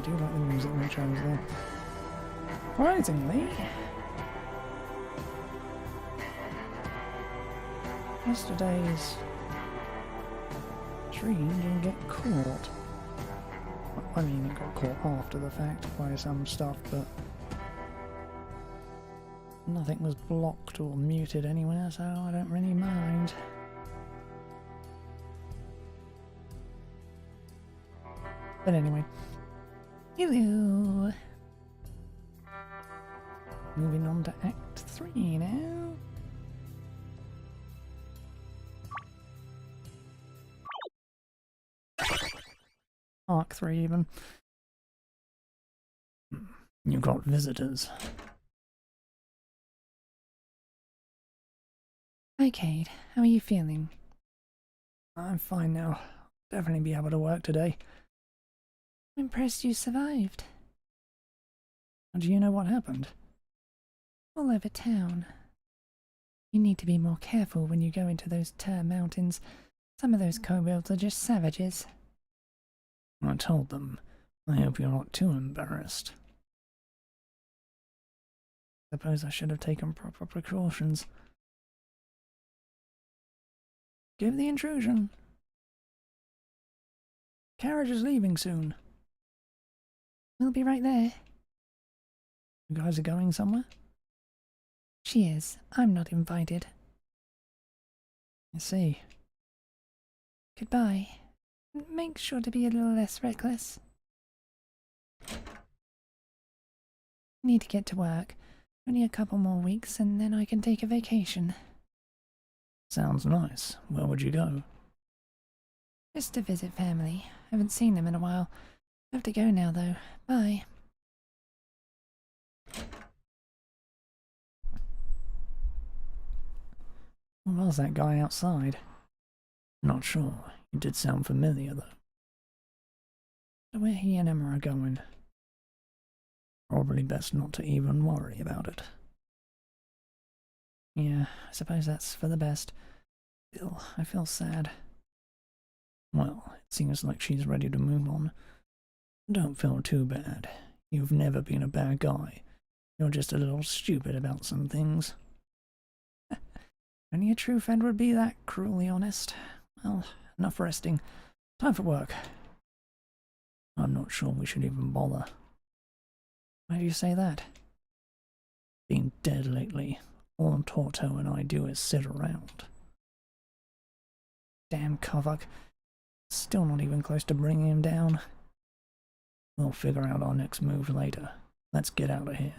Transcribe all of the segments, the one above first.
do like the music they chose though. Surprisingly, yesterday's stream didn't get caught. I mean, it got caught after the fact by some stuff, but nothing was blocked or muted anywhere, so I don't really mind. But anyway, hello! Moving on to Act 3 now. Arc 3 even. You've got visitors. Hi Cade, how are you feeling? I'm fine now. Definitely be able to work today. I'm impressed you survived. Do you know what happened? All over town. You need to be more careful when you go into those Ter mountains. Some of those kobolds are just savages. I told them. I hope you're not too embarrassed. Suppose I should have taken proper precautions. Give the intrusion. Carriage is leaving soon. We'll be right there. You guys are going somewhere? She is. I'm not invited. I see. Goodbye. Make sure to be a little less reckless. Need to get to work. Only a couple more weeks and then I can take a vacation. Sounds nice. Where would you go? Just to visit family. Haven't seen them in a while. Have to go now though. Bye. Who was that guy outside? Not sure. He did sound familiar though. Where he and Emma are going. Probably best not to even worry about it. Yeah, I suppose that's for the best. Still, I feel sad. Well, it seems like she's ready to move on. Don't feel too bad. You've never been a bad guy. You're just a little stupid about some things. Only a true friend would be that cruelly honest. Well, enough resting. Time for work. I'm not sure we should even bother. Why do you say that? Been dead lately. All Torto and I do is sit around. Damn Kovak. Still not even close to bringing him down. We'll figure out our next move later. Let's get out of here.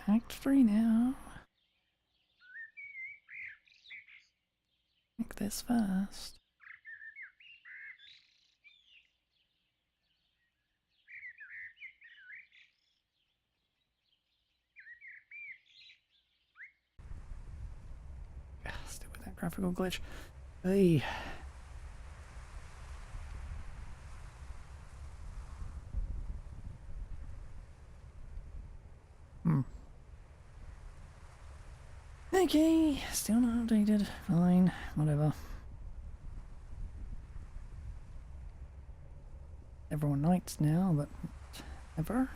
Act 3 now. Make this fast. Still with that graphical glitch. Hey. Okay, still not updated. Fine, whatever. Everyone nights now, but ever.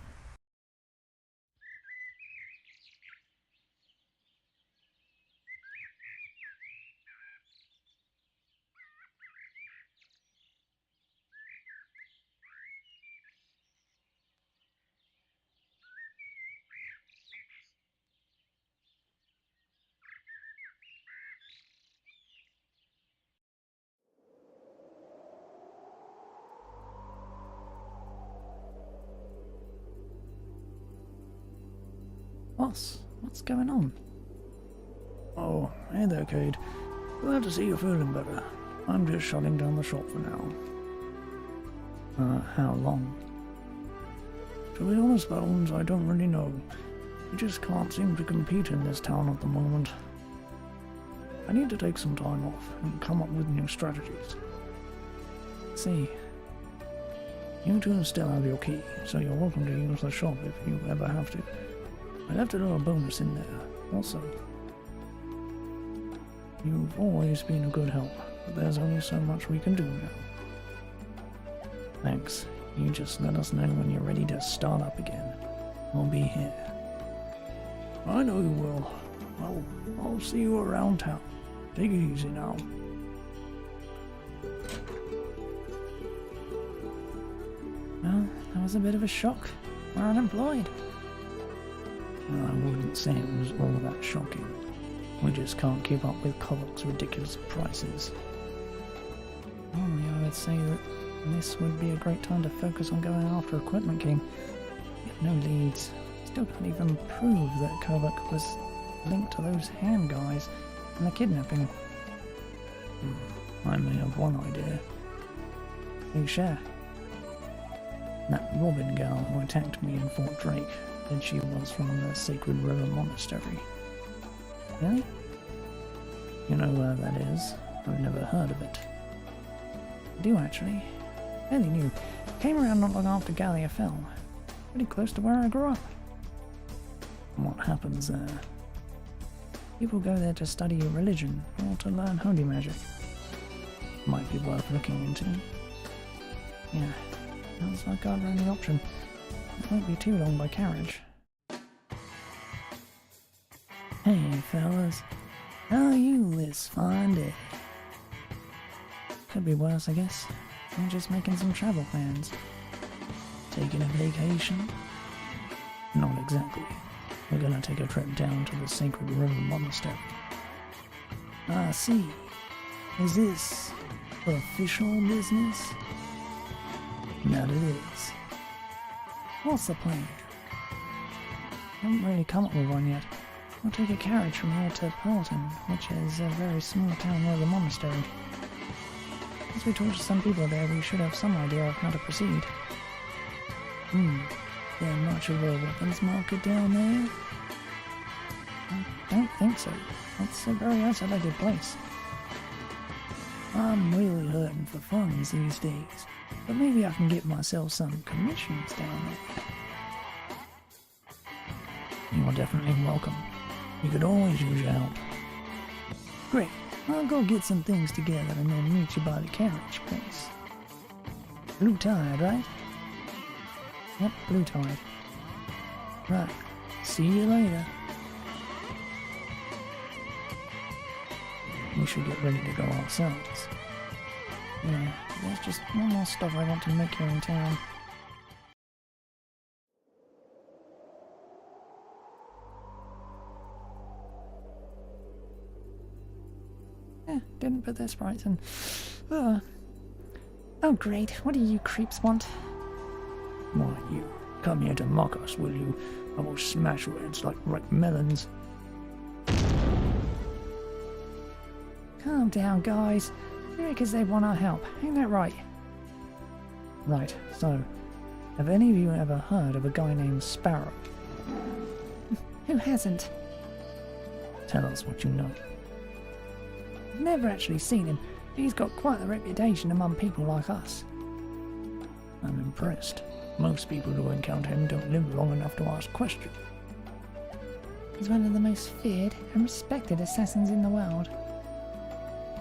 Boss, what's going on? Oh, hey there, Cade. Glad to see you're feeling better. I'm just shutting down the shop for now. How long? To be honest, Bones, I don't really know. We just can't seem to compete in this town at the moment. I need to take some time off and come up with new strategies. See, you two still have your key, so you're welcome to use the shop if you ever have to. I left a little bonus in there, also. You've always been a good help, but there's only so much we can do now. Thanks. You just let us know when you're ready to start up again. I'll be here. I know you will. I'll see you around town. Take it easy now. Well, that was a bit of a shock. We're unemployed. Well, I wouldn't say it was all that shocking. We just can't keep up with Kovok's ridiculous prices. Normally I would say that this would be a great time to focus on going after Equipment King. Yet no leads. Still can't even prove that Kovok was linked to those hand guys and the kidnapping. I may have one idea. Hey, share. That Robin gal who attacked me in Fort Drake said she was from the Sacred River Monastery. Really? You know where that is? I've never heard of it. I do actually. Fairly new. Came around not long after Gallia fell. Pretty close to where I grew up. What happens there? People go there to study religion or to learn holy magic. Might be worth looking into. Yeah, sounds like our only option. It won't be too long by carriage. Hey fellas, how are you this fine day? Could be worse, I guess. I'm just making some travel plans. Taking a vacation? Not exactly. We're gonna take a trip down to the Sacred River Monastery. I see. Is this official business? That it is. What's the plan? Haven't really come up with one yet. We'll take a carriage from here to Pearlton, which is a very small town near the monastery. As we talk to some people there, we should have some idea of how to proceed. There much of a weapons market down there? I don't think so. It's a very isolated place. I'm really hurting for funds these days, but maybe I can get myself some commissions down there. You are definitely welcome. You could always use your help. Great. I'll go get some things together and then meet you by the carriage place. Blue Tide, right? Yep, Blue Tide. Right. See you later. We should get ready to go ourselves. Yeah, there's just one more stop I want to make here in town. Didn't put their sprites in. Oh great, what do you creeps want? Why, you come here to mock us, will you? I will smash your heads like ripe melons. Calm down, guys. Because they want our help, ain't that right? Right, so, have any of you ever heard of a guy named Sparrow? Who hasn't? Tell us what you know. I've never actually seen him, but he's got quite a reputation among people like us. I'm impressed. Most people who encounter him don't live long enough to ask questions. He's one of the most feared and respected assassins in the world.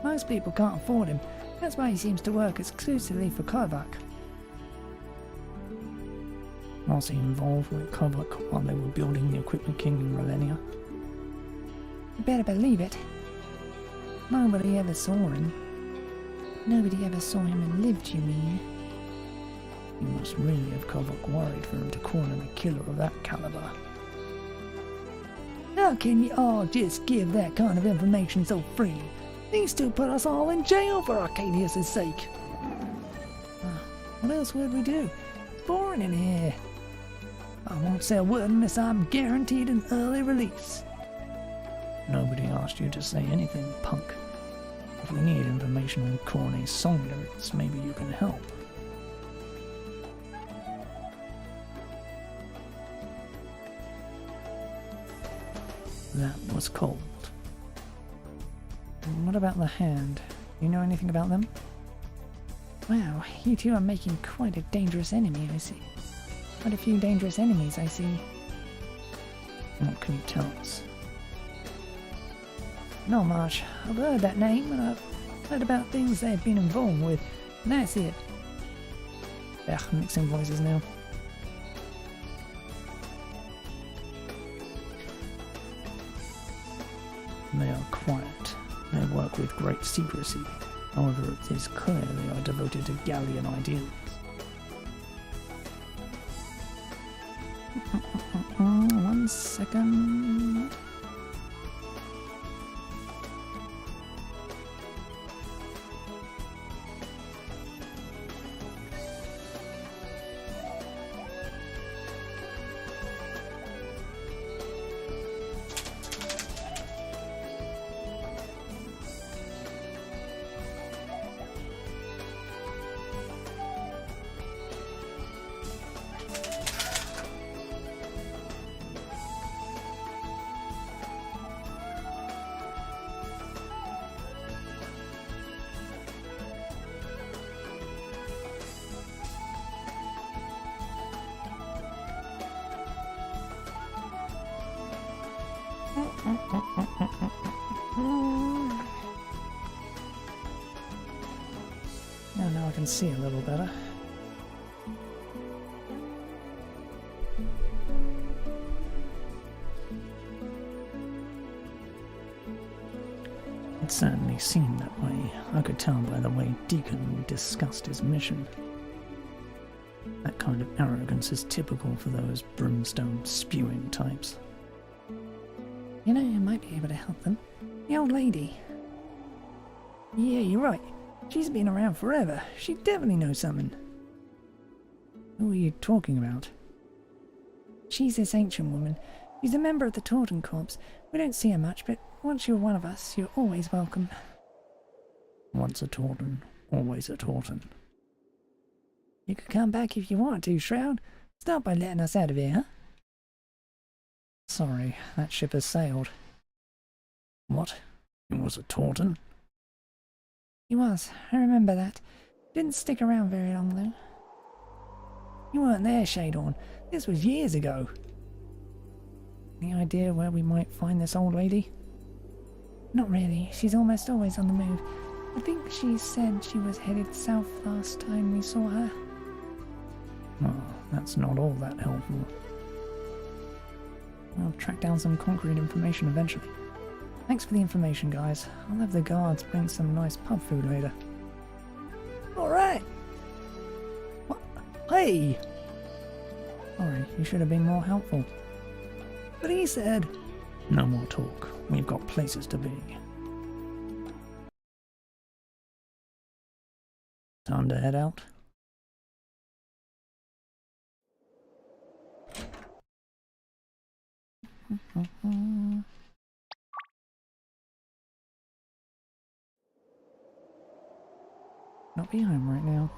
Most people can't afford him, that's why he seems to work exclusively for Kovok. Was he involved with Kovok while they were building the Equipment King in Relenia? You better believe it. Nobody ever saw him. Nobody ever saw him and lived, you mean? You must really have Kovok worried for him to corner a killer of that caliber. How can you all just give that kind of information so freely? They still put us all in jail for Arcadius' sake. What else would we do? It's boring in here. I won't say a word unless I'm guaranteed an early release. Nobody asked you to say anything, punk. If we need information on Corney's song lyrics, maybe you can help. That was cold. And what about the hand? Do you know anything about them? Wow, you two are making quite a dangerous enemy, I see. Quite a few dangerous enemies, I see. What can you tell us? Not much. I've heard that name, and I've heard about things they've been involved with, and that's it. Ugh, mixing voices now. They are quiet. They work with great secrecy. However, it is clear they are devoted to Gallian ideals. One second. Now I can see a little better. It certainly seemed that way. I could tell by the way Deacon discussed his mission. That kind of arrogance is typical for those brimstone-spewing types. You know, you might be able to help them. The old lady. Yeah, you're right. She's been around forever. She definitely knows something. Who are you talking about? She's this ancient woman. She's a member of the Taunton Corps. We don't see her much, but once you're one of us, you're always welcome. Once a Taunton, always a Taunton. You could come back if you want to, Shroud. Start by letting us out of here, huh? Sorry, that ship has sailed. What? It was a Taunton? He was. I remember that. Didn't stick around very long, though. You weren't there, Shadorn. This was years ago. Any idea where we might find this old lady? Not really. She's almost always on the move. I think she said she was headed south last time we saw her. Well, that's not all that helpful. I'll track down some concrete information eventually. Thanks for the information, guys. I'll have the guards bring some nice pub food later. Alright! What? Hey! Sorry, you should have been more helpful. But he said... No more talk. We've got places to be. Time to head out. Not be home right now.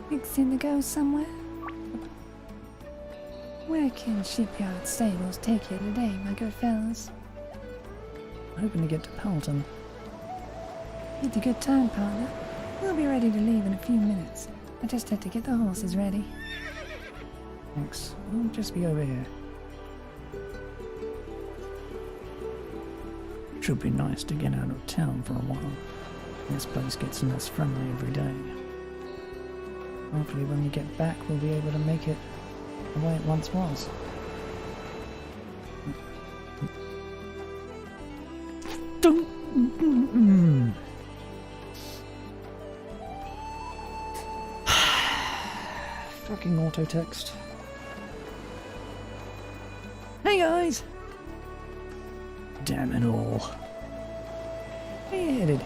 Fixing to go somewhere? Where can shipyard stables take you today, my good fellas? Hoping to get to Pearlton. It's a good time, partner. We'll be ready to leave in a few minutes. I just had to get the horses ready. Thanks. We'll just be over here. Should be nice to get out of town for a while. This place gets less friendly every day. Hopefully when we get back we'll be able to make it the way it once was. Fucking auto text. Hey guys! Damn it all. Where you headed?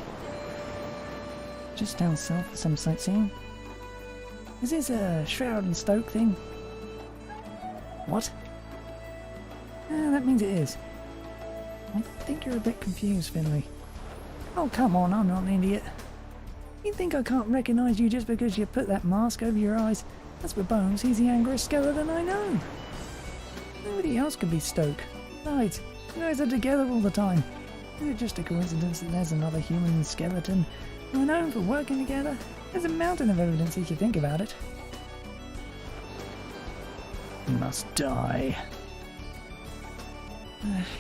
Just down south for some sightseeing? Is this a Shroud and Stoke thing? What? That means it is. I think you're a bit confused, Finley. Oh, come on, I'm not an idiot. You think I can't recognise you just because you put that mask over your eyes? That's for Bones, he's the angriest skeleton I know. Nobody else could be Stoke. Besides, you guys are together all the time. Is it just a coincidence that there's another human skeleton who are known for working together? There's a mountain of evidence if you think about it. You must die.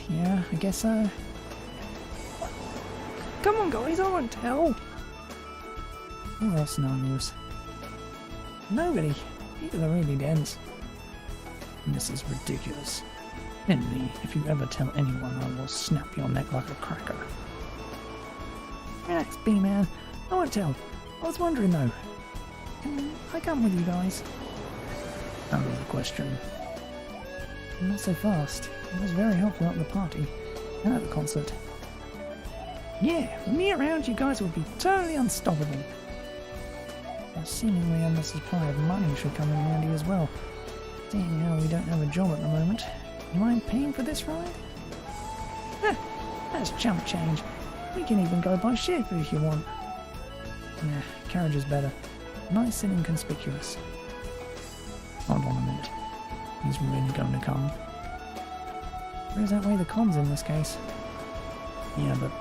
Yeah, I guess so. Come on guys, I won't tell. Who else knows? Nobody. People are really dense. And this is ridiculous. Finley, if you ever tell anyone, I will snap your neck like a cracker. Relax, B-Man. I won't tell. I was wondering though. Can I come with you guys? Out of the question. Not so fast. It was very helpful at the party and at the concert. Yeah, with me around you guys will be totally unstoppable. A seemingly endless supply of money should come in handy as well. Seeing how we don't have a job at the moment. You mind paying for this ride? That's chump change. We can even go by ship if you want. Nah, carriage is better. Nice and inconspicuous. Hold on a minute. He's really going to come. Or is that way the cons in this case? Yeah, but...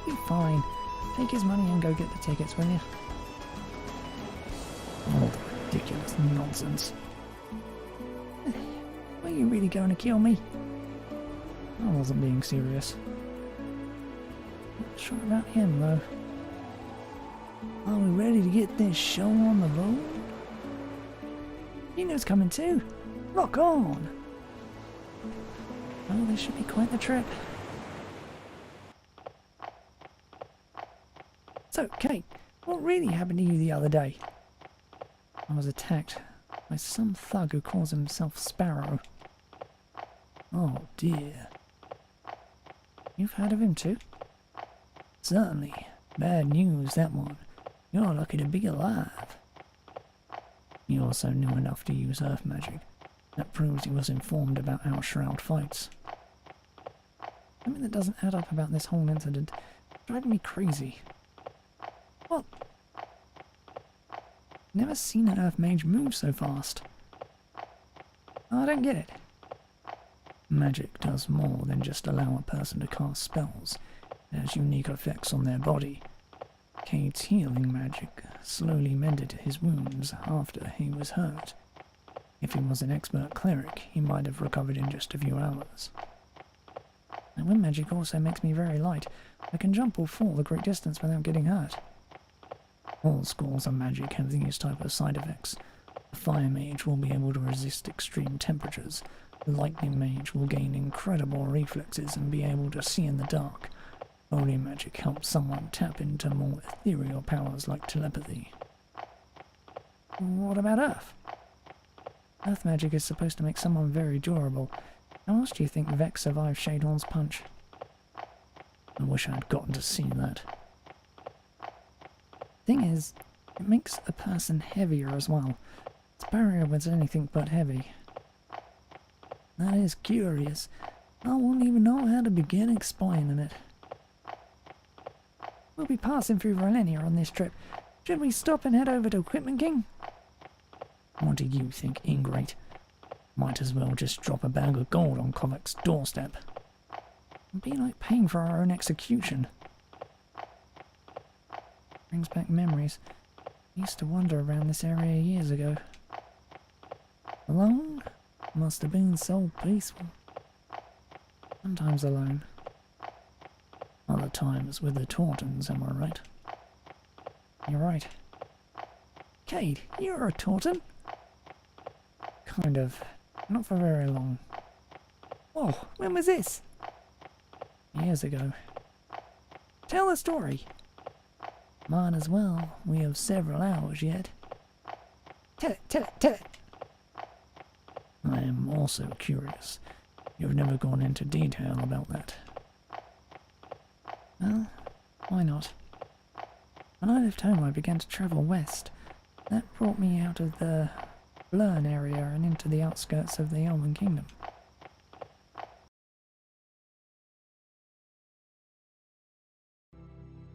Be fine. Take his money and go get the tickets, will you? All the ridiculous nonsense. Were you really going to kill me? I wasn't being serious. Not sure about him, though. Are we ready to get this show on the road? Gino's coming too. Rock on! Oh, this should be quite the trip. So, Kate, what really happened to you the other day? I was attacked by some thug who calls himself Sparrow. Oh dear. You've heard of him too? Certainly. Bad news, that one. You're lucky to be alive. He also knew enough to use earth magic. That proves he was informed about our Shroud fights. Something that doesn't add up about this whole incident. Driving me crazy. What? Never seen an earth mage move so fast. I don't get it. Magic does more than just allow a person to cast spells. It has unique effects on their body. Cade's healing magic slowly mended his wounds after he was hurt. If he was an expert cleric, he might have recovered in just a few hours. And wind magic also makes me very light. I can jump or fall a great distance without getting hurt. All schools of magic have these type of side effects. The fire mage will be able to resist extreme temperatures. The lightning mage will gain incredible reflexes and be able to see in the dark. Holy magic helps someone tap into more ethereal powers like telepathy. What about Earth? Earth magic is supposed to make someone very durable. How else do you think Vex survived Shadehorn's punch? I wish I had gotten to see that. Thing is, it makes a person heavier as well. Its barrier was anything but heavy. That is curious. I won't even know how to begin explaining it. We'll be passing through Valenia on this trip. Should we stop and head over to Equipment King? What do you think, ingrate? Might as well just drop a bag of gold on Kovac's doorstep. It'd be like paying for our own execution. Brings back memories. I used to wander around this area years ago. Alone? Must have been so peaceful. Sometimes alone. Other times with the Tautons, am I right? You're right. Cade, you're a Taunton? Kind of. Not for very long. Whoa, when was this? Years ago. Tell the story. Mine as well. We have several hours yet. Tell it, tell it, tell it. I am also curious. You've never gone into detail about that. Well, why not? When I left home I began to travel west. That brought me out of the Blurn area and into the outskirts of the Elven Kingdom.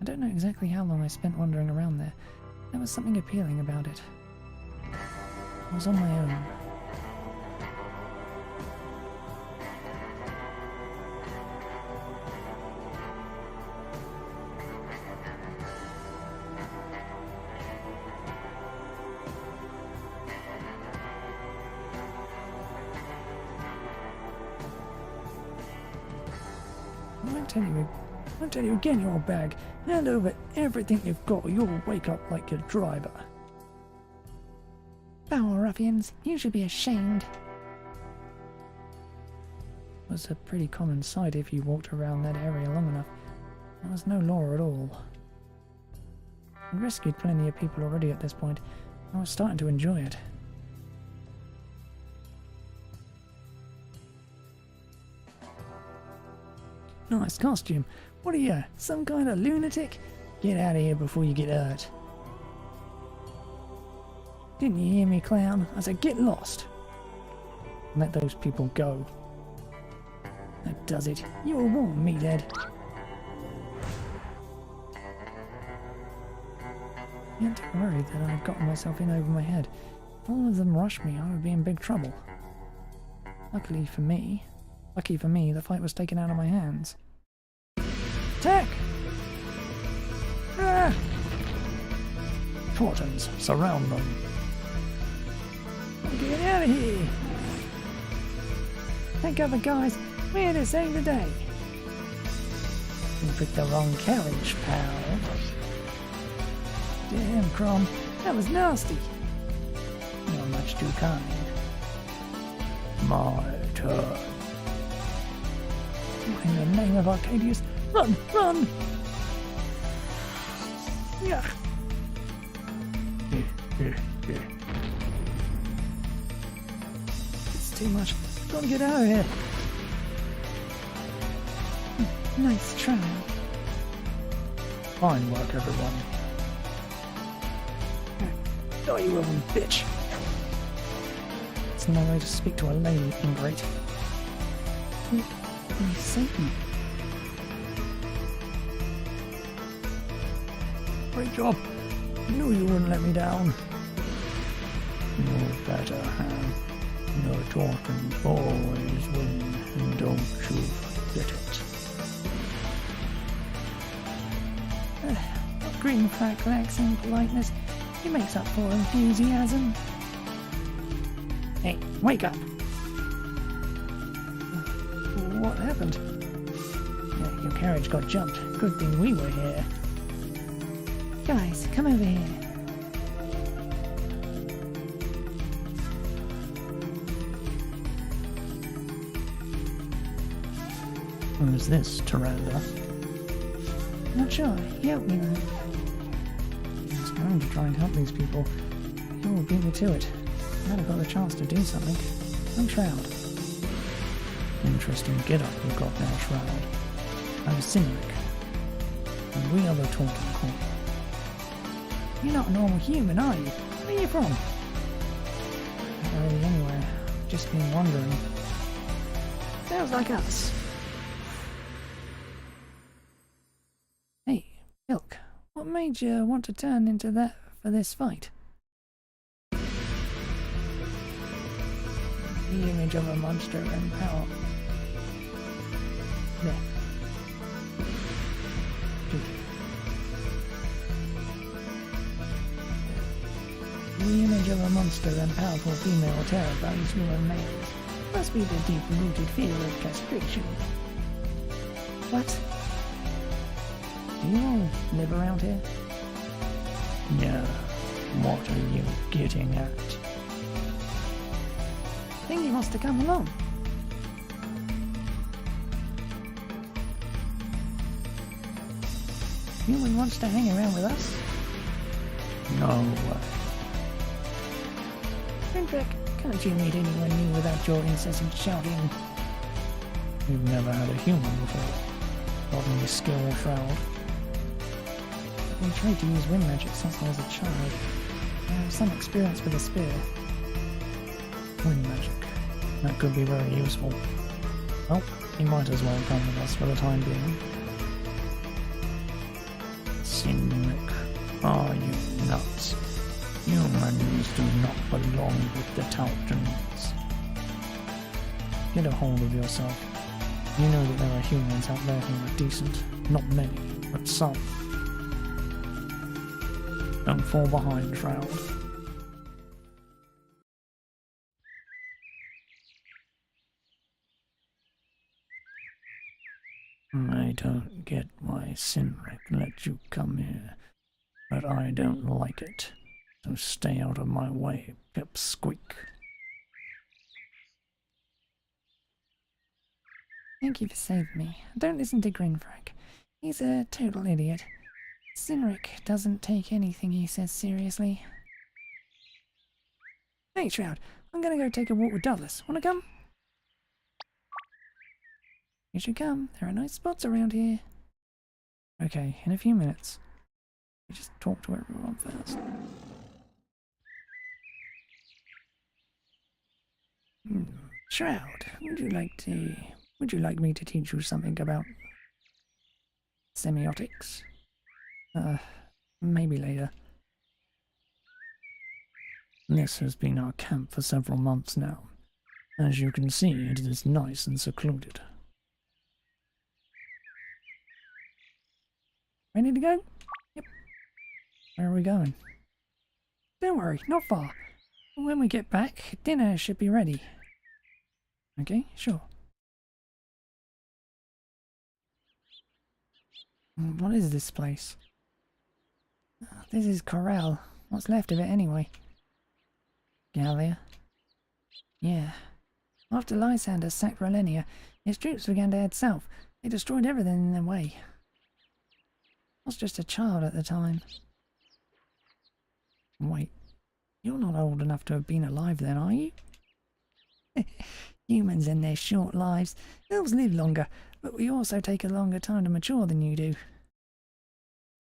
I don't know exactly how long I spent wandering around there. There was something appealing about it. I was on my own. I won't tell you again, you old bag. Hand over everything you've got or you'll wake up like your driver. Foul ruffians, you should be ashamed. It was a pretty common sight if you walked around that area long enough. There was no law at all. I'd rescued plenty of people already at this point. I was starting to enjoy it. Nice costume. What are you, some kind of lunatic? Get out of here before you get hurt. Didn't you hear me, clown? I said get lost. Let those people go. That does it. You're a warm meathead. You don't worry that I'd gotten myself in over my head. If all of them rushed me, I would be in big trouble. Lucky for me, the fight was taken out of my hands. Attack! Ah! Tautons, surround them. Get out of here! Take cover, guys. We're here to save the day. You picked the wrong carriage, pal. Damn, Crom, that was nasty. You're much too kind. My turn. In the name of Arcadius, run! Run! Yeah. It's too much. Gotta get out of here. Nice try. Fine work, everyone. Die, you old bitch. It's no way to speak to a lady, ingrate. Satan. Great job. Knew you wouldn't let me down. No better, Han. No Tautons always win, and don't you forget it. Green crack lacks in politeness. He makes up for enthusiasm. Hey, wake up! What happened? Your carriage got jumped. Good thing we were here. Guys, come over here. Who's this, Tyrande? Not sure. He helped me though. I was going to try and help these people. He all beat me to it. I'd have got the chance to do something. I'm Shroud. Interesting get-up you've got now, Shroud. I'm Cynric. And we are the Taunton Court. You're not a normal human, are you? Where are you from? Not really anywhere. Just been wandering. Sounds like us. Hey, Ilk, what made you want to turn into that for this fight? The image of a monster and power. There. The image of a monster and powerful female terrifies human males. Must be the deep-rooted fear of castration. What? Do you all live around here? Yeah, what are you getting at? I think he wants to come along. Human wants to hang around with us? No way. Hendrik, can't you meet anyone new without your incessant shouting? We've never had a human before. Not any skill or shroud. I've been trained to use wind magic since I was a child. I have some experience with a spear. Wind magic. That could be very useful. Well, you might as well come with us for the time being. Sinric, are you nuts? Humans do not belong with the Tautons. Get a hold of yourself. You know that there are humans out there who are decent. Not many, but some. Don't fall behind, Shroud. I don't get why Sinric let you come here, but I don't like it. So stay out of my way, Pipsqueak. Thank you for saving me. Don't listen to Grinfrag. He's a total idiot. Sinric doesn't take anything he says seriously. Hey, Shroud, I'm gonna go take a walk with Douglas. Wanna come? You should come. There are nice spots around here. Okay, in a few minutes. We just talk to everyone first. Shroud, would you like me to teach you something about semiotics? Maybe later. This has been our camp for several months now. As you can see, it is nice and secluded. Ready to go? Yep. Where are we going? Don't worry, not far. When we get back, dinner should be ready. Okay, sure. What is this place? This is Corral. What's left of it anyway? Gallia? Yeah. After Lysander sacked Rellenia, his troops began to head south. They destroyed everything in their way. I was just a child at the time. Wait, you're not old enough to have been alive then, are you? Humans in their short lives. Elves live longer, but we also take a longer time to mature than you do.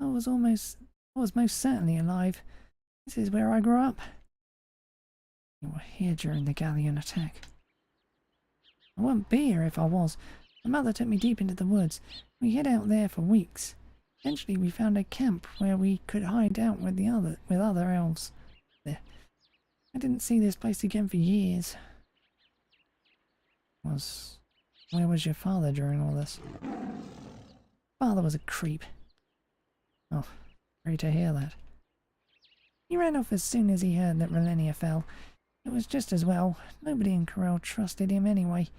I was most certainly alive. This is where I grew up. You were here during the Gallian attack. I wouldn't be here if I was. My mother took me deep into the woods. We hid out there for weeks. Eventually we found a camp where we could hide out with other elves. There. I didn't see this place again for years. Where was your father during all this? Father was a creep. Oh, sorry to hear that. He ran off as soon as he heard that Rellenia fell. It was just as well. Nobody in Corel trusted him anyway.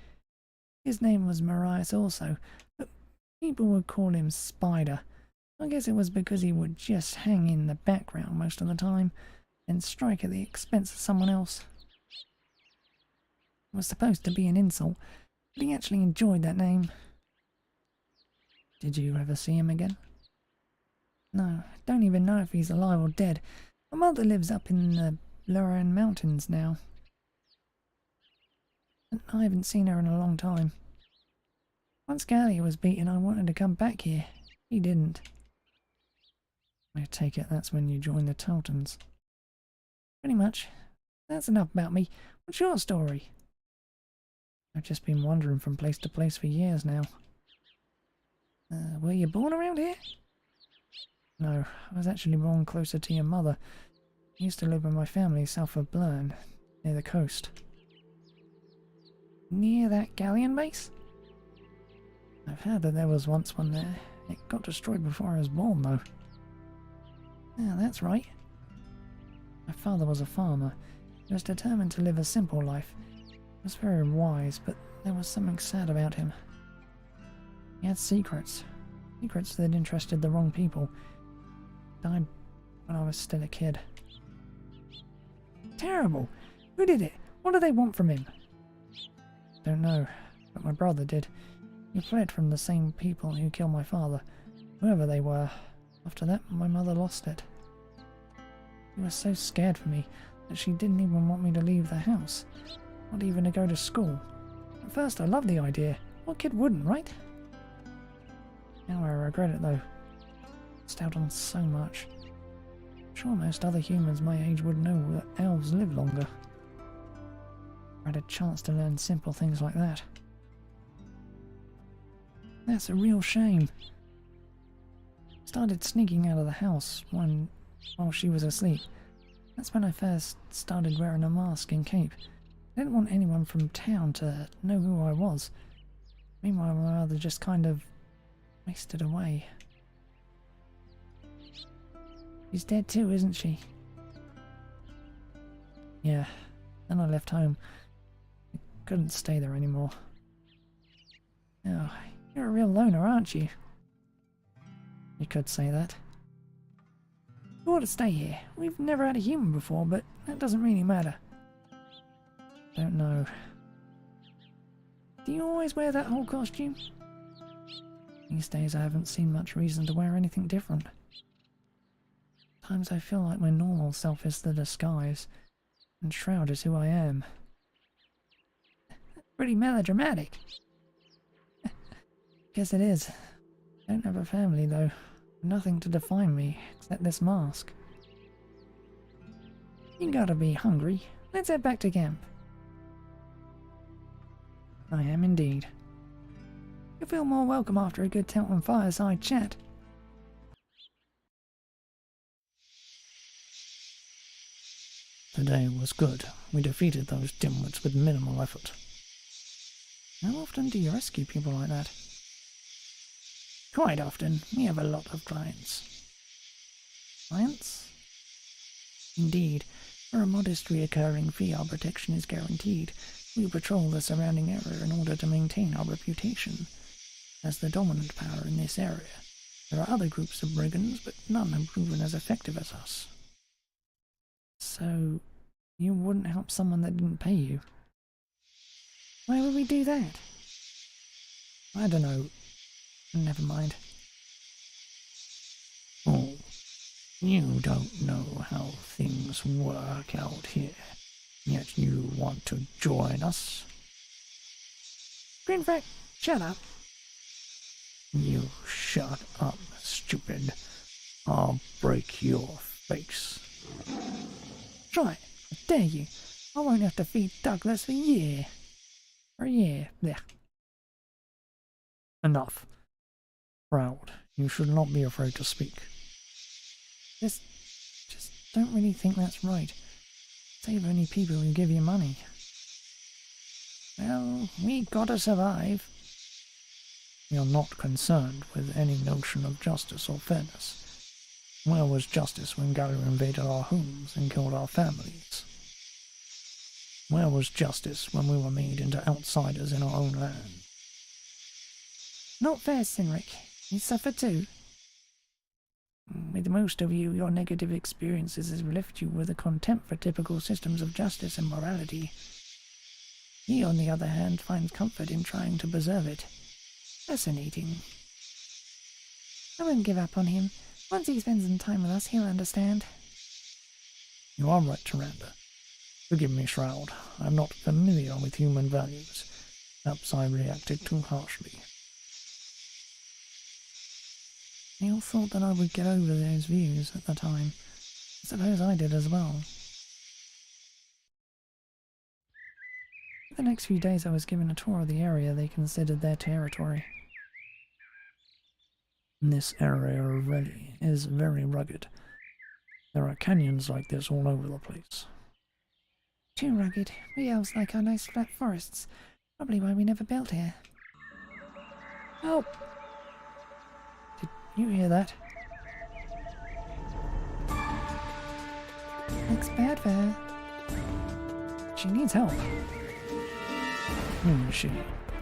His name was Marius also, but people would call him Spider. I guess it was because he would just hang in the background most of the time and strike at the expense of someone else. It was supposed to be an insult, but he actually enjoyed that name. Did you ever see him again? No, I don't even know if he's alive or dead. My mother lives up in the Luran Mountains now. And I haven't seen her in a long time. Once Gallia was beaten, I wanted to come back here. He didn't. I take it that's when you joined the Tautons. Pretty much. That's enough about me. What's your story? I've just been wandering from place to place for years now. Were you born around here? No, I was actually born closer to your mother. I used to live with my family south of Blurn, near the coast. Near that galleon base? I've heard that there was once one there. It got destroyed before I was born, though. Yeah, that's right. My father was a farmer. He was determined to live a simple life. He was very wise, but there was something sad about him. He had secrets. Secrets that interested the wrong people. Died when I was still a kid. Terrible! Who did it? What do they want from him? Don't know, but my brother did. He fled from the same people who killed my father, whoever they were. After that, my mother lost it. She was so scared for me that she didn't even want me to leave the house, not even to go to school. At first I loved the idea. What kid wouldn't, right? Now I regret it though. Missed out on so much. I'm sure most other humans my age would know that elves live longer. I had a chance to learn simple things like that. That's a real shame. Started sneaking out of the house while she was asleep. That's when I first started wearing a mask and cape. I didn't want anyone from town to know who I was. Meanwhile, my mother just kind of wasted away. She's dead too, isn't she? Yeah. Then I left home. I couldn't stay there anymore. Oh, you're a real loner, aren't you? You could say that. You ought to stay here. We've never had a human before, but that doesn't really matter. Don't know. Do you always wear that whole costume? These days I haven't seen much reason to wear anything different. Sometimes I feel like my normal self is the disguise, and Shroud is who I am. Pretty melodramatic. Guess it is. I don't have a family though. Nothing to define me except this mask. You gotta be hungry. Let's head back to camp. I am indeed. You feel more welcome after a good Telton fireside chat. The day was good. We defeated those dimwits with minimal effort. How often do you rescue people like that? Quite often. We have a lot of clients. Clients? Indeed. For a modest reoccurring fee, our protection is guaranteed. We patrol the surrounding area in order to maintain our reputation as the dominant power in this area. There are other groups of brigands, but none have proven as effective as us. So, you wouldn't help someone that didn't pay you? Why would we do that? I don't know. Never mind. Oh, you don't know how things work out here, yet you want to join us? Greenfrack, shut up. You shut up, stupid. I'll break your face. Try it. I dare you. I won't have to feed Douglas for a year. There. Enough. Proud. You should not be afraid to speak. Just don't really think that's right. Save only people who give you money. Well, we gotta survive. You're not concerned with any notion of justice or fairness. Where was justice when Galu invaded our homes and killed our families? Where was justice when we were made into outsiders in our own land? Not fair, Sinric. You suffer too. With most of you, your negative experiences have left you with a contempt for typical systems of justice and morality. He, on the other hand, finds comfort in trying to preserve it. Fascinating. I won't give up on him. Once he spends some time with us, he'll understand. You are right, Tyrande. Forgive me, Shroud. I'm not familiar with human values. Perhaps I reacted too harshly. I all thought that I would get over those views at the time. I suppose I did as well. For the next few days I was given a tour of the area they considered their territory. This area of Veli is very rugged. There are canyons like this all over the place. Too rugged. We elves like our nice flat forests. Probably why we never built here. Help! You hear that? Looks bad for her. She needs help. Who is she?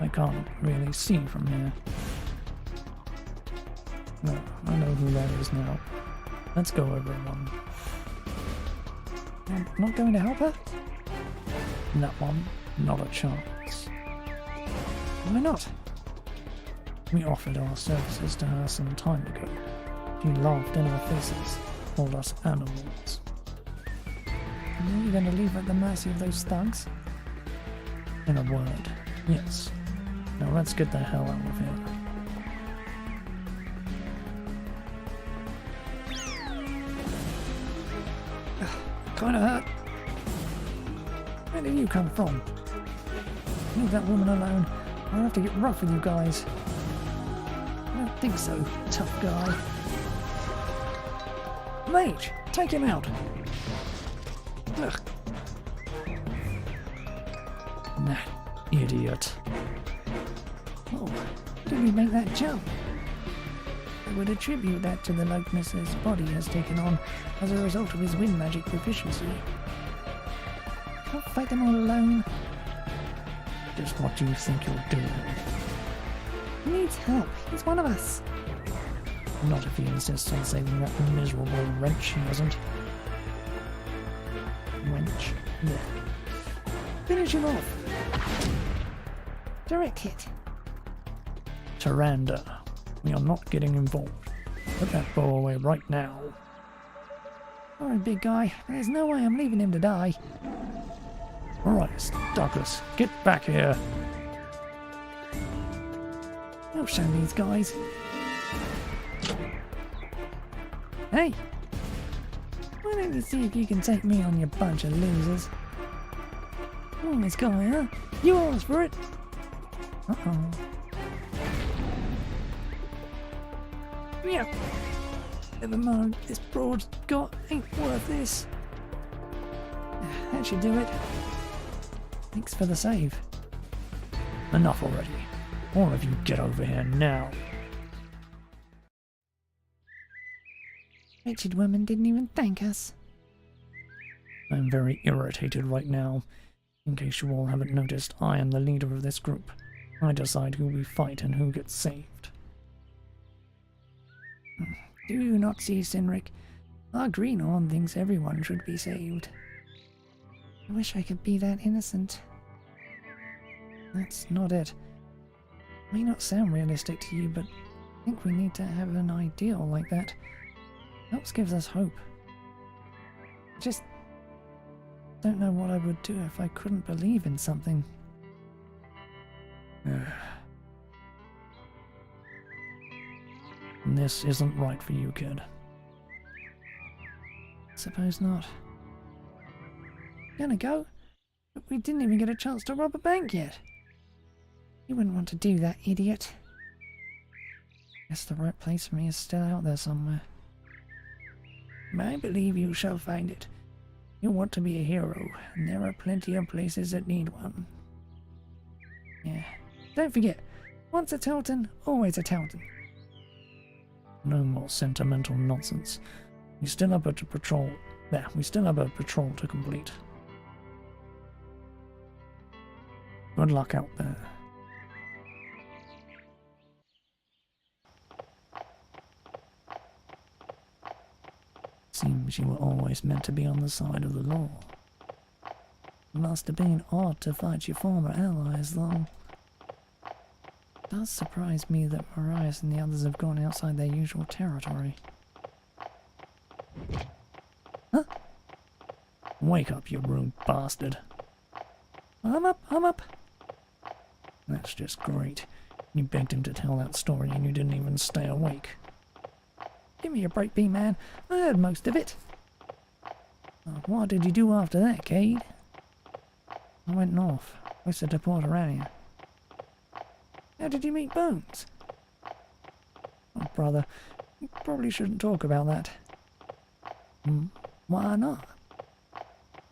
I can't really see from here. No, I know who that is now. Let's go, everyone. I'm not going to help her? That one, not a chance. Why not? We offered our services to her some time ago. She laughed in our faces, called us animals. And you're going to leave her at the mercy of those thugs? In a word, yes. Now let's get the hell out of here. Kinda hurt. Where did you come from? Leave that woman alone. I'll have to get rough with you guys. I don't think so, tough guy. Mage, take him out. Ugh. That idiot. Oh, did he make that jump? I would attribute that to the likeness his body has taken on as a result of his wind magic proficiency. Can't fight them all alone. Just what do you think you're doing? He needs help. He's one of us. Not if he insists on saving that miserable wrench he hasn't. Wrench. There. Finish him off. Direct hit. Tyranda. We are not getting involved. Put that bow away right now. Sorry, big guy. There's no way I'm leaving him to die. Alright, Douglas, get back here. I'll show these guys. Hey! Why don't you see if you can take me on, you bunch of losers? Oh, this guy, huh? You asked for it! Uh-oh. Yeah. Never mind, this broad's got ain't worth this. That should do it. Thanks for the save. Enough already. All of you get over here now. Wretched woman didn't even thank us. I'm very irritated right now. In case you all haven't noticed, I am the leader of this group. I decide who we fight and who gets saved. Do you not see, Sinric? Our greenhorn thinks everyone should be saved. I wish I could be that innocent. That's not it. It may not sound realistic to you, but I think we need to have an ideal like that. Helps gives us hope. I just don't know what I would do if I couldn't believe in something. This isn't right for you, kid. Suppose not. Gonna go? But we didn't even get a chance to rob a bank yet. You wouldn't want to do that, idiot. Guess the right place for me is still out there somewhere. I believe you shall find it. You want to be a hero, and there are plenty of places that need one. Yeah. Don't forget, once a Telton, always a Telton. No more sentimental nonsense. We still have a patrol. There, we still have a patrol to complete. Good luck out there. Seems you were always meant to be on the side of the law. It must have been odd to fight your former allies, though. It does surprise me that Marias and the others have gone outside their usual territory. Huh? Wake up, you rude bastard. I'm up, I'm up. That's just great. You begged him to tell that story and you didn't even stay awake. Give me a break, B-Man. I heard most of it. What did you do after that, Cade? I went north, west to Port Arania. How did you meet Bones? Oh, brother, you probably shouldn't talk about that. Why not?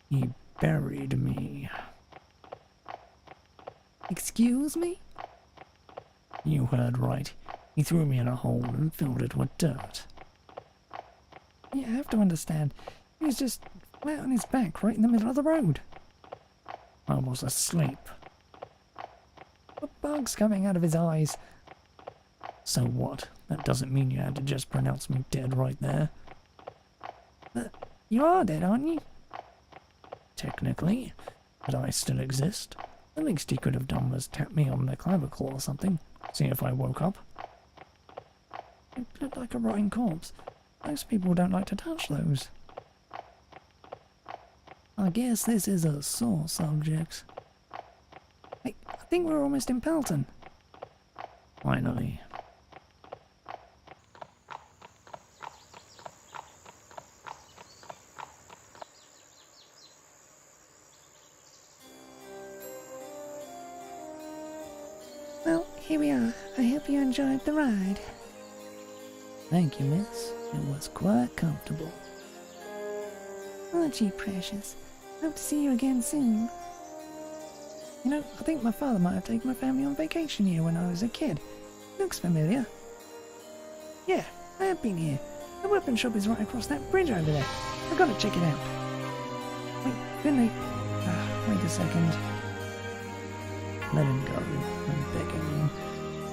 He buried me. Excuse me? You heard right. He threw me in a hole and filled it with dirt. You have to understand, he was just flat on his back right in the middle of the road. I was asleep. The bugs coming out of his eyes. So what? That doesn't mean you had to just pronounce me dead right there. But you are dead, aren't you? Technically, but I still exist. The least he could have done was tap me on the clavicle or something, see if I woke up. You look like a rotting corpse. Most people don't like to touch those. I guess this is a sore subject. Hey, I think we're almost in Pearlton. Finally. Well, here we are. I hope you enjoyed the ride. Thank you, miss. It was quite comfortable. Aren't you precious? Hope to see you again soon. You know, I think my father might have taken my family on vacation here when I was a kid. Looks familiar. Yeah, I have been here. The weapon shop is right across that bridge over there. I've got to check it out. Wait, Finley. Wait a second. Let him go. I'm begging you.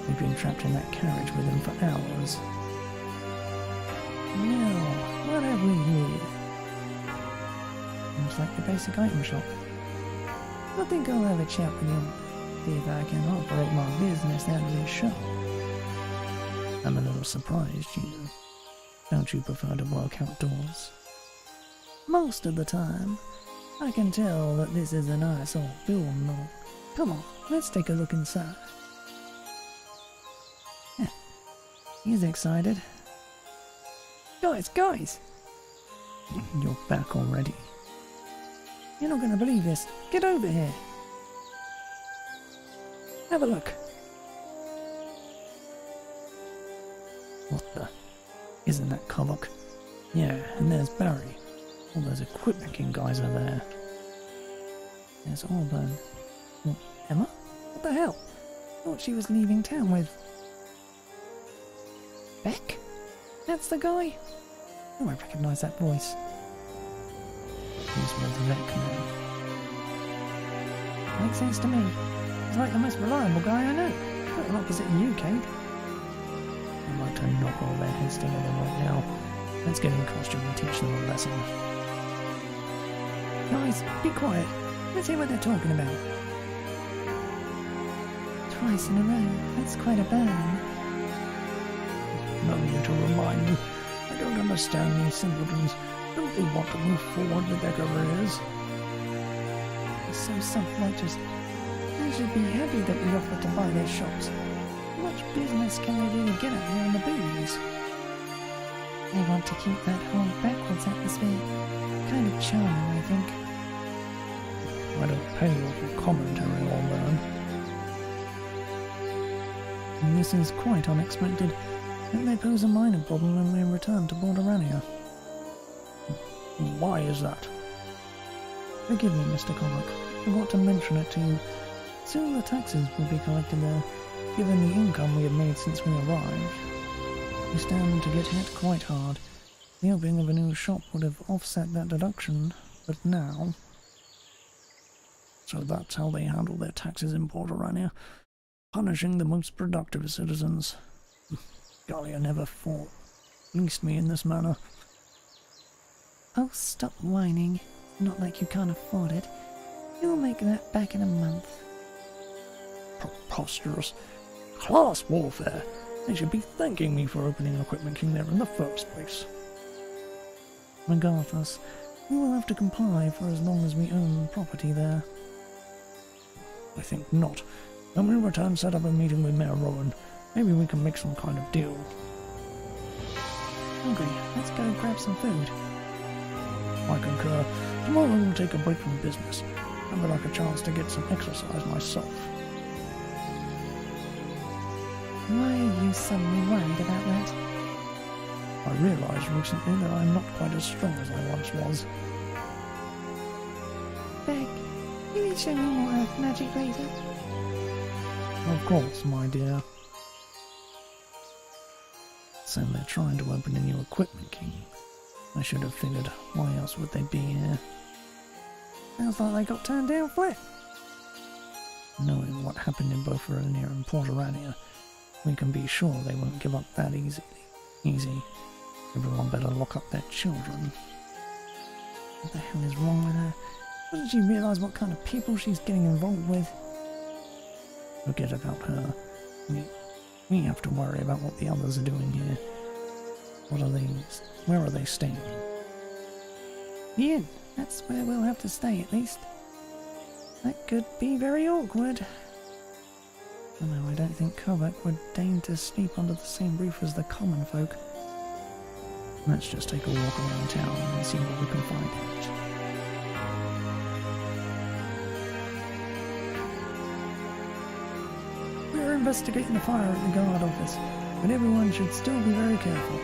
We've been trapped in that carriage with him for hours. Now, what have we here? Looks like your basic item shop. I think I'll have a chat with him. See if I can operate my business out of this shop. I'm a little surprised, you know. Don't you prefer to work outdoors? Most of the time. I can tell that this is a nice old building though. Come on, let's take a look inside. He's excited. Guys! You're back already. You're not going to believe this. Get over here. Have a look. What the? Isn't that Kovac? Yeah, and there's Barry. All those equipment king guys are there. There's Auburn. Well, Emma? What the hell? Thought she was leaving town with... Beck? That's the guy? Oh, I recognise that voice. He's with Beck now. Makes sense to me. He's like the most reliable guy I know. Total opposite of you, Kate. I'd like to knock all their heads together right now. Let's get in costume and teach them a lesson. Guys, be quiet. Let's hear what they're talking about. Twice in a row. That's quite a burn. No need to remind me. I don't understand these simpletons. Don't they want to move forward with their careers? They're so self-righteous. They should be happy that we offered to buy their shops. How much business can they really get out here in the booze? They want to keep that whole backwards atmosphere. Kind of charming, I think. I don't pay you for commentary on that. This is quite unexpected. It may pose a minor problem when we return to Borderania. Why is that? Forgive me, Mr. Kovac. I forgot to mention it to you. Soon the taxes will be collected there, given the income we have made since we arrived. We stand to get hit quite hard. The opening of a new shop would have offset that deduction, but now... So that's how they handle their taxes in Borderania, punishing the most productive citizens. Golly, I never thought. Fleeced me in this manner. Oh, stop whining. Not like you can't afford it. You'll make that back in a month. Preposterous. Class warfare. They should be thanking me for opening Equipment King there in the first place. Regardless, we will have to comply for as long as we own property there. I think not. When we return, set up a meeting with Mayor Rowan. Maybe we can make some kind of deal. Hungry. Let's go grab some food. I concur. Tomorrow we'll take a break from business. I would like a chance to get some exercise myself. Why are you suddenly worried about that? I realised recently that I'm not quite as strong as I once was. Beck, will you show me more Earth magic later? Of course, my dear. So they're trying to open a new Equipment King. I should have figured, why else would they be here? Sounds like they got turned down flat. Knowing what happened in both Verona and Porterania, we can be sure they won't give up that easy. Everyone better lock up their children. What the hell is wrong with her? Doesn't she realise what kind of people she's getting involved with? Forget about her. We have to worry about what the others are doing here. What are they... Where are they staying? The inn. That's where we'll have to stay, at least. That could be very awkward. No, I don't think Kovac would deign to sleep under the same roof as the common folk. Let's just take a walk around town and see what we can find out. We're investigating the fire at the guard office, but everyone should still be very careful.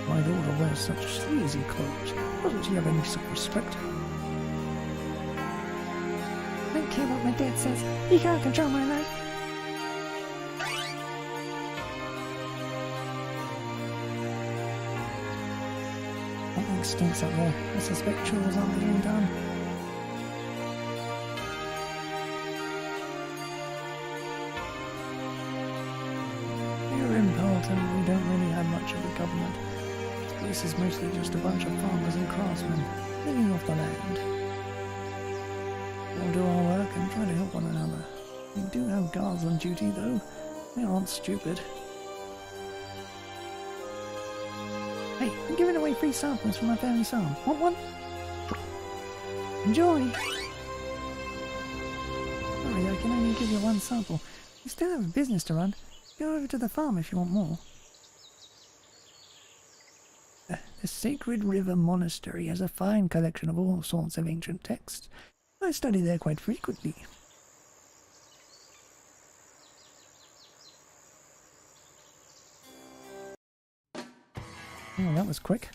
My daughter wears such sleazy clothes. Doesn't she have any self-respect? I don't care what my dad says. He can't control my life. Something stinks up there. I suspect chores aren't being done. Here in Pearlton, we don't really have much of a government. This place is mostly just a bunch of farmers and craftsmen living off the land. We'll do our work and try to help one another. We do have guards on duty, though. They aren't stupid. Hey, I'm giving away free samples from my family's farm. Want one? Enjoy! Sorry, I can only give you one sample. You still have a business to run. Go over to the farm if you want more. The Sacred River Monastery has a fine collection of all sorts of ancient texts. I study there quite frequently. Oh, that was quick.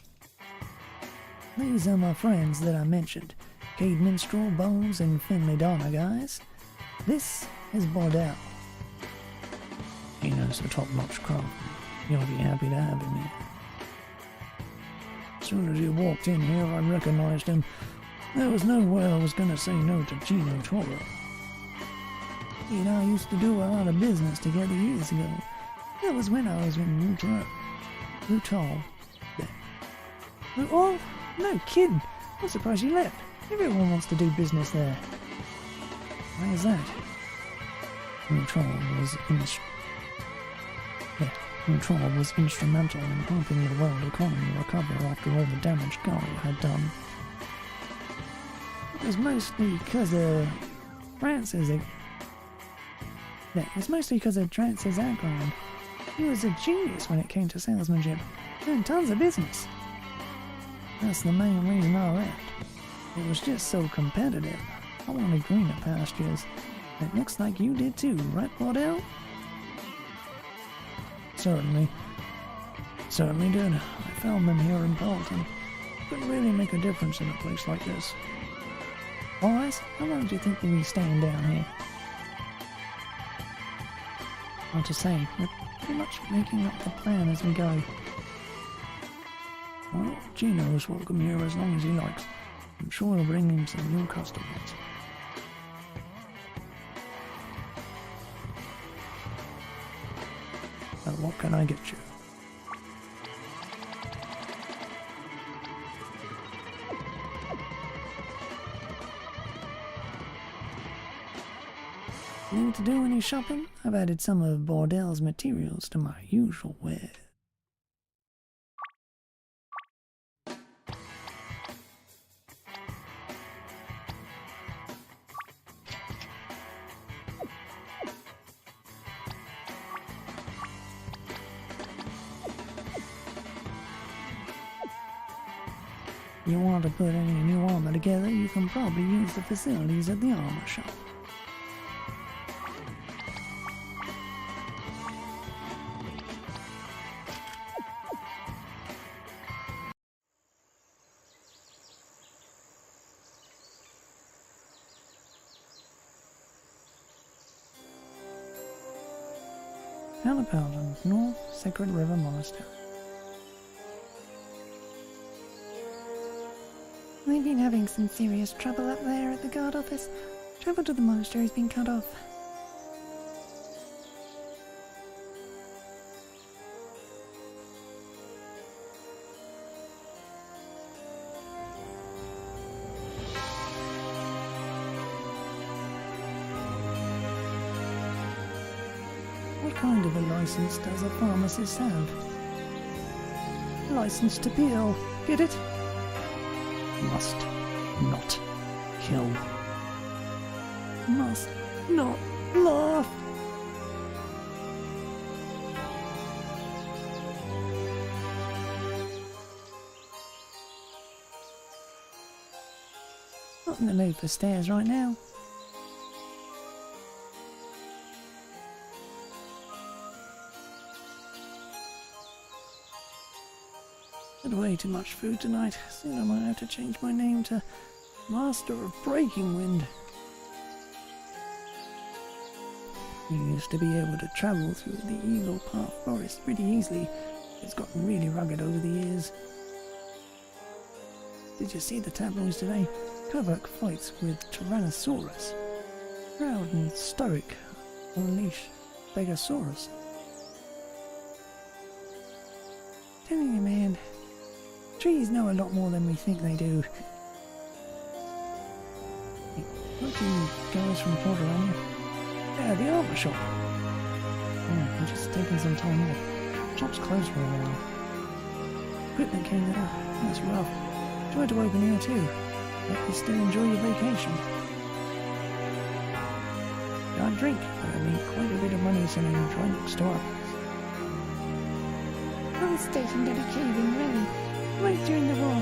These are my friends that I mentioned. Cade Minstrel, Bones, and Finley Donna, guys. This is Bordell. He knows the top-notch craftsman. You'll be happy to have him here. As soon as he walked in here, I recognized him. There was no way I was going to say no to Gino Toro. He and I used to do a lot of business together years ago. That was when I was in Rutal. Oh, no kidding. I'm surprised you left. Everyone wants to do business there. Why is that? Rutal was instrumental in helping the world economy recover after all the damage Gary had done. It was mostly because of Francis. It's mostly because of Francis background. He was a genius when it came to salesmanship. Earned tons of business. That's the main reason I left. It was just so competitive. I wanted greener pastures. It looks like you did too, right, Bordell? Certainly. Certainly did. I found them here in Pearlton. Couldn't really make a difference in a place like this. Boys, how long do you think we'll be staying down here? Hard to say. We're pretty much making up the plan as we go. Well, Gino's welcome here as long as he likes. I'm sure he'll bring him some new customers. What can I get you? Need to do any shopping? I've added some of Bordell's materials to my usual wear. You want to put any new armor together, you can probably use the facilities at the armor shop. Pearlton, North Sacred River Monastery. They've been having some serious trouble up there at the guard office. Travel to the monastery's been cut off. kind of a license does a pharmacist have? License to peel, get it? Must not kill. Must not laugh. Not in the mood for stairs right now. Had way too much food tonight. Soon I might have to change my name to Master of Breaking Wind. You used to be able to travel through the Eagle Path forest pretty easily. It's gotten really rugged over the years. Did you see the tabloids today? Kovac fights with Tyrannosaurus. Proud and stoic unleash Stegosaurus. Telling you, man, trees know a lot more than we think they do. Look, you guys from Portland. Yeah, the armor shop. Oh, I'm just taking some time off. Shop's closed for a while. Equipment came there. That's rough. Tried to open here too. Hope you still enjoy your vacation. Can't drink, but I made quite a bit of money selling drinks to others. I was stationed at a cave in Raleigh, right during the war.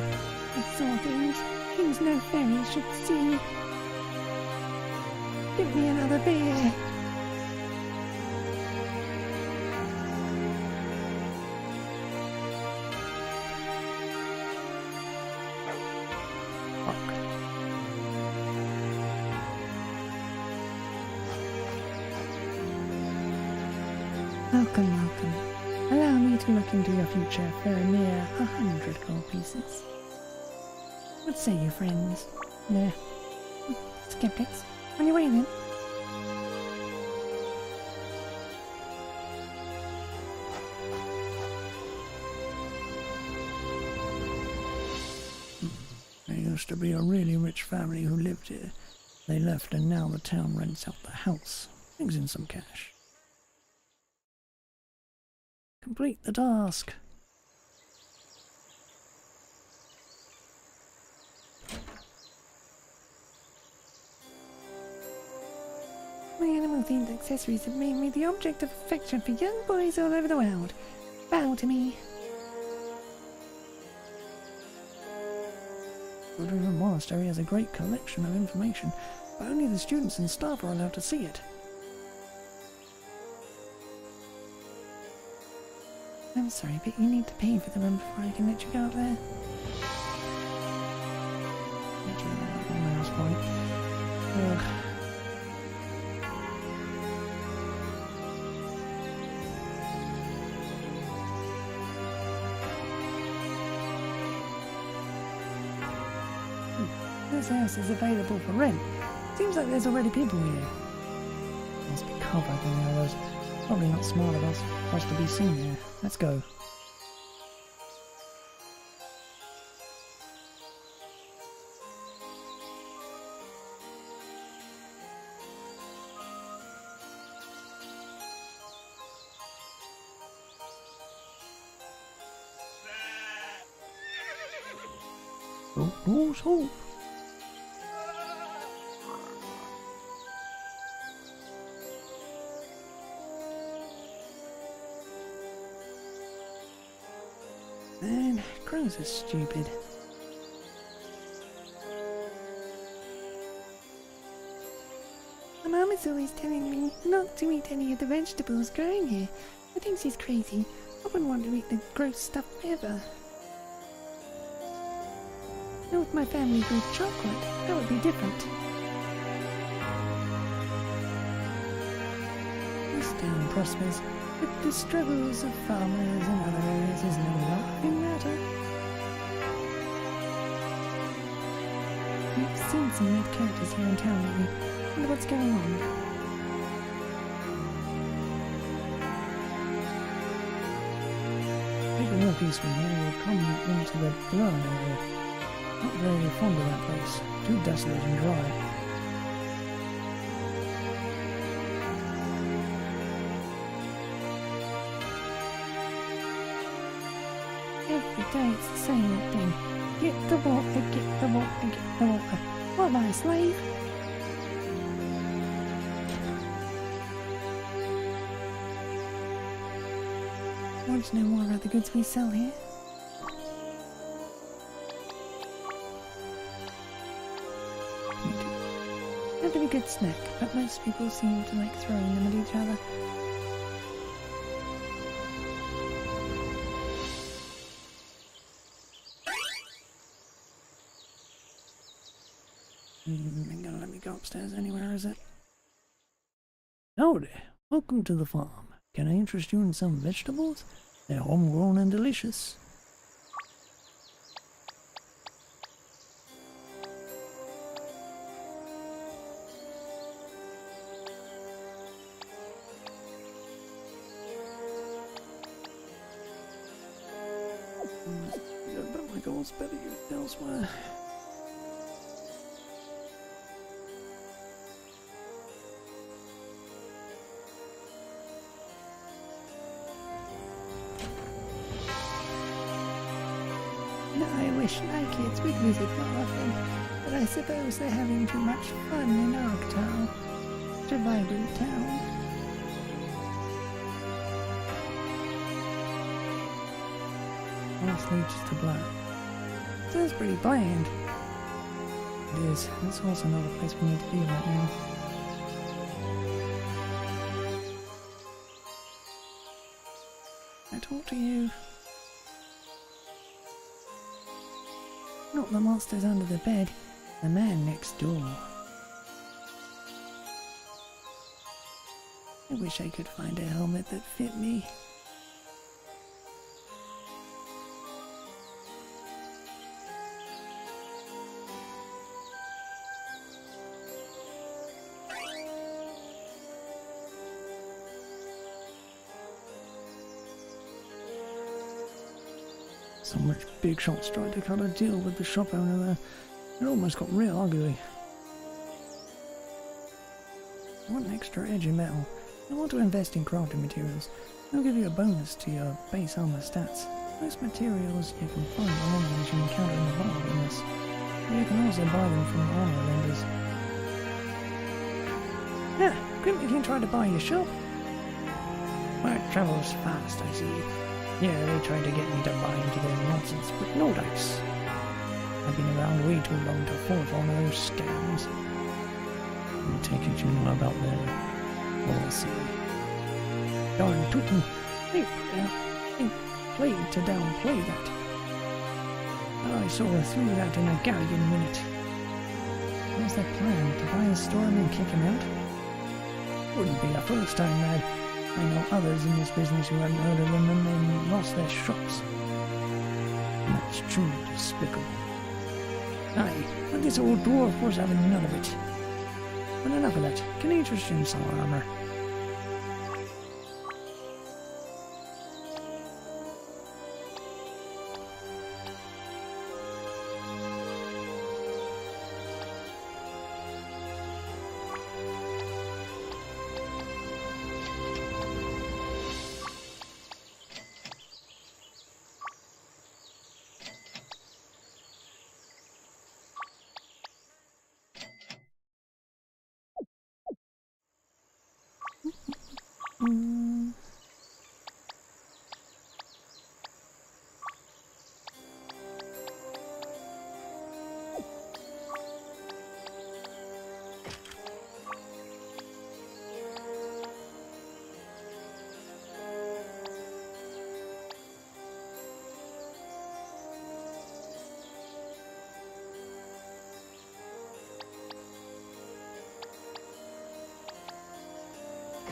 I saw things no fairy should see. Give me another beer. Welcome, welcome. Allow me to look into your future for a mere 100 gold pieces. What say you, friends? Nah. Skeptics, on your way then. There used to be a really rich family who lived here. They left and now the town rents out the house. Brings in some cash. Complete the task. My animal-themed accessories have made me the object of affection for young boys all over the world. Bow to me. The River Monastery has a great collection of information, but only the students and staff are allowed to see it. I'm sorry, but you need to pay for the room before I can let you go up there. That's fine. This house is available for rent. Seems like there's already people here. Must be covered in the others. Probably not smart of us for us to be seen here. Let's go. Oh. Man, crows are stupid. My mum is always telling me not to eat any of the vegetables growing here. I think she's crazy. I wouldn't want to eat the gross stuff ever. Not if my family grew chocolate. That would be different. This town prospers, but the struggles of farmers in other areas is no laughing matter. I've seen some weird characters here in town lately. Wonder what's going on. Take a walk east from here, you'll come into the Blurn area. Not very fond of that place. Too desolate and dry. day it's the same old thing. Get the water, get the water, get the water. What am I, a slave? Want to know more about the goods we sell here? Me too. That'd be a good snack, but most people seem to like throwing them at each other. Ain't gonna let me go upstairs anywhere, is it? Howdy, welcome to the farm. Can I interest you in some vegetables? They're homegrown and delicious. But my goals better used elsewhere. I wish my kids would visit more often, but I suppose they're having too much fun in our town. Such a vibrant town. Last leads to black. Sounds pretty bland. It is. It's also not a place we need to be right now. I talk to you. Not the monsters under the bed, the man next door. I wish I could find a helmet that fit me. So much big shots tried to cut a deal with the shop owner there. It almost got real ugly. I want an extra edge in metal. I want to invest in crafting materials. They'll give you a bonus to your base armor stats. Most materials you can find are enemies you encounter in the wilderness. But you can also buy them from armor vendors. Yeah, couldn't you try to buy your shop? Where it travels fast, I see. Yeah, they tried to get me to buy into their nonsense, but no dice. I've been around way too long to fall for one of those scams. I take it you know about them. We'll see. Darn tootin', they played to downplay that. I saw through that in a galleon minute. What's their plan? To buy a store and then kick him out? Wouldn't be the first time, lad. I know others in this business who hadn't heard of them and then lost their shops. And that's truly despicable. Aye, but this old dwarf was having none of it. But enough of that. Can I interest you in some armor?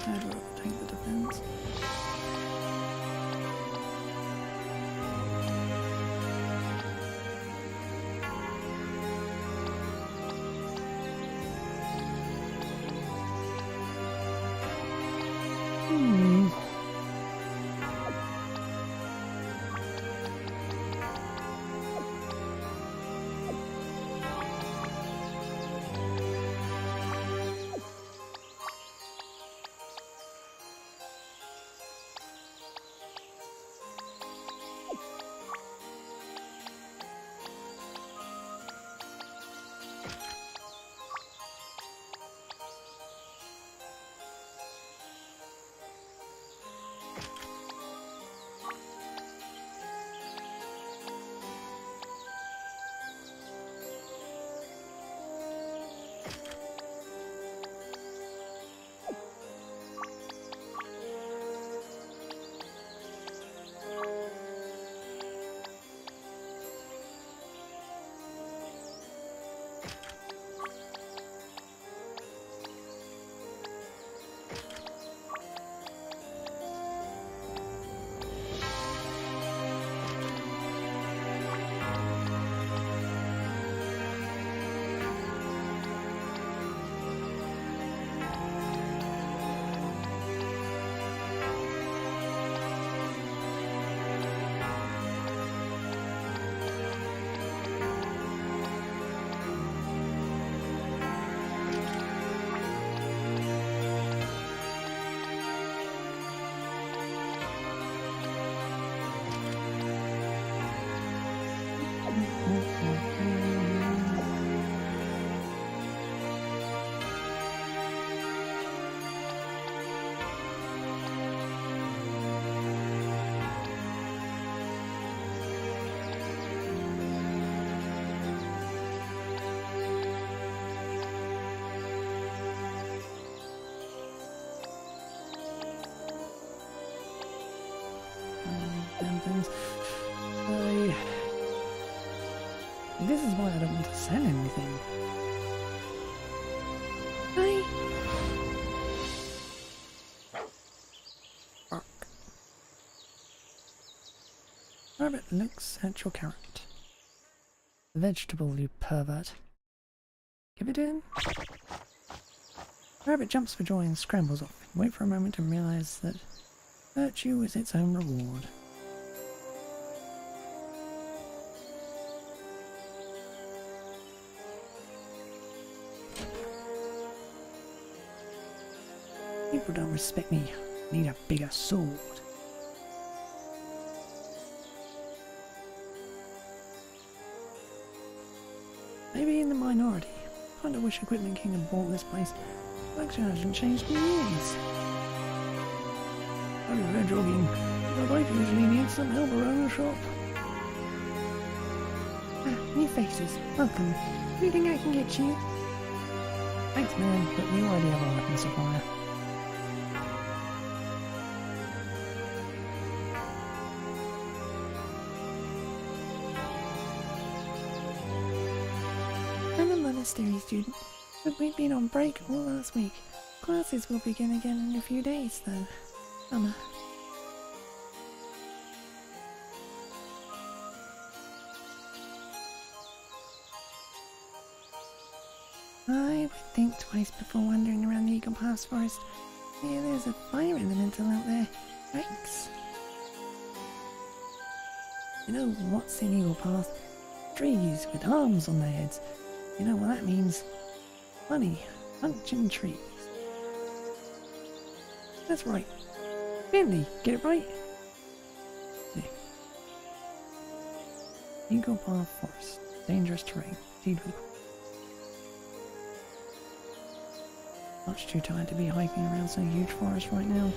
I'd rather take the defense. things. This is why I don't want to sell anything. Hi. Bark. Rabbit looks at your carrot. The vegetable, you pervert. Give it in. Rabbit jumps for joy and scrambles off. Wait for a moment to realize that virtue is its own reward. People don't respect me. I need a bigger sword. Maybe in the minority. Kinda wish Equipment King had bought this place. Collection hasn't changed in years. Sorry, we're jogging. My wife usually needs some help around the shop. Ah, new faces. Welcome. Do you think I can get you? Thanks, man, but we already have a weapon supplier. I'm a monastery student, but we've been on break all last week. Classes will begin again in a few days, though. Summer. I would think twice before wandering around the Eagle Pass Forest. Yeah, there's a fire elemental out there. Yikes. You know what's in Eagle Path? Trees with arms on their heads. You know what that means? Funny, function trees. That's right. Finley, get it right? Yeah. Eagle Path Forest. Dangerous terrain. Indeed with much too tired to be hiking around some huge forest right now.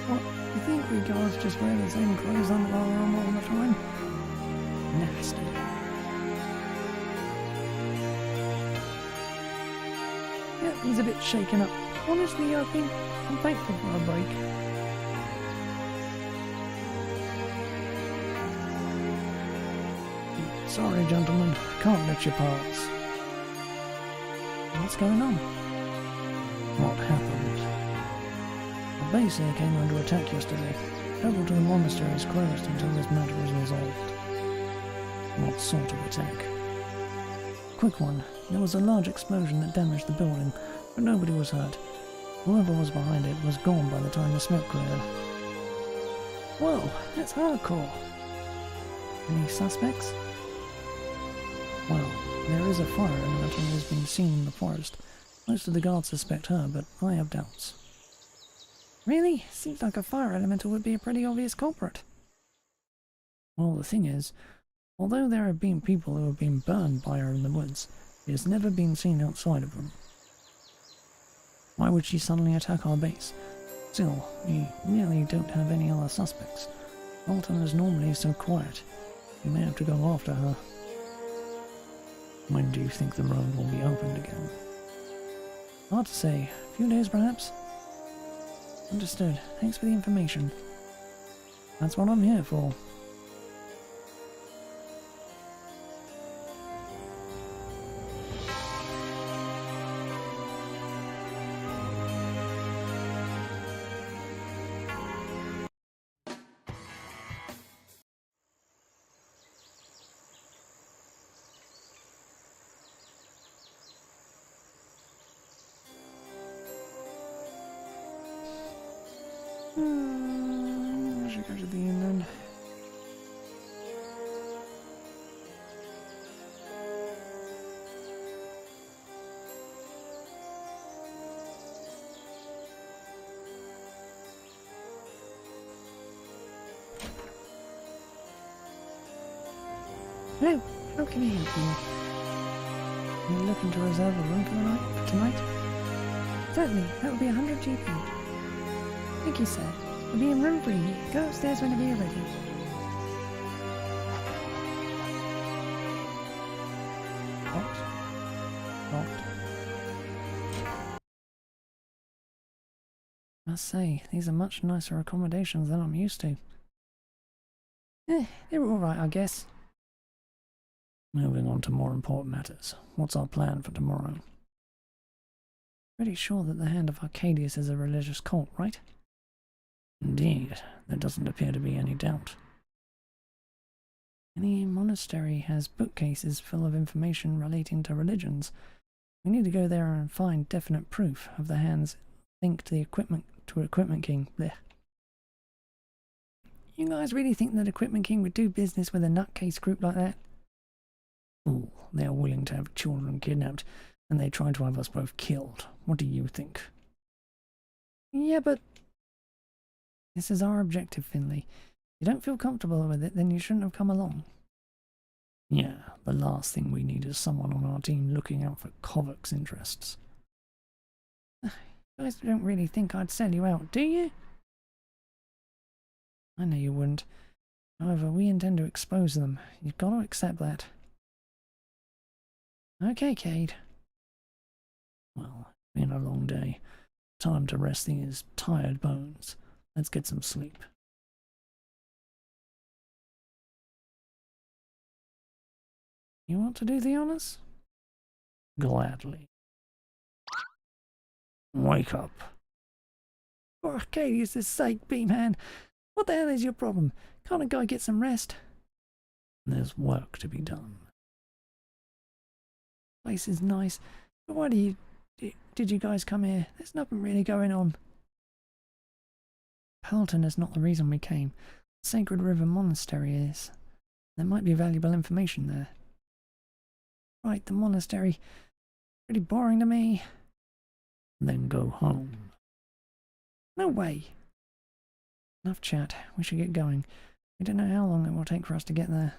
What, you think we guards just wear the same clothes under our arm all the time? Nasty. Yeah, he's a bit shaken up. Honestly, I'm thankful for a break. Sorry, gentlemen, can't let you pass. What's going on? What happened? The base here came under attack yesterday. Travel to the monastery is closed until this matter is resolved. What sort of attack? Quick one. There was a large explosion that damaged the building, but nobody was hurt. Whoever was behind it was gone by the time the smoke cleared. Whoa, that's hardcore. Any suspects? Well, there is a fire elemental who has been seen in the forest. Most of the guards suspect her, but I have doubts. Really? Seems like a fire elemental would be a pretty obvious culprit. Well, the thing is, although there have been people who have been burned by her in the woods, it has never been seen outside of them. Why would she suddenly attack our base? Still, we really don't have any other suspects. Pearlton is normally so quiet. We may have to go after her. When do you think the road will be opened again? Hard to say. A few days, perhaps? Understood. Thanks for the information. That's what I'm here for. I should go to the inn then. Hello, how can I help you? Are you looking to reserve a room for the night, for tonight? Certainly, that will be 100 GP. Thank you, sir. We'll be in room 3 here. Go upstairs whenever you're ready. Locked. Locked. Must say, these are much nicer accommodations than I'm used to. They're alright, I guess. Moving on to more important matters. What's our plan for tomorrow? Pretty sure that the Hand of Arcadius is a religious cult, right? Indeed, there doesn't appear to be any doubt. Any monastery has bookcases full of information relating to religions. We need to go there and find definite proof of the Hand's link to the Equipment King. Blech. You guys really think that Equipment King would do business with a nutcase group like that? Ooh, they are willing to have children kidnapped, and they try to have us both killed. What do you think? Yeah, but this is our objective, Finley. If you don't feel comfortable with it, then you shouldn't have come along. Yeah, the last thing we need is someone on our team looking out for Kovac's interests. You guys don't really think I'd sell you out, do you? I know you wouldn't. However, we intend to expose them. You've got to accept that. Okay, Cade. Well, it's been a long day. Time to rest these tired bones. Let's get some sleep. You want to do the honors? Gladly. Wake up. For Arcadius' sake, B-Man. What the hell is your problem? Can't a guy get some rest? There's work to be done. Place is nice, but why did you guys come here? There's nothing really going on. Pearlton is not the reason we came. Sacred River Monastery is. There might be valuable information there. Right, the monastery. Pretty boring to me. Then go home. No way. Enough chat. We should get going. We don't know how long it will take for us to get there.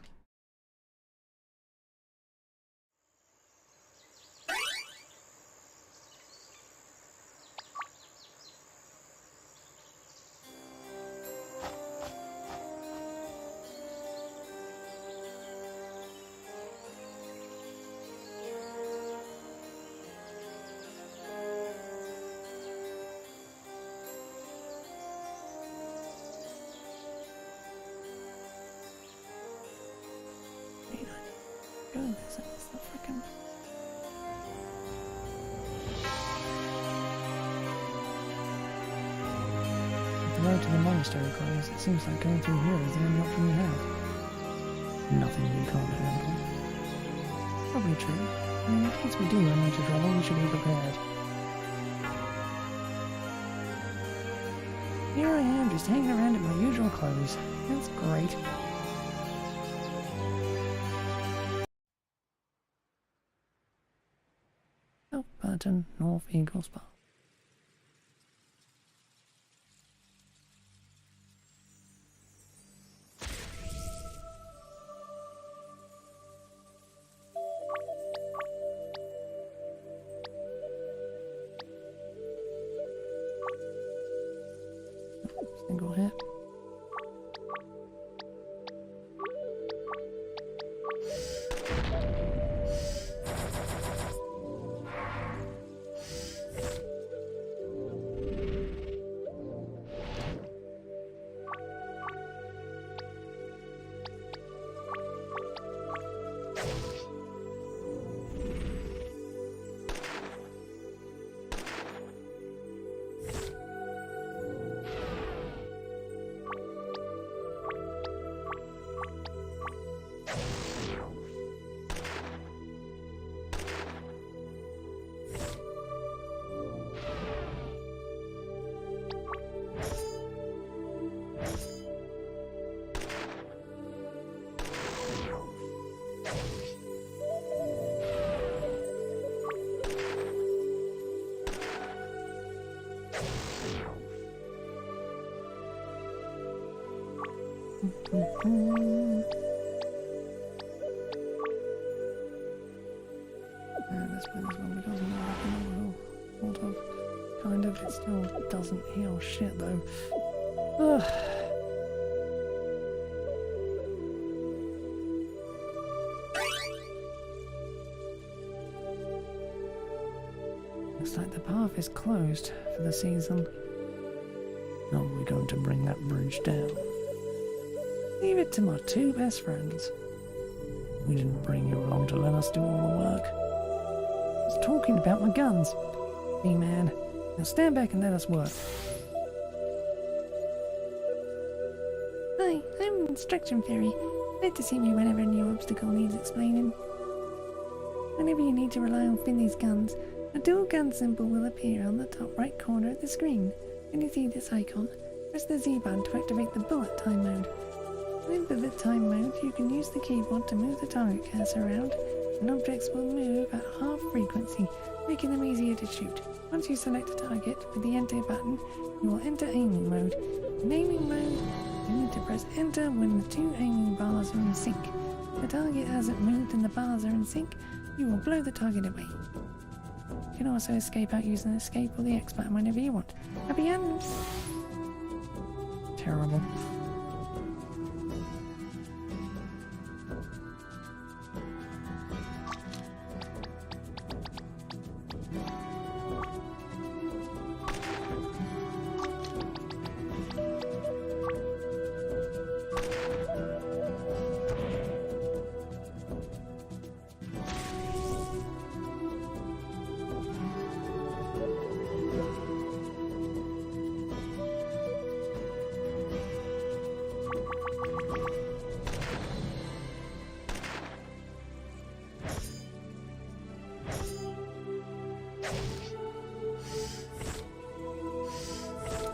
That's the frickin'... The road to the monastery, guys. It seems like going through here is the only option we have. Nothing we can't handle. Probably true. I mean, in case we do run into trouble, we should be prepared. Here I am, just hanging around in my usual clothes. That's great. Oh, Pearlton, North Eagles Park. Single hit. This one becomes more like a normal, sort of, kind of. It still doesn't heal shit though. Ugh. Looks like the path is closed for the season. How are we going to bring that bridge down? Leave it to my two best friends. We didn't bring you along to let us do all the work. I was talking about my guns. Hey man, now stand back and let us work. Hi, I'm an instruction fairy. Glad to see me whenever a new obstacle needs explaining. Whenever you need to rely on Finley's guns, a dual gun symbol will appear on the top right corner of the screen. When you see this icon, press the Z button to activate the bullet time mode. In bullet time mode, you can use the keyboard to move the target cursor around, and objects will move at half frequency, making them easier to shoot. Once you select a target with the enter button, you will enter aiming mode. In aiming mode, you need to press enter when the two aiming bars are in sync. If the target hasn't moved and the bars are in sync, you will blow the target away. You can also escape out using the escape or the X button whenever you want. Happy hands! Terrible.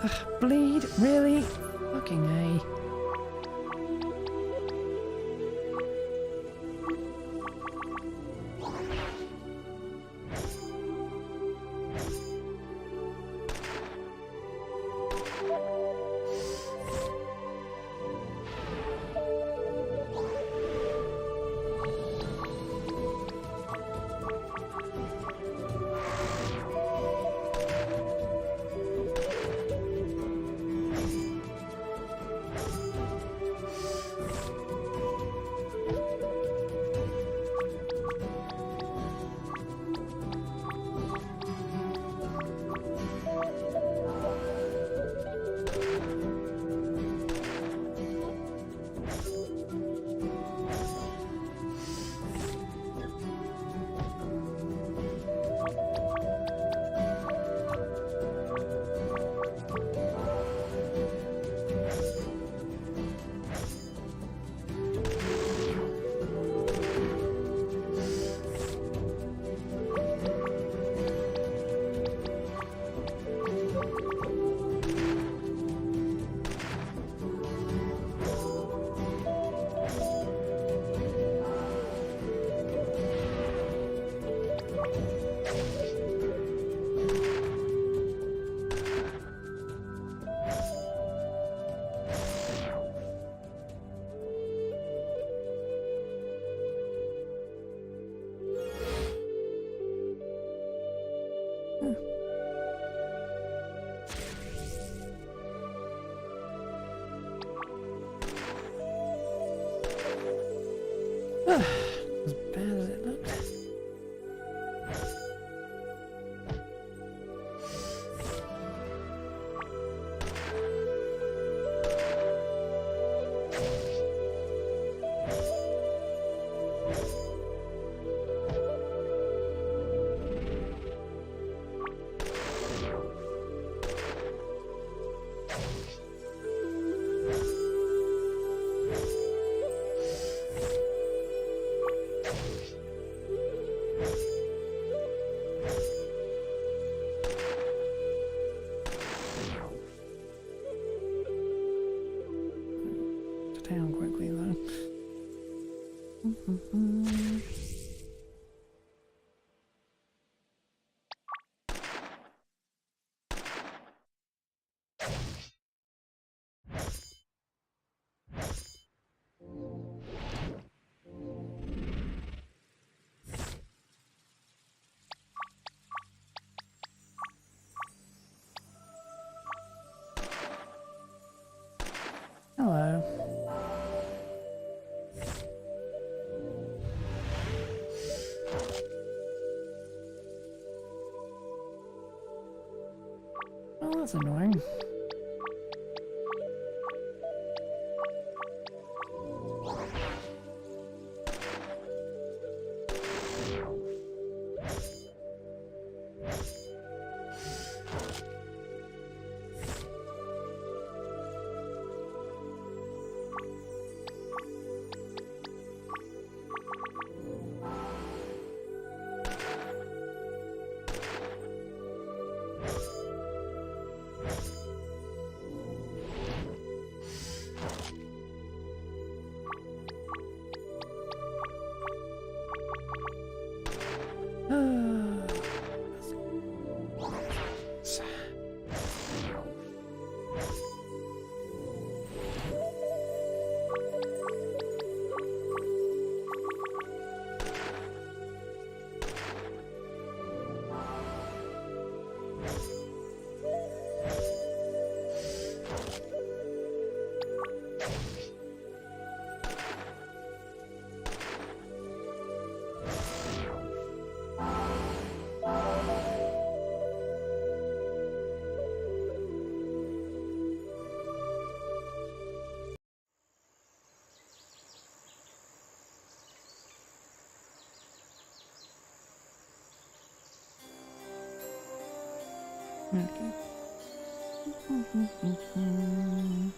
Ugh, bleed? Really? Fucking A. As bad as it looked. Down quickly though. Oh, that's annoying. Okay. What are these?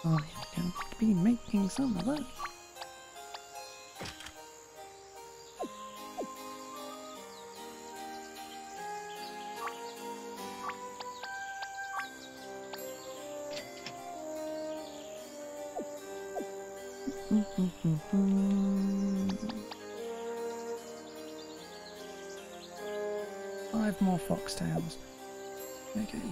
Oh, yeah, going to be making some of that. Five more foxtails. Okay.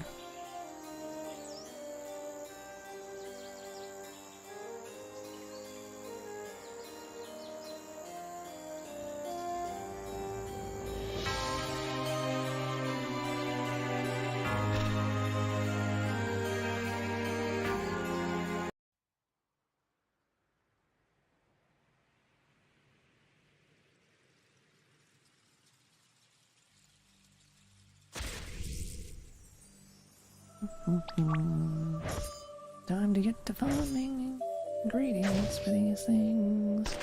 Time to get to farming ingredients for these things.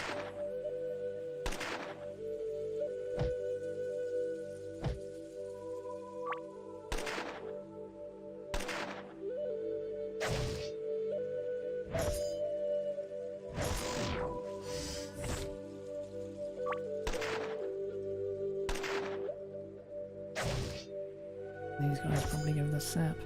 These guys probably give the sap.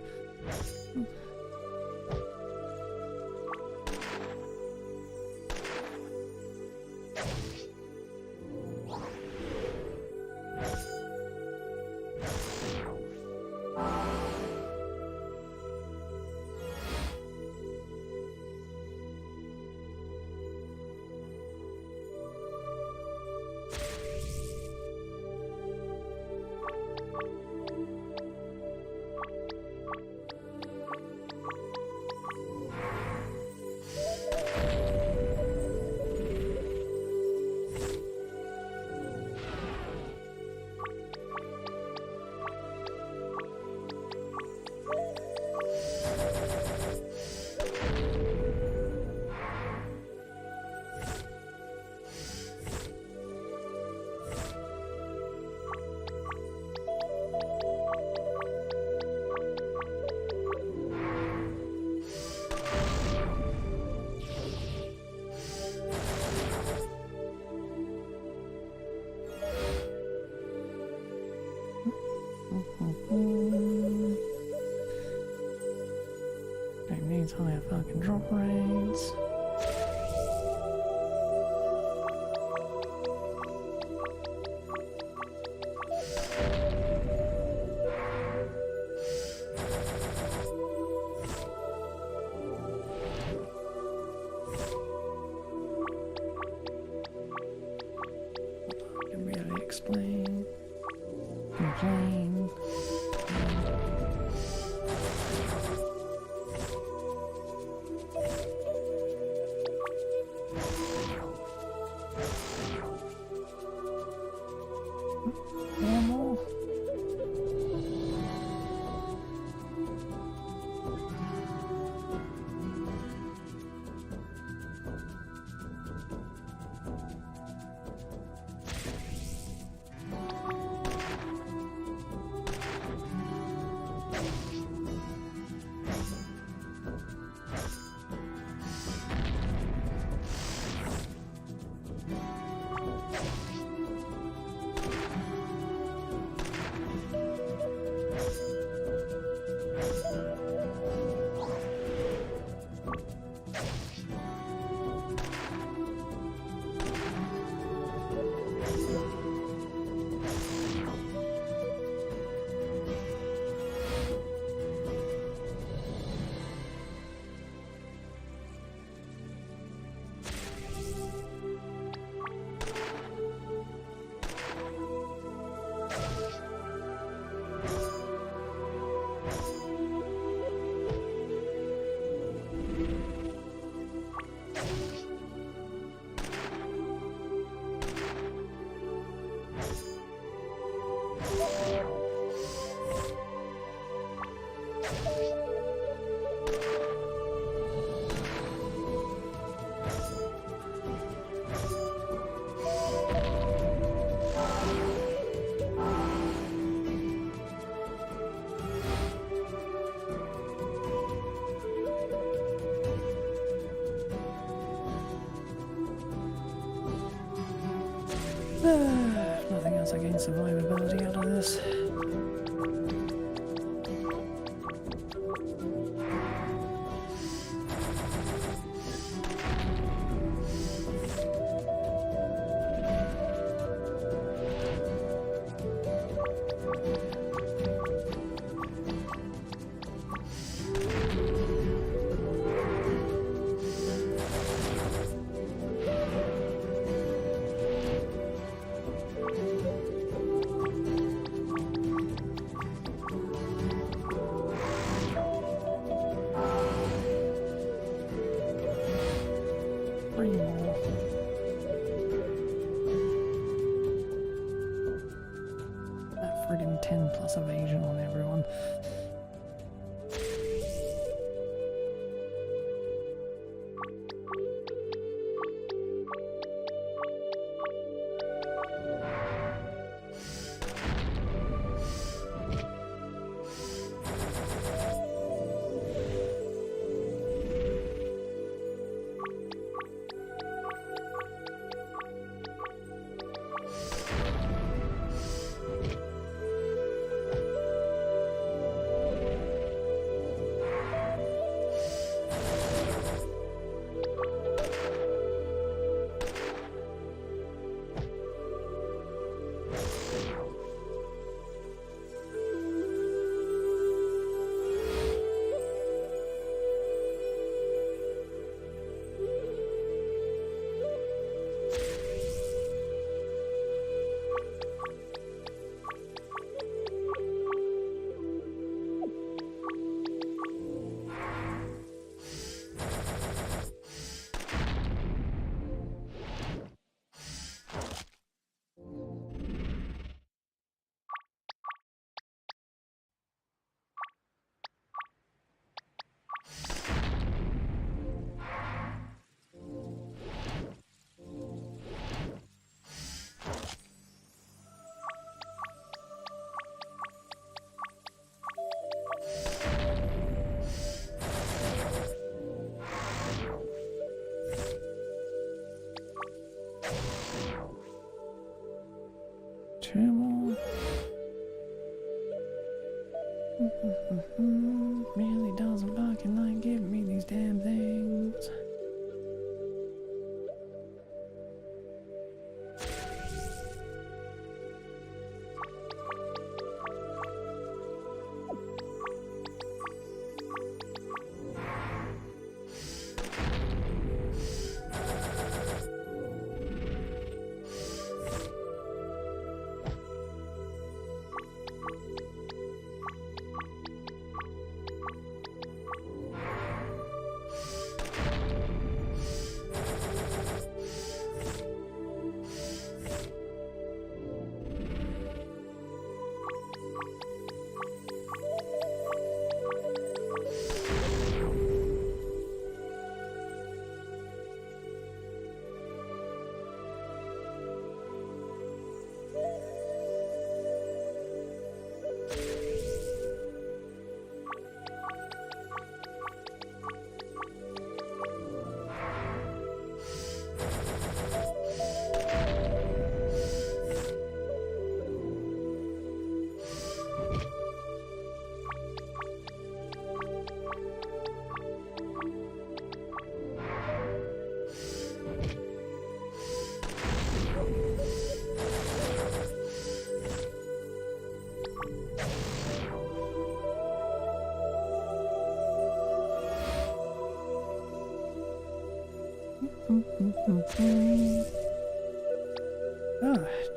It needs higher fucking drop rates. Can really explain, complain. Normal. Nothing else I gain survivability out of this. Three more. That friggin' 10 plus evasion on everyone. Oh,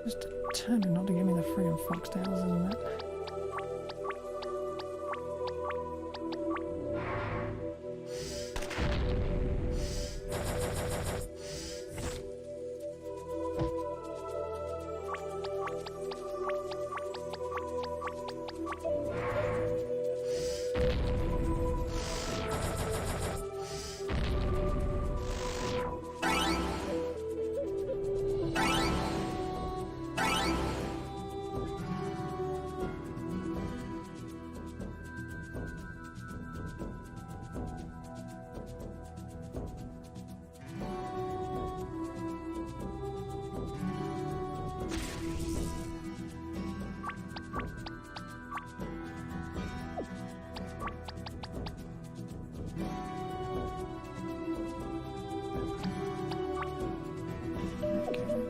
just determined not to give me the friggin' foxtails, isn't it?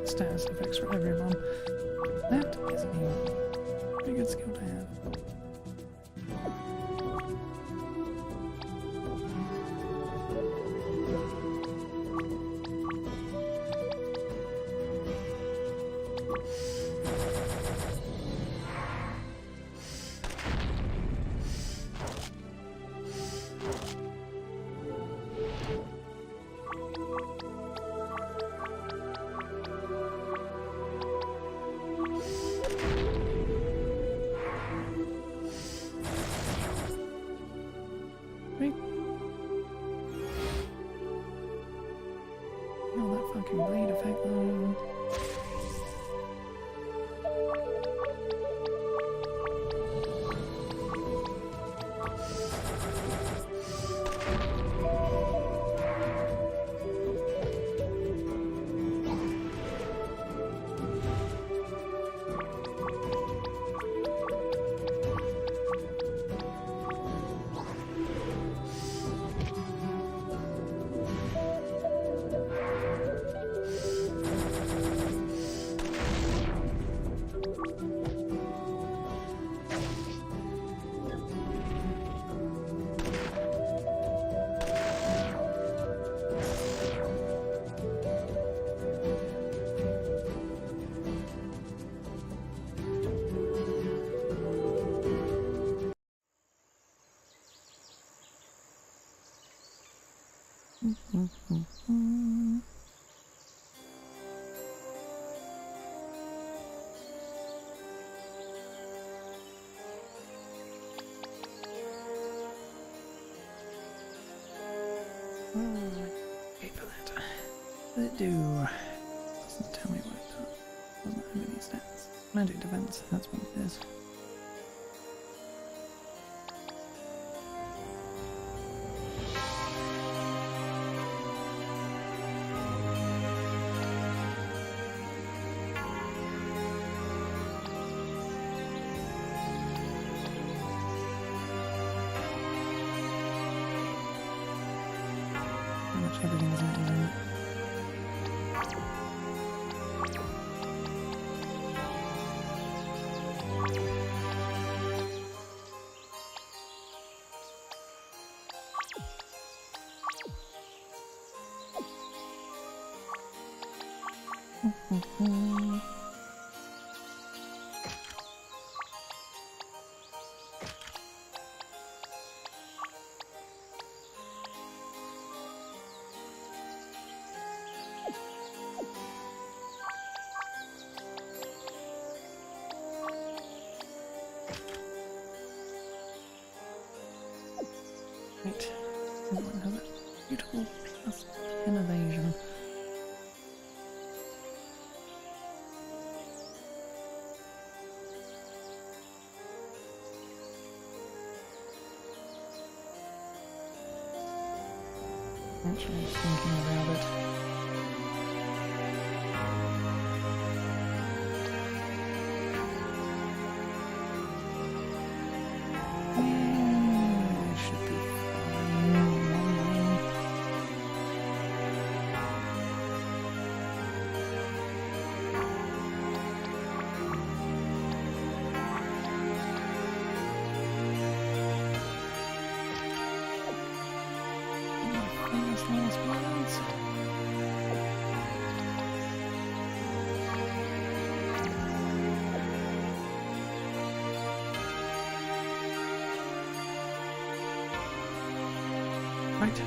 Status effects for everyone. That is a pretty good skill to have. Oh, that fucking blade effect though. Wait for that. What does it do? Doesn't tell me what it does. Doesn't have any stats. Magic defense, that's what it is. Everything is out there. Right. Everyone has a beautiful plus innovation. Actually, thinking about it. Yeah, should be fine. Famous last words. Right.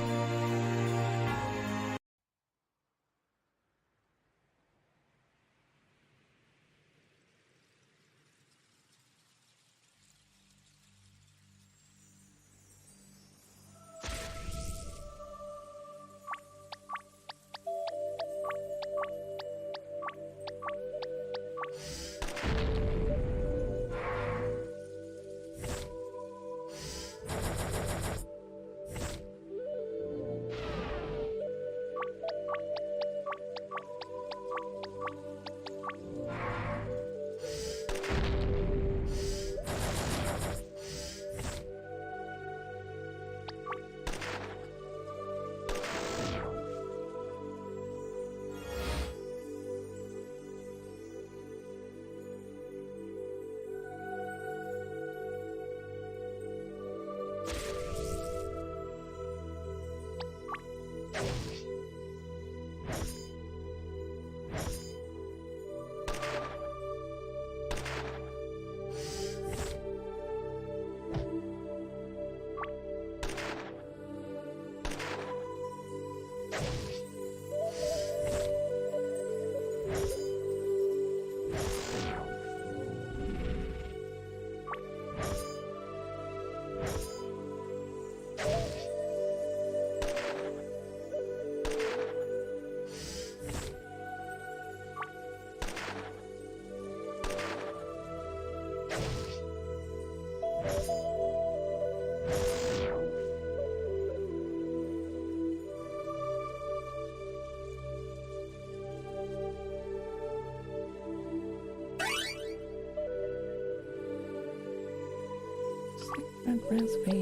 Secret recipe.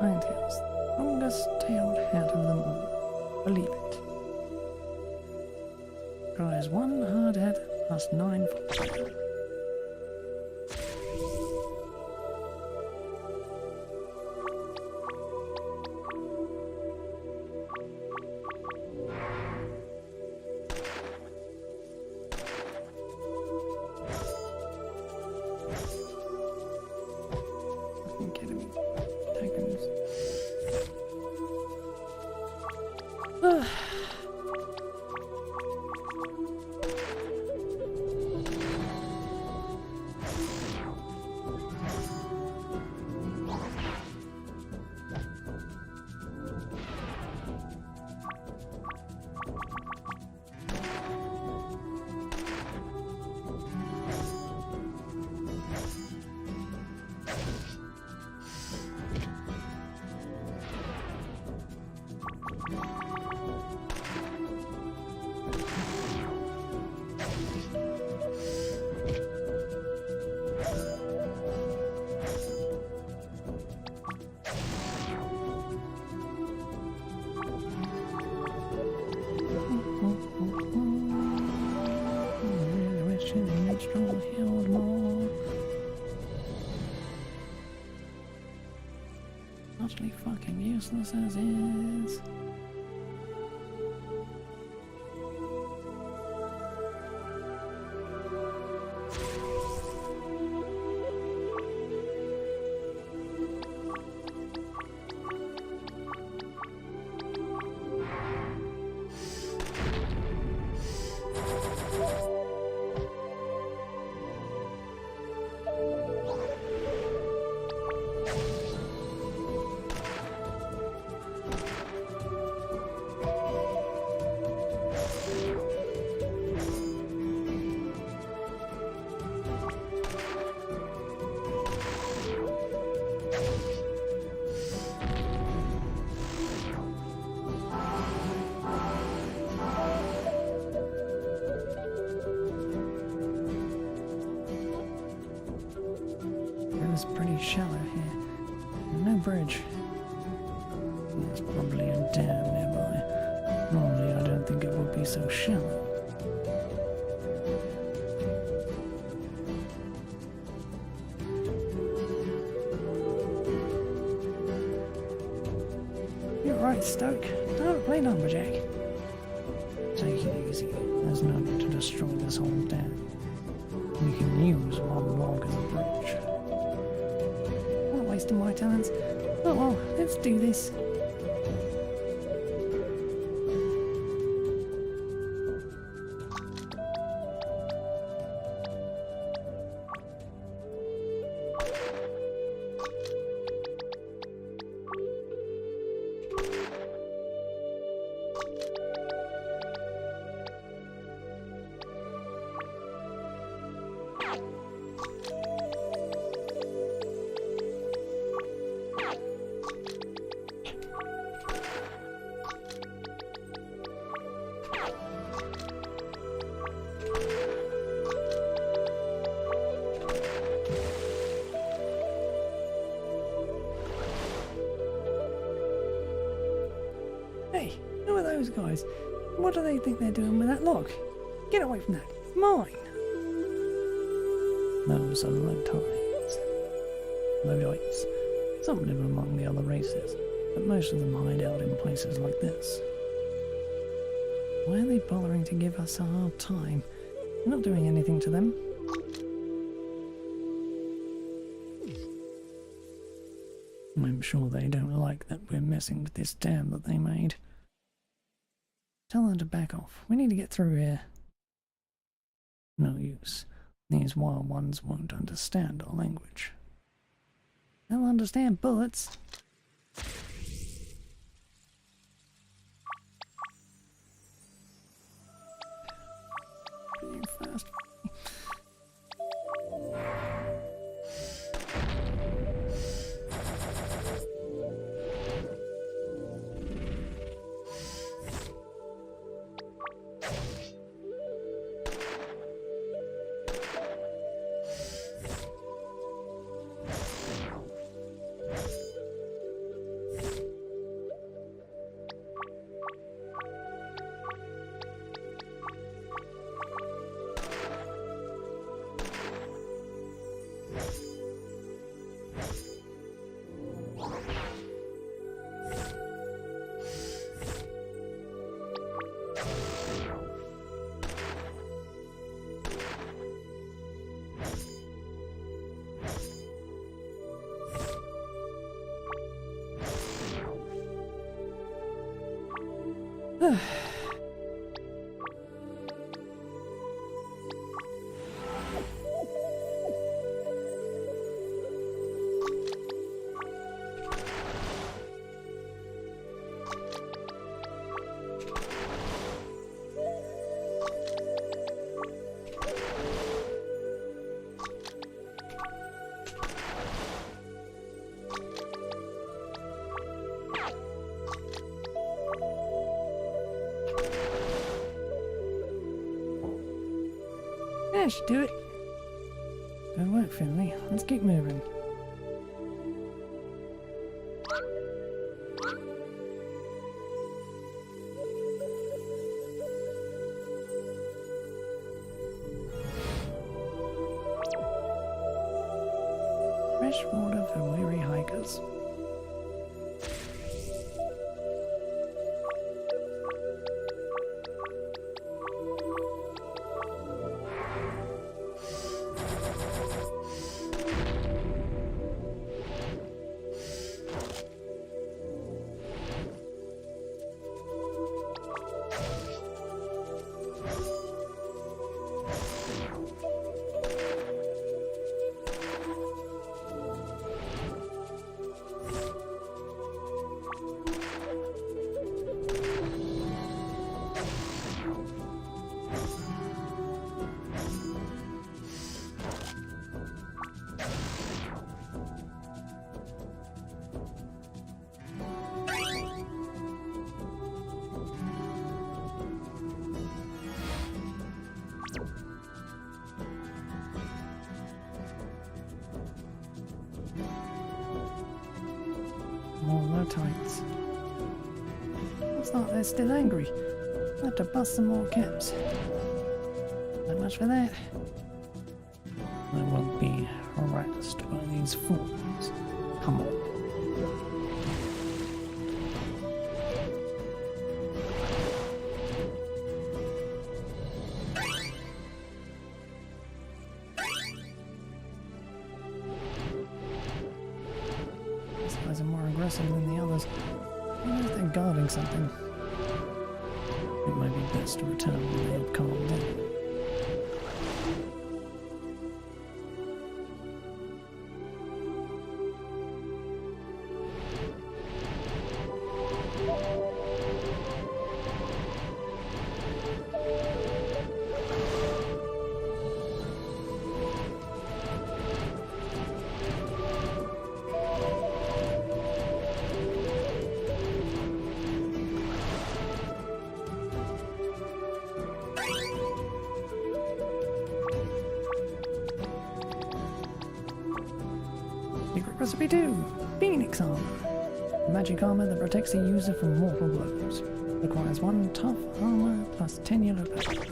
Irontails, longest-tailed hat of them all. Believe it. Requires one hard hat plus 9 foot. Utterly fucking useless as is. It's pretty shallow here. No bridge. There's probably a dam nearby. Normally I don't think it would be so shallow. You're right, Stoke. Don't play lumberjack. Take it easy. There's no need to destroy this whole dam. We can use one log as a bridge. of my talents. Oh well, let's do this. Hey, who are those guys? What do they think they're doing with that log? Get away from that. It's mine. Those are low tides. Lowites. Some live among the other races, but most of them hide out in places like this. Why are they bothering to give us a hard time? We're not doing anything to them. I'm sure they don't like that we're messing with this dam that they made. Tell them to back off. We need to get through here. No use. These wild ones won't understand our language. They'll understand bullets. You fast. That should do it. Good work, Finley. Let's keep moving. Fresh water for weary hikers. More low tides. Looks like they're still angry. I'll have to bust some more caps. Not much for that. I won't be harassed by these fools. Come on. aggressive than the others. Maybe if they're guarding something. It might be best to return when they have calmed down. Secret recipe 2, Phoenix armor. Magic armor that protects the user from mortal blows. Requires 1 tough armor plus 10 yellow pepper.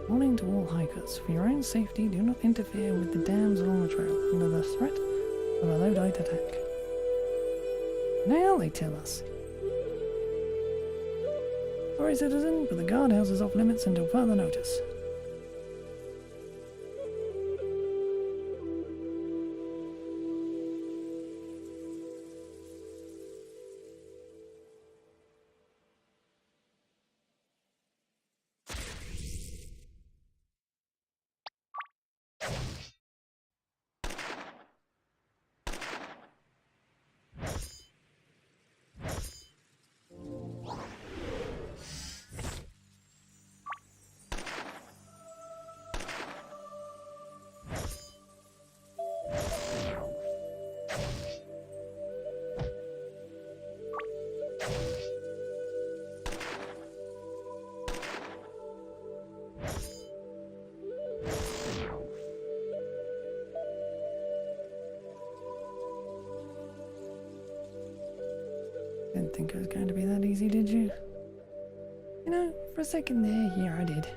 Warning to all hikers, for your own safety, do not interfere with the dams along the trail under the threat of a low-dite attack. Now they tell us. Sorry, citizen, but the guardhouse is off limits until further notice. Didn't think it was going to be that easy, did you? You know, for a second there, yeah, I did.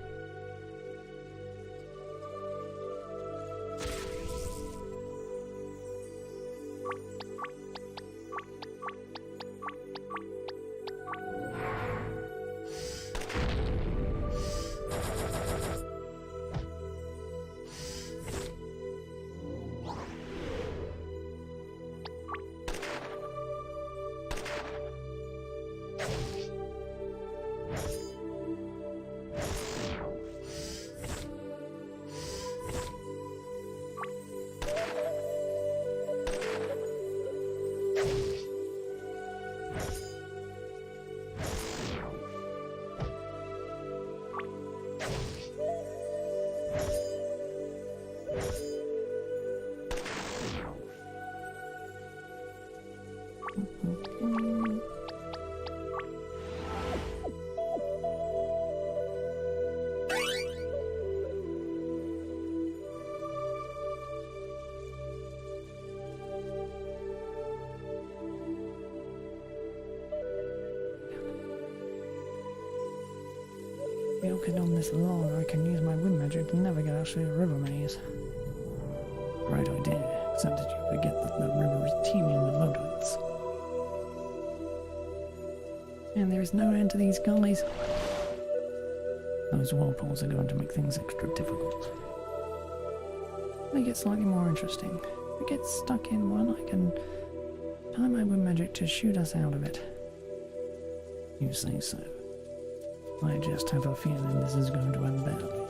Walking on this log, I can use my wind magic to navigate us through the river maze. Right idea, except that you forget that the river is teeming with lowlights. And there is no end to these gullies. Those whirlpools are going to make things extra difficult. Make it slightly more interesting. If we get stuck in one, I can time my wind magic to shoot us out of it. You say so. I just have a feeling this is going to end badly.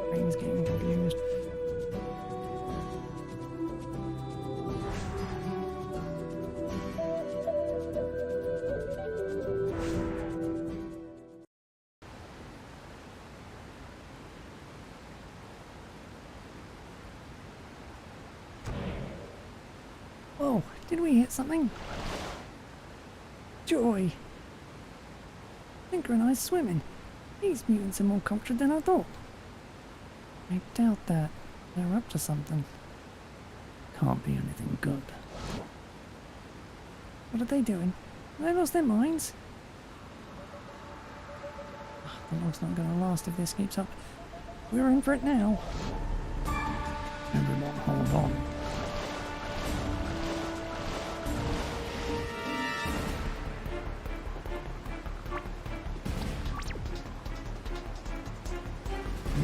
Brain's getting confused. Whoa, did we hit something? Joy! Synchronized swimming. These mutants are more cultured than I thought. I doubt that. They're up to something. Can't be anything good. What are they doing? Have they lost their minds? The log's not going to last if this keeps up. We're in for it now. Everyone hold on.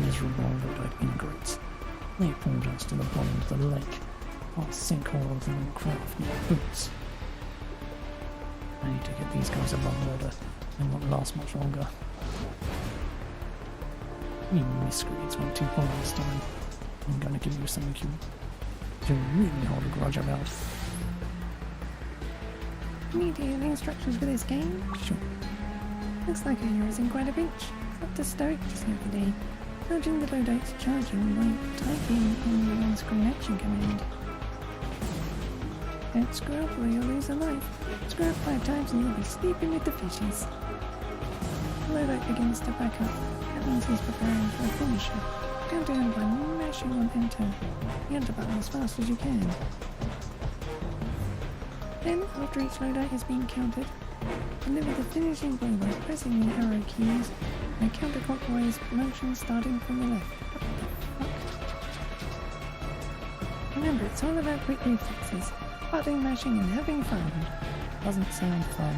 Miserable little ingrates. They pulled us to the bottom of the lake. Our sinkholes and craft new boots. I need to get these guys above water. They won't last much longer. You miscreants went too far this time. I'm gonna give you something to really hold a grudge about. Need to hear the instructions for this game? Sure. Looks like our hero's in quite a pinch. It's up to Stoic to save the day. Urging the Bodoke's charging by typing on the on-screen action command. Don't screw up or you'll lose a life. Screw up 5 times and you'll be sleeping with the fishes. The Bodoke begins to back up. That means he's preparing for a finisher. Go down by mashing on enter. The enter button as fast as you can. Then, after each loadout has been counted, deliver the finishing blow by pressing the arrow keys and a counterclockwise motion starting from the left. What the fuck? Remember, it's all about quick reflexes, button mashing and having fun. Doesn't sound fun.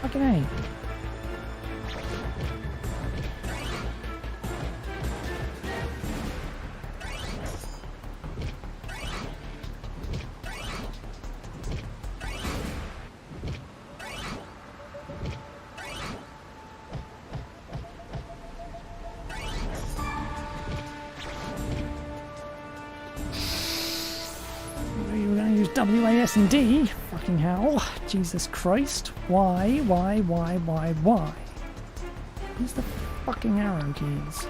Fucking A. You were going to use WAS and D? Fucking hell. Jesus Christ. Why? Use the fucking arrow keys.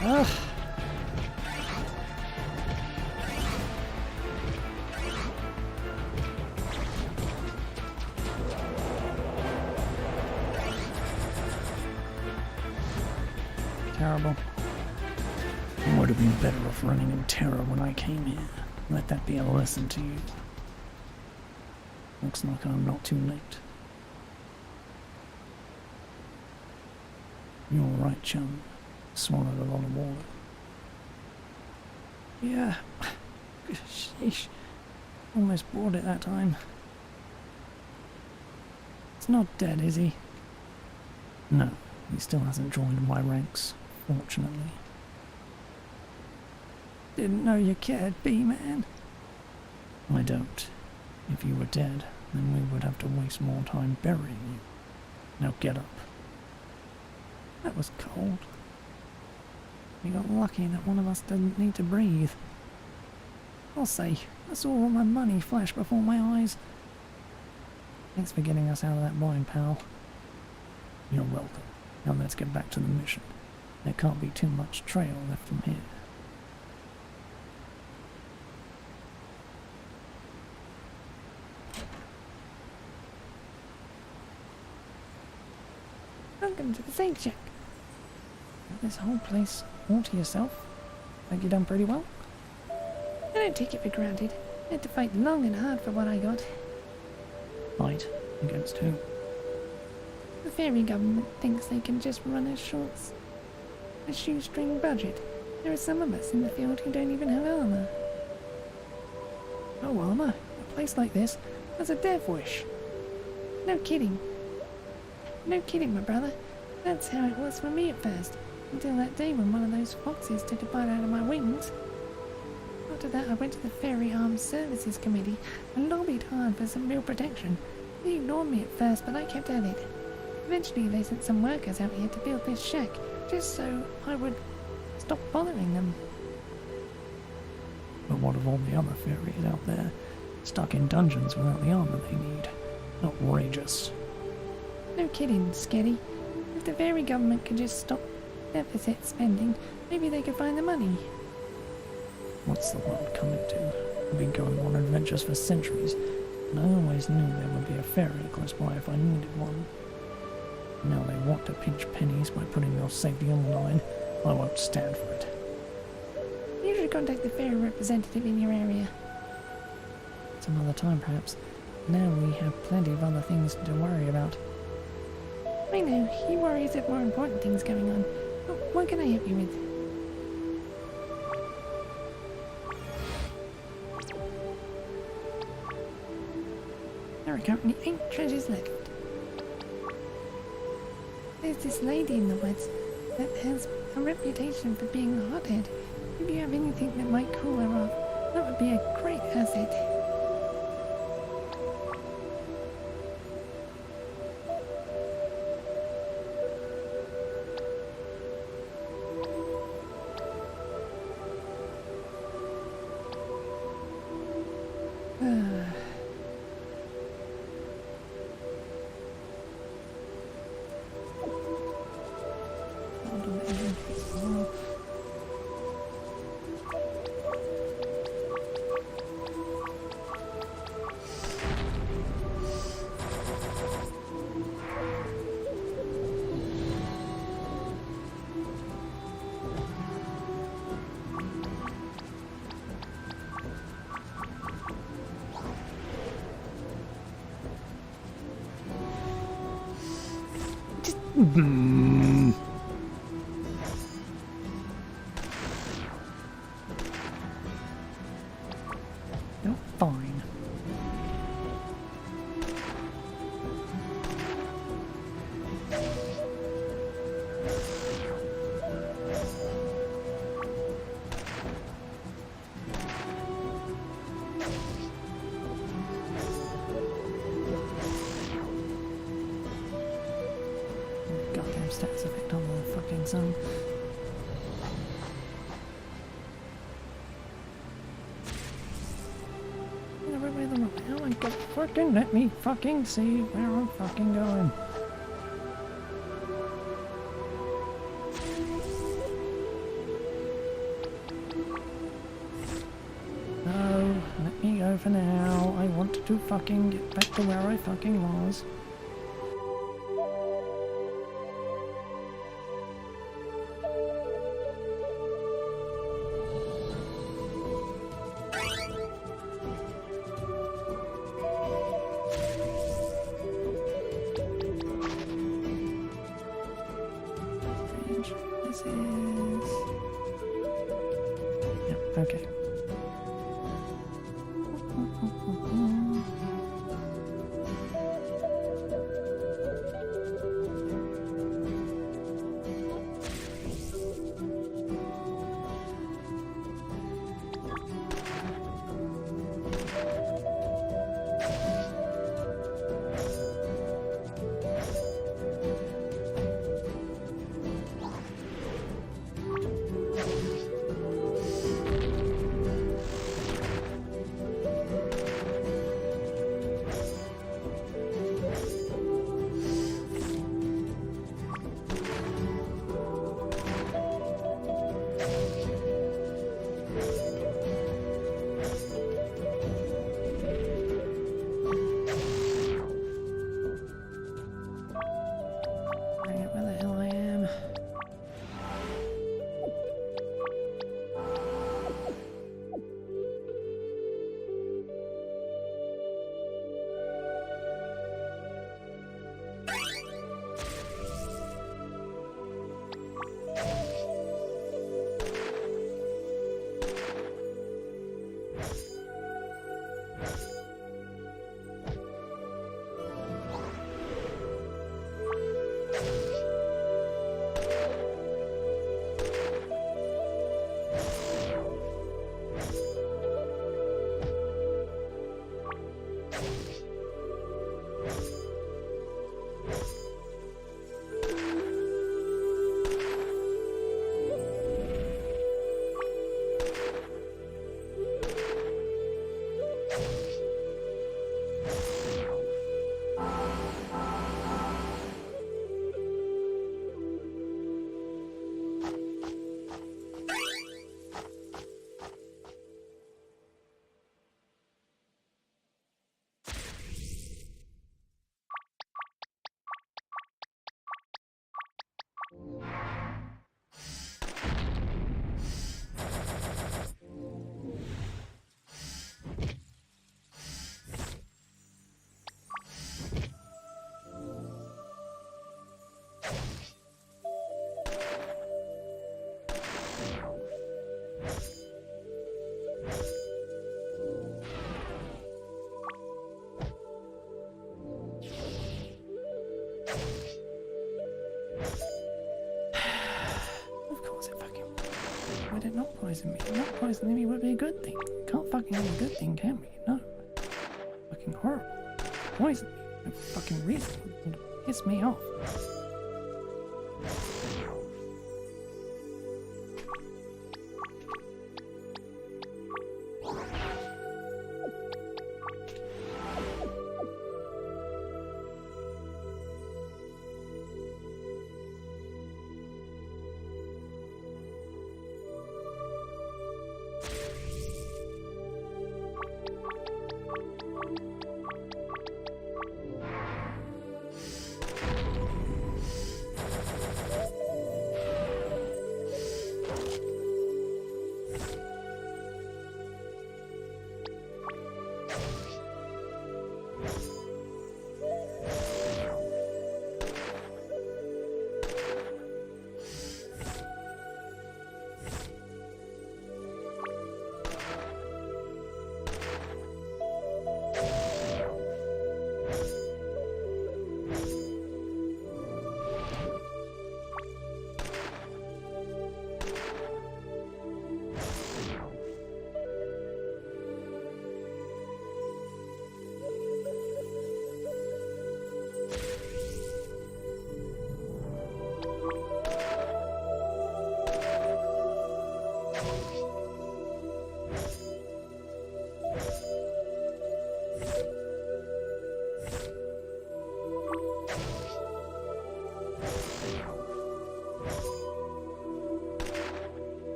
Ugh. Terrible. I would have been better off running in terror when I came here. Let that be a lesson to you. Looks like I'm not too late. You're right, chum. Swallowed a lot of water. Yeah. Sheesh. Almost bored it that time. It's not dead, is he? No, he still hasn't joined my ranks, fortunately. Didn't know you cared, B-Man. I don't. If you were dead, then we would have to waste more time burying you. Now get up. That was cold. We got lucky that one of us didn't need to breathe. I'll say, I saw all my money flash before my eyes. Thanks for getting us out of that bind, pal. You're welcome. Now let's get back to the mission. There can't be too much trail left from here. Welcome to the Saint Shack. This whole place all to yourself? Think you done pretty well? I don't take it for granted. I had to fight long and hard for what I got. Fight? Against who? The fairy government thinks they can just run a shoestring budget. There are some of us in the field who don't even have armor. No armor? A place like this? That's a death wish. No kidding. No kidding, my brother. That's how it was for me at first. Until that day when one of those foxes took a bite out of my wings. After that, I went to the Fairy Armed Services Committee and lobbied hard for some real protection. They ignored me at first, but I kept at it. Eventually, they sent some workers out here to build this shack, just so I would stop bothering them. But what of all the other fairies out there, stuck in dungeons without the armor they need? Outrageous. No kidding, Sketty. If the fairy government could just stop deficit spending, maybe they could find the money. What's the world coming to? I've been going on adventures for centuries, and I always knew there would be a fairy close by if I needed one. Now they want to pinch pennies by putting your safety on the line. I won't stand for it. You should contact the fairy representative in your area. Some other time, perhaps. Now we have plenty of other things to worry about. I know, he worries if more important things going on. What can I help you with? There currently ain't treasures left. There's this lady in the woods that has a reputation for being a hothead. If you have anything that might cool her off, that would be a great asset. You're fine. Goddamn status effect on the fucking sun. Oh my god, fucking let me fucking see where I'm fucking going. for now. I want to fucking get back to where I fucking was. This is... Yeah, okay. Where the hell I am? Of course it fucking would it not poison me? Not poisoning me would be a good thing. Can't fucking have a good thing, can we? No. Fucking horrible. Poison me. No fucking reason. It would piss me off.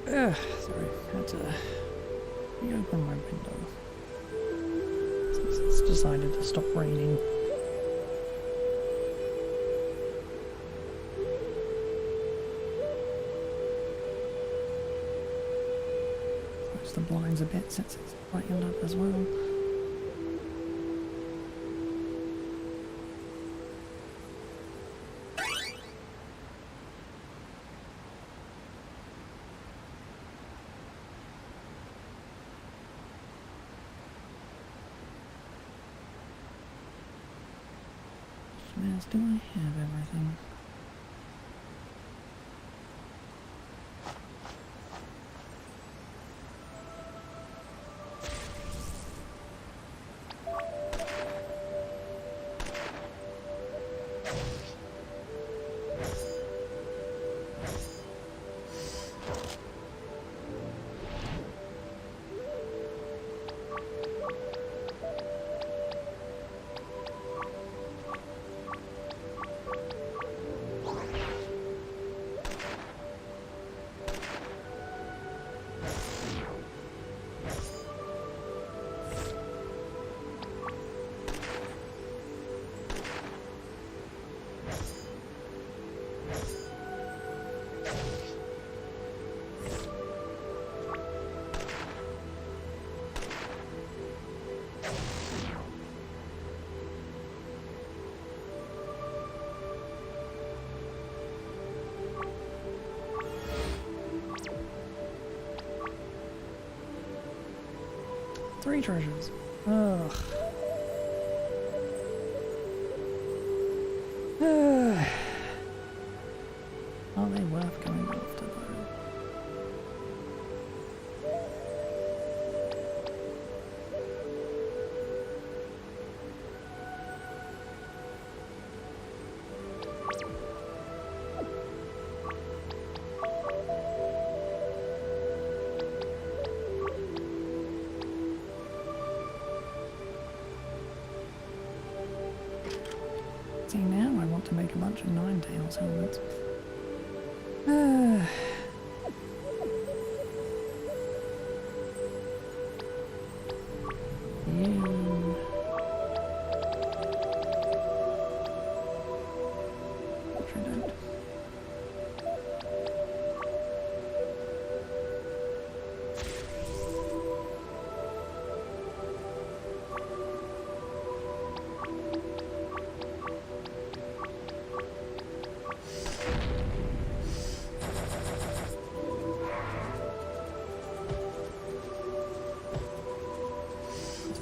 Sorry, had to reopen my window. Since it's decided to stop raining. Close the blinds a bit since it's brightened up as well. Else do I have everything? Three treasures. Ugh. Are they worth going after though? See, now I want to make a bunch of Ninetales helmets. You. Trident.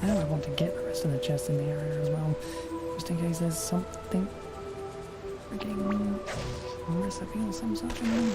Now I want to get the rest of the chests in the area as well, just in case there's something freaking recipe or some such in there.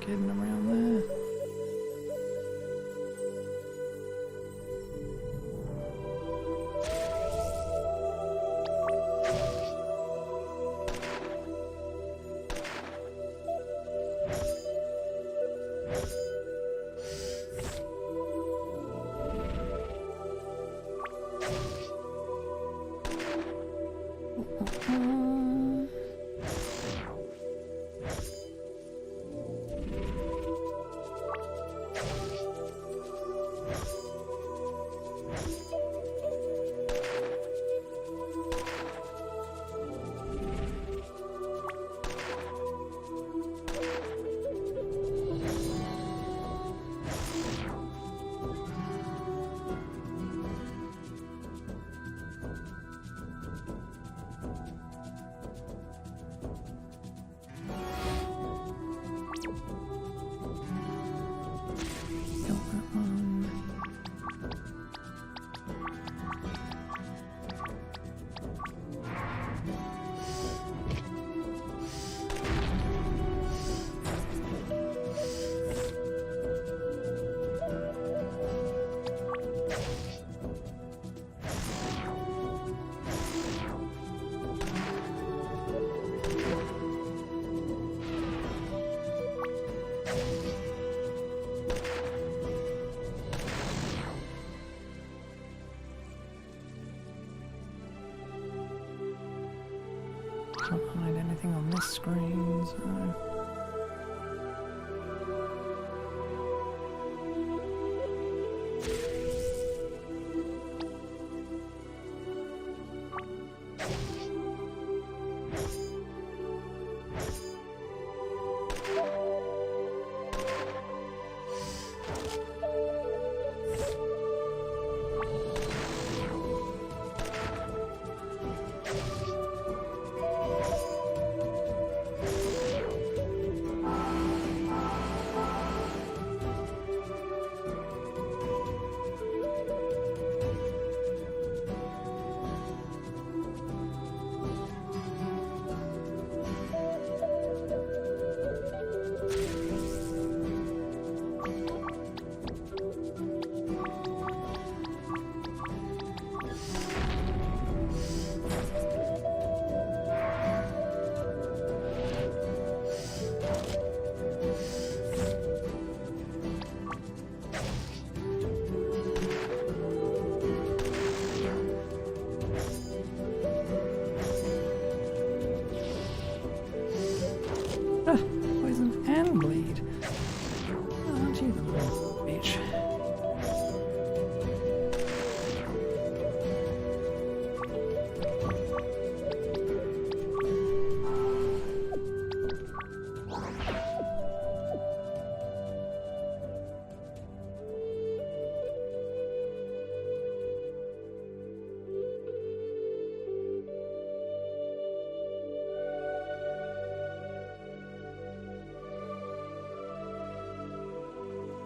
hidden around there. Can't hide anything on this screen, so... Poison and bleed. Oh, aren't you the little bitch?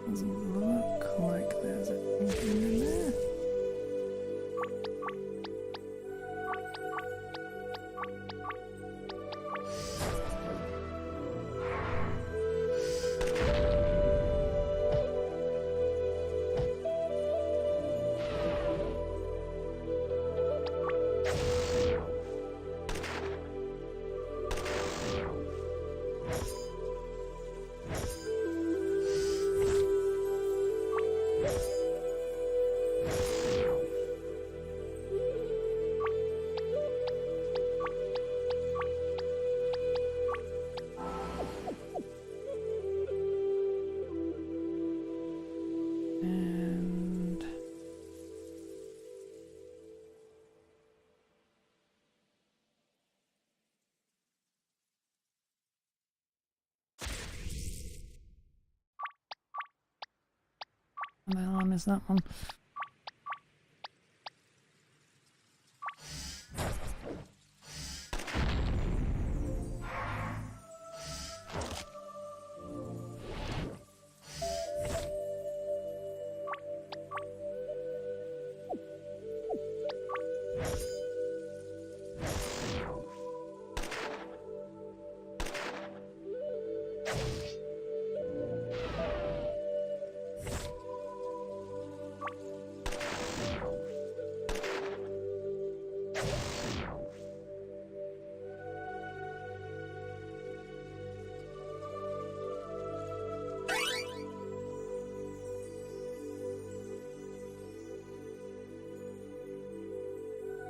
Doesn't look like there's anything in there. And the hell I missed that one.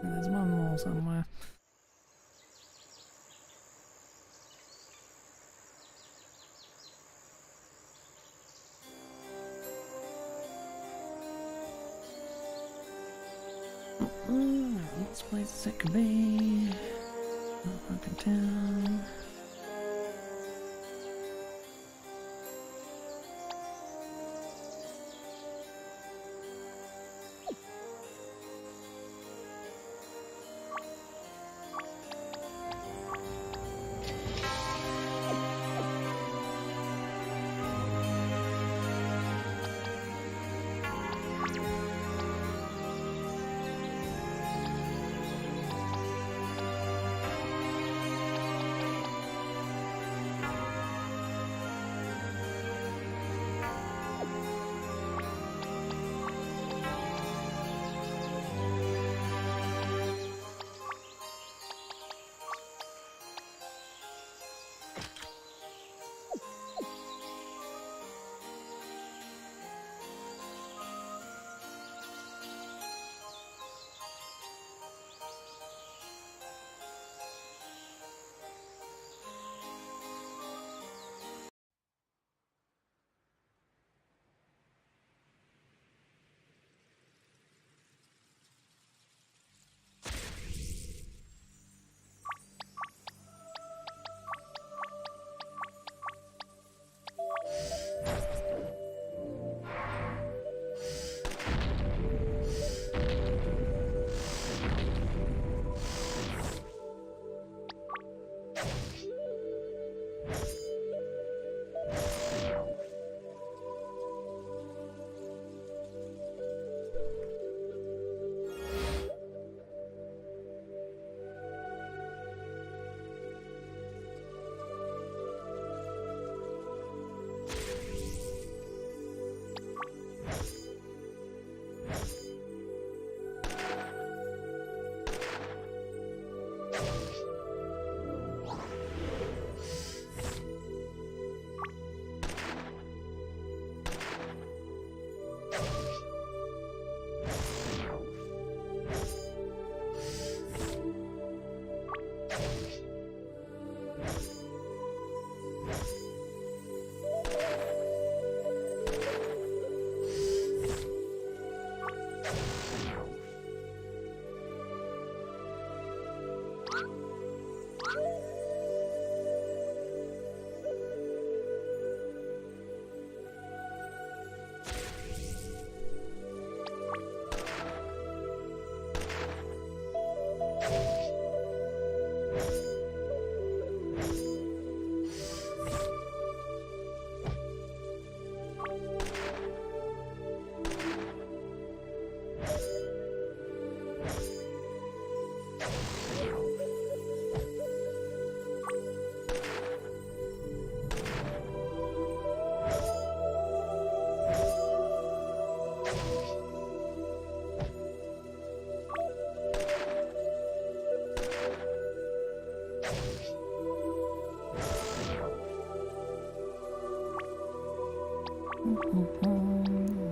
There's one more somewhere. Let's place it could be. Fucking town.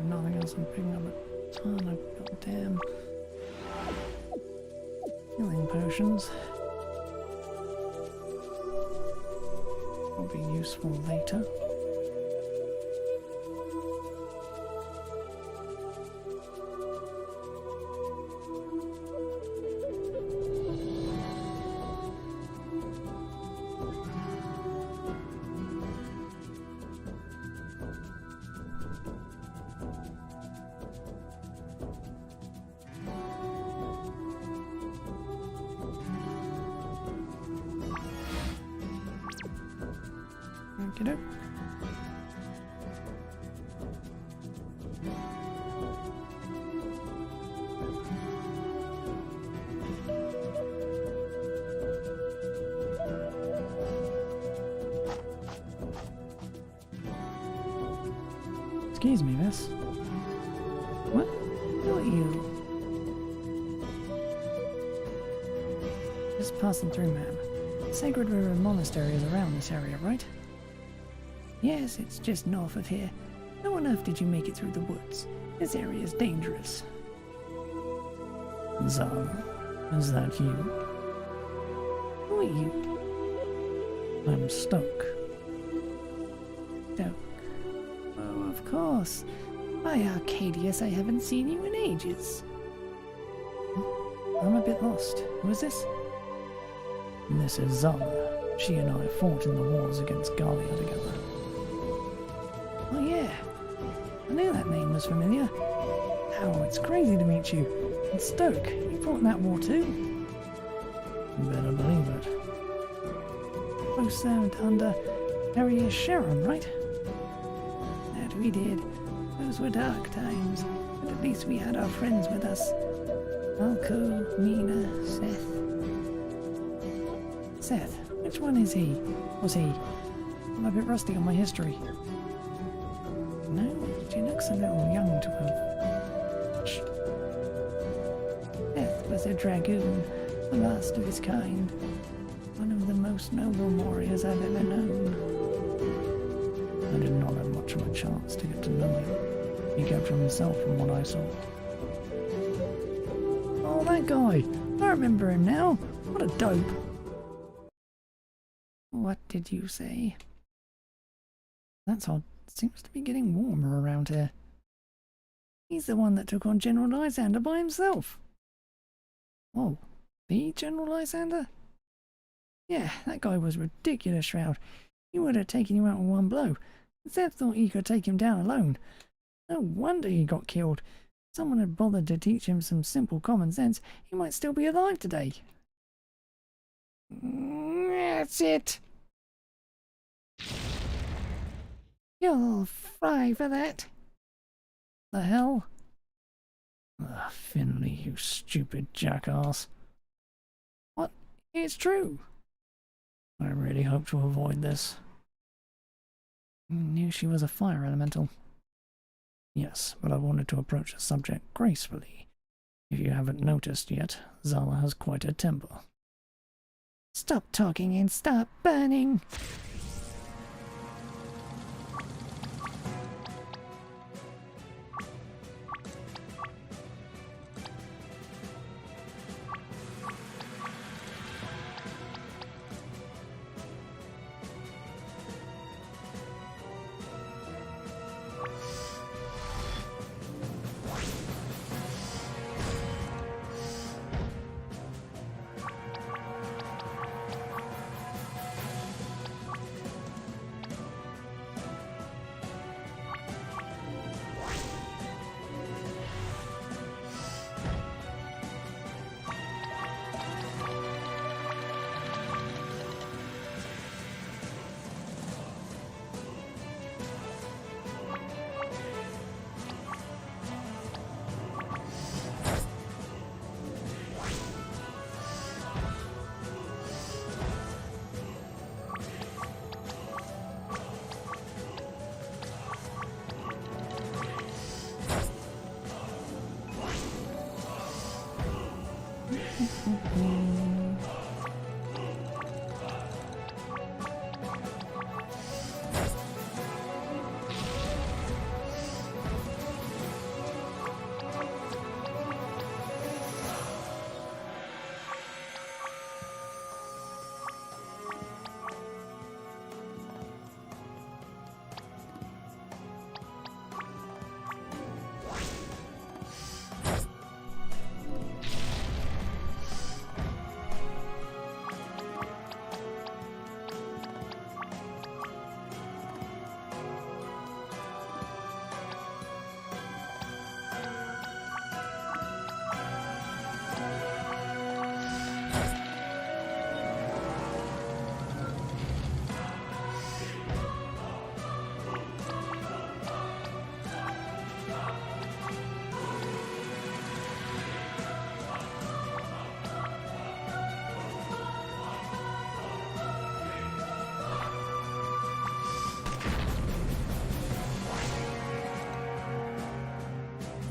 Nothing else. I'm picking up a ton of goddamn healing potions. Will be useful later. Okey-doke. Excuse me, miss. What? Who are you? Just passing through, ma'am. Sacred River Monastery is around this area, right? Yes, it's just north of here. How on earth did you make it through the woods? This area is dangerous. Zala, is that you? Who are you? I'm Stoke. Stoke. Oh, of course. By Arcadius, I haven't seen you in ages. I'm a bit lost. Who is this? This is Zala. She and I fought in the wars against Galia together. Oh yeah, I knew that name was familiar. Oh, it's crazy to meet you. And Stoke, you fought in that war too? You better believe it. Both served under Arius Sharon, right? That we did. Those were dark times, but at least we had our friends with us. Alco, Mina, Seth. Seth, which one is he? Was he? I'm a bit rusty on my history. No, She looks a little young to have. Seth was a dragoon, the last of his kind. One of the most noble warriors I've ever known. I did not have much of a chance to get to know him. He kept to himself from what I saw. Oh, that guy! I remember him now. What a dope. What did you say? That's odd. It seems to be getting warmer around here. He's the one that took on General Lysander by himself. Oh, the General Lysander? Yeah, that guy was ridiculous, Shroud. He would have taken you out with one blow. Seth thought he could take him down alone. No wonder he got killed. If someone had bothered to teach him some simple common sense, he might still be alive today. That's it. You'll fry for that. The hell? Finley, you stupid jackass. What? It's true. I really hope to avoid this. You knew she was a fire elemental. Yes, but I wanted to approach the subject gracefully. If you haven't noticed yet, Zala has quite a temper. Stop talking and start burning.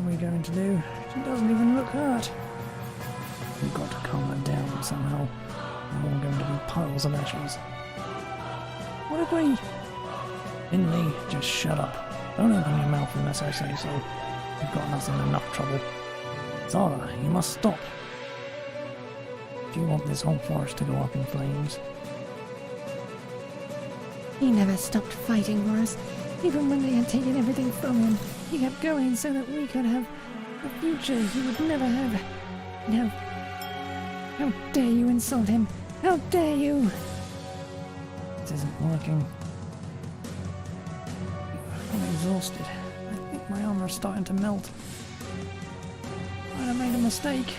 What are we going to do? She doesn't even look hurt. We've got to calm them down somehow. We're all going to be piles of ashes. What if we... Finley, just shut up. Don't open your mouth unless I say so. You've gotten us in enough trouble. Zara, you must stop. Do you want this whole forest to go up in flames? He never stopped fighting for us, even when they had taken everything from him. He kept going so that we could have the future he would never have. Now, how dare you insult him? How dare you? This isn't working. I'm exhausted. I think my armor is starting to melt. Might have made a mistake.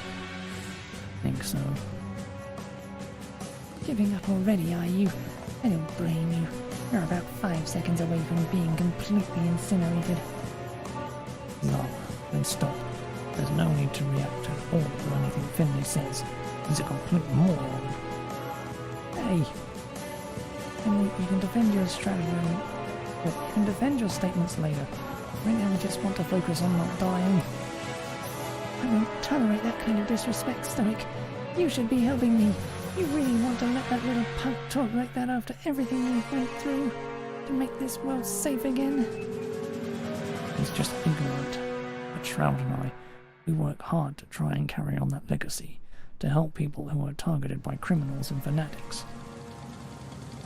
Think so. Giving up already, are you? I don't blame you. You're about 5 seconds away from being completely incinerated. No, then stop. There's no need to react at all to anything Finley says. He's a complete moron. Hey! Finley, you can defend your strategy. But you can defend your statements later. Right now we just want to focus on not dying. I won't tolerate that kind of disrespect, Stoic. You should be helping me. You really want to let that little punk talk like that after everything we went through to make this world safe again? He's just ignorant. But Shroud and I, we work hard to try and carry on that legacy, to help people who are targeted by criminals and fanatics.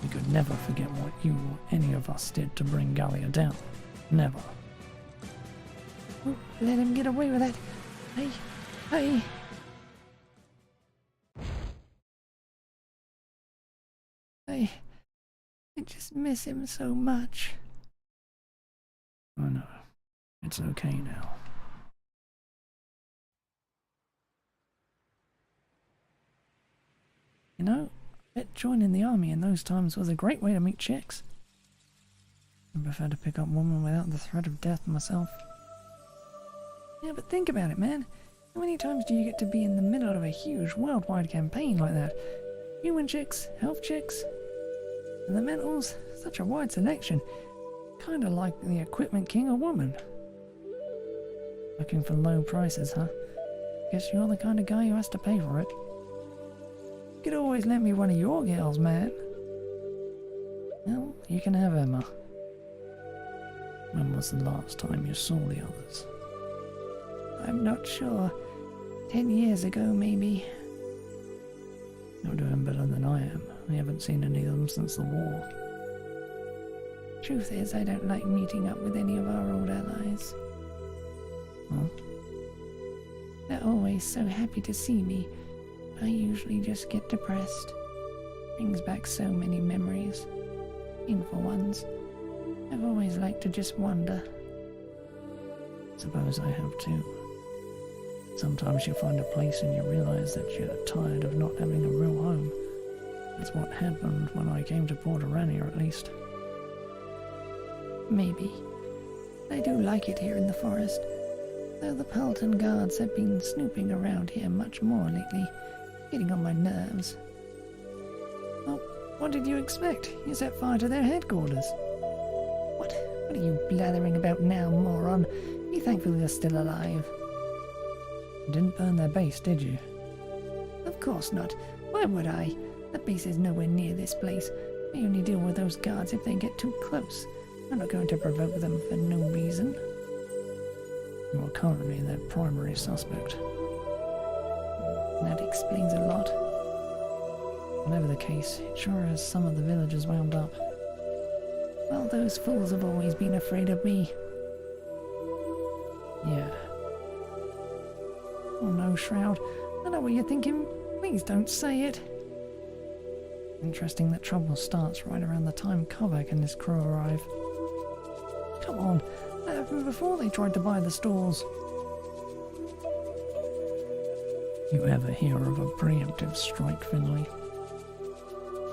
We could never forget what you or any of us did to bring Gallia down. Never. Oh, let him get away with that. I just miss him so much. I know. It's okay now. You know, I bet joining the army in those times was a great way to meet chicks. I prefer to pick up women without the threat of death myself. Yeah, but think about it, man. How many times do you get to be in the middle of a huge worldwide campaign like that? Human chicks, health chicks, and the mentals, such a wide selection. Kinda like the equipment king a woman. Looking for low prices, huh? Guess you're the kind of guy who has to pay for it. You could always lend me one of your girls, man. Well, you can have Emma. When was the last time you saw the others? I'm not sure. 10 years ago, maybe. You're doing better than I am. I haven't seen any of them since the war. Truth is, I don't like meeting up with any of our old allies. Huh? They're always so happy to see me. I usually just get depressed. Brings back so many memories. Painful ones. I've always liked to just wander. Suppose I have too. Sometimes you find a place and you realize that you're tired of not having a real home. That's what happened when I came to Porterania, at least. Maybe. I do like it here in the forest, though the Pearlton guards have been snooping around here much more lately, getting on my nerves. Well, what did you expect? You set fire to their headquarters. What are you blathering about now, moron? Be thankful you're still alive. You didn't burn their base, did you? Of course not. Why would I? The base is nowhere near this place. I only deal with those guards if they get too close. I'm not going to provoke them for no reason. You are currently their primary suspect. That explains a lot. Whatever the case, it sure has some of the villagers wound up. Well, those fools have always been afraid of me. Yeah. Oh no, Shroud. I know what you're thinking. Please don't say it. Interesting that trouble starts right around the time Kovac and his crew arrive. Come on, that happened before they tried to buy the stores. You ever hear of a preemptive strike, Finley?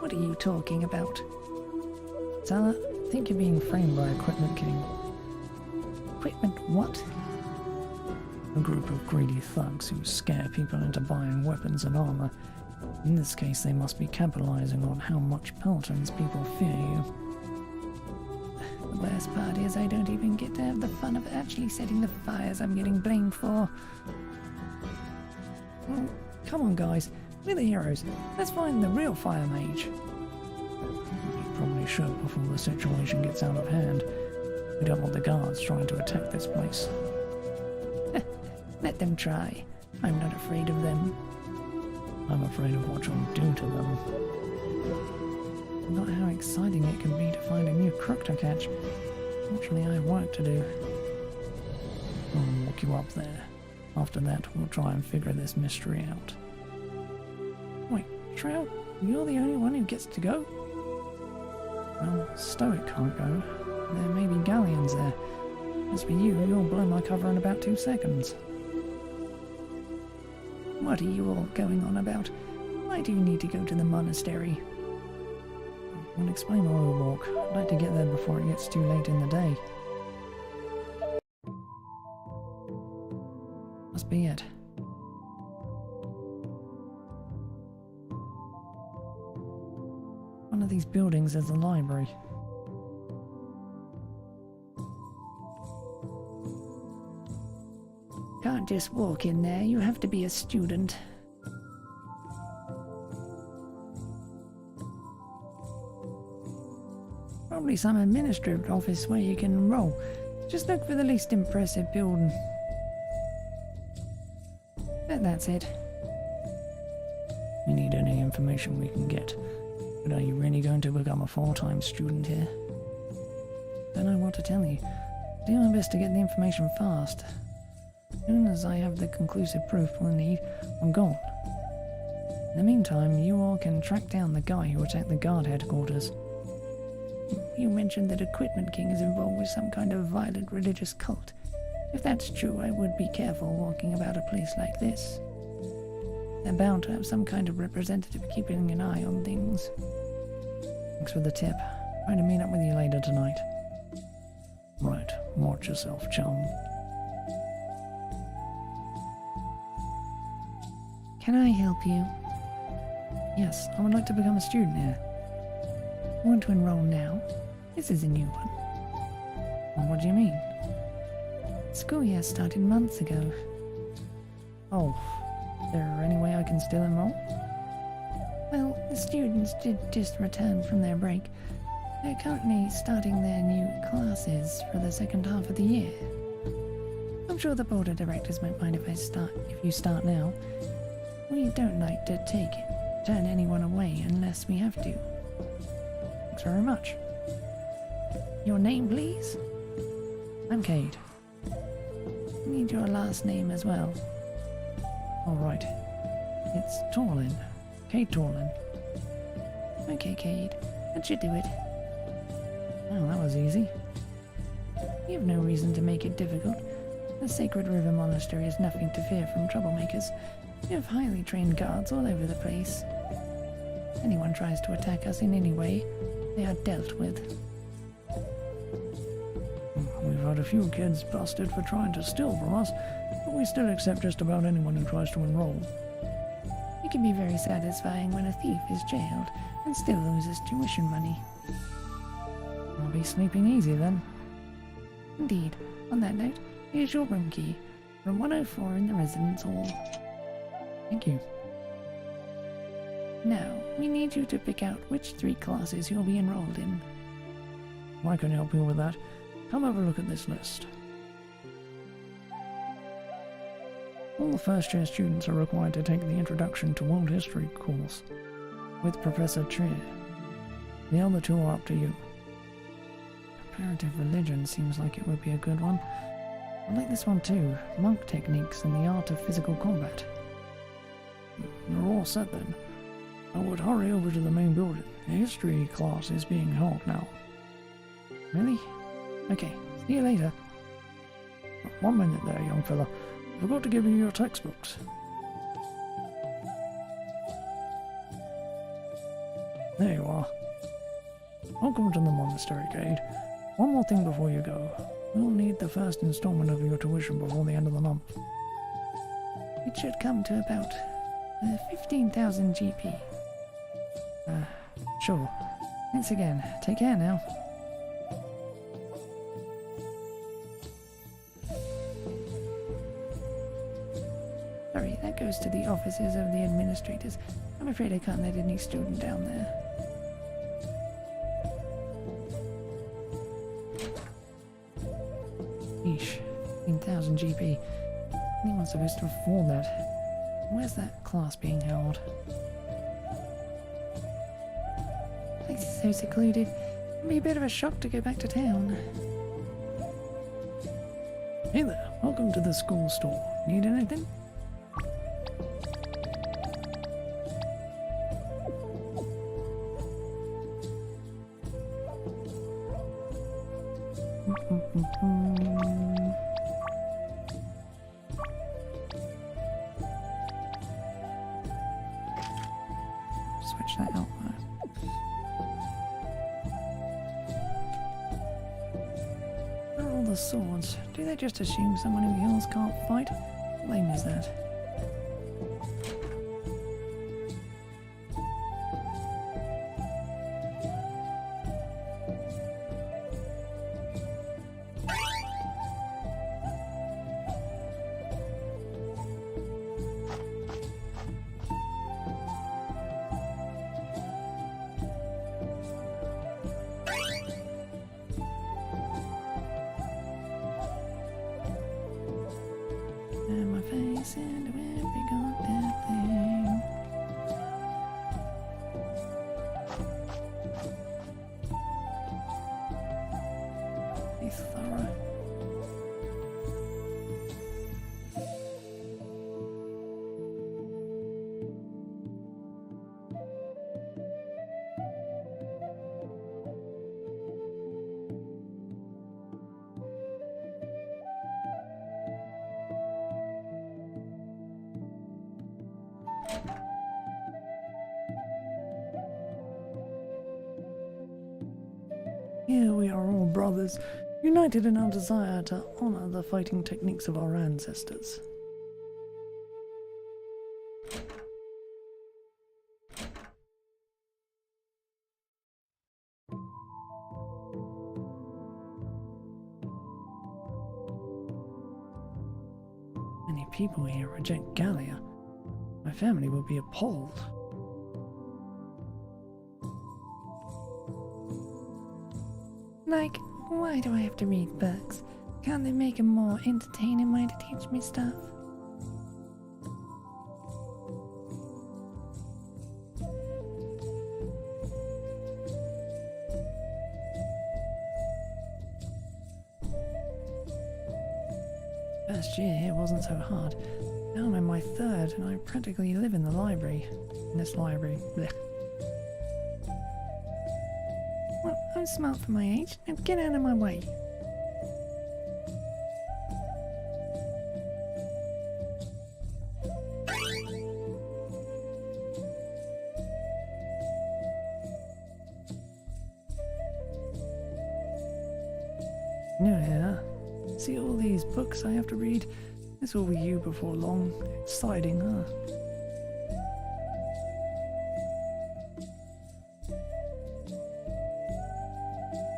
What are you talking about? Zala, I think you're being framed by Equipment King. Equipment what? A group of greedy thugs who scare people into buying weapons and armor. In this case, they must be capitalizing on how much Pearlton's people fear you. The worst part is I don't even get to have the fun of actually setting the fires I'm getting blamed for. Well, come on guys, we're the heroes. Let's find the real fire mage. We probably should before the situation gets out of hand. We don't want the guards trying to attack this place. Let them try. I'm not afraid of them. I'm afraid of what you'll do to them. Not how exciting it can be to find a new crook to catch. Fortunately, I have work to do. I'll walk you up there. After that, we'll try and figure this mystery out. Wait, Shroud, you're the only one who gets to go? Well, Stoic can't go. There may be galleons there. As for you, you'll blow my cover in about 2 seconds. What are you all going on about? Why do you need to go to the monastery? I'll explain while we walk. I'd like to get there before it gets too late in the day. Must be it. One of these buildings is the library. Can't just walk in there, you have to be a student. Probably some administrative office where you can enroll. Just look for the least impressive building. That's it. We need any information we can get. But are you really going to become a full-time student here? Don't know what to tell you. Do my best to get the information fast. As soon as I have the conclusive proof we'll need, I'm gone. In the meantime, you all can track down the guy who attacked the guard headquarters. You mentioned that Equipment King is involved with some kind of violent religious cult. If that's true, I would be careful walking about a place like this. They're bound to have some kind of representative keeping an eye on things. Thanks for the tip. Try to meet up with you later tonight. Right, watch yourself, chum. Can I help you? Yes, I would like to become a student here. Want to enroll now? This is a new one. Well, what do you mean? School year started months ago. Oh, is there any way I can still enroll? Well, the students did just return from their break. They're currently starting their new classes for the second half of the year. I'm sure the board of directors won't mind if you start now. We don't like to turn anyone away unless we have to. Thanks very much. Your name, please? I'm Cade. I need your last name as well. All right. It's Torlin. Cade Torlin. Okay, Cade. That should do it. Oh, that was easy. You have no reason to make it difficult. The Sacred River Monastery has nothing to fear from troublemakers. We have highly trained guards all over the place. If anyone tries to attack us in any way, they are dealt with. We've had a few kids busted for trying to steal from us, but we still accept just about anyone who tries to enroll. It can be very satisfying when a thief is jailed and still loses tuition money. I'll be sleeping easy then. Indeed. On that note, here's your room key. Room 104 in the residence hall. Thank you. Now, we need you to pick out which 3 classes you'll be enrolled in. I can help you with that. Come have a look at this list. All the first-year students are required to take the Introduction to World History course with Professor Trier. The other 2 are up to you. Comparative religion seems like it would be a good one. I like this one too. Monk techniques and the art of physical combat. You're all set then. I would hurry over to the main building. The history class is being held now. Really? Okay, see you later. 1 minute there, young fella. I forgot to give you your textbooks. There you are. Welcome to the monastery, Cade. One more thing before you go. We'll need the first installment of your tuition before the end of the month. It should come to about 15,000 GP. Sure. Thanks again. Take care now. Sorry, that goes to the offices of the administrators. I'm afraid I can't let any student down there. Yeesh, 15,000 GP. Anyone's supposed to afford that. Where's that class being held? Place is so secluded. It'd be a bit of a shock to go back to town. Hey there, welcome to the school store. Need anything? Switch that out though. Where are all the swords? Do they just assume someone who heals can't fight? What lame is that? And my face into every goddamn thing. Be thorough. Here we are all brothers, united in our desire to honor the fighting techniques of our ancestors. Many people here reject Gallia. My family will be appalled. Like, why do I have to read books? Can't they make a more entertaining way to teach me stuff? First year here wasn't so hard. Now I'm in my third and I practically live in the library. In this library. Blech. Well, I'm smart for my age. Now get out of my way. New here. See all these books I have to read? This will be you before long. Exciting, huh?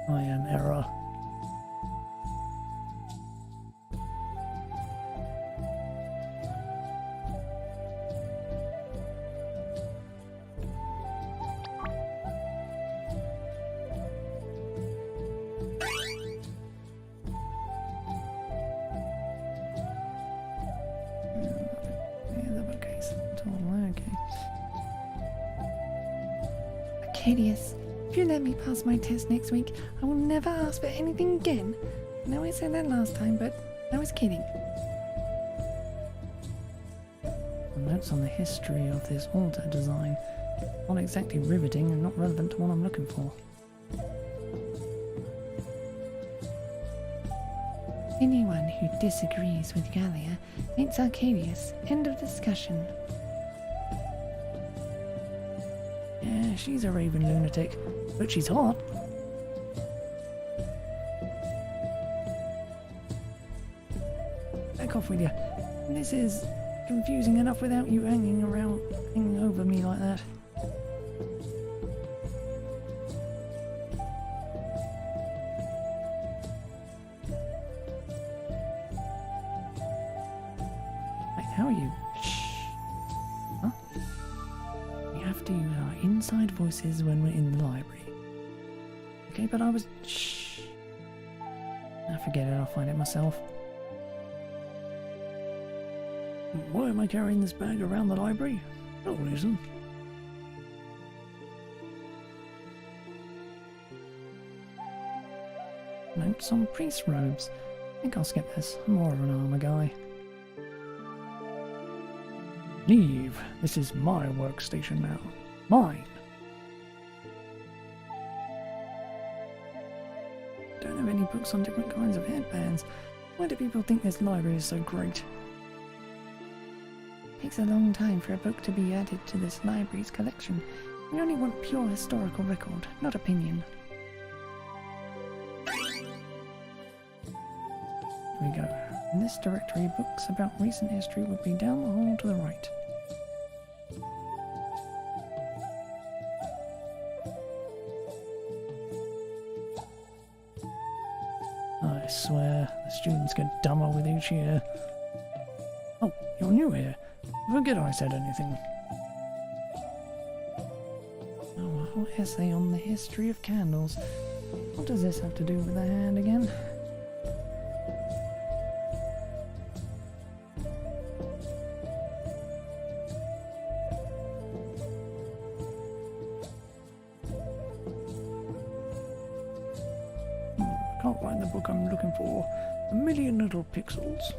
I am error. Arcadius, if you let me pass my test next week, I will never ask for anything again. I know I said that last time, but I was kidding. Notes on the history of this altar design. Not exactly riveting and not relevant to what I'm looking for. Anyone who disagrees with Gallia hates Arcadius. End of discussion. Yeah, she's a raving lunatic, but she's hot. Back off with you. This is confusing enough without you hanging over me like that. How are you? Shh. Huh? We have to use our inside voices when we're in the library. Okay, but I was... Shh. I forget it, I'll find it myself. Why am I carrying this bag around the library? No reason. Notes on priest robes. I think I'll skip this. I'm more of an armor guy. Leave. This is my workstation now. Mine. Don't have any books on different kinds of headbands. Why do people think this library is so great? Takes a long time for a book to be added to this library's collection. We only want pure historical record, not opinion. Here we go. In this directory, books about recent history would be down the hall to the right. I swear, the students get dumber with each year. Oh, you're new here. Forget I said anything. Oh, a whole essay on the history of candles. What does this have to do with the hand again? Can't find the book I'm looking for. A million little pixels.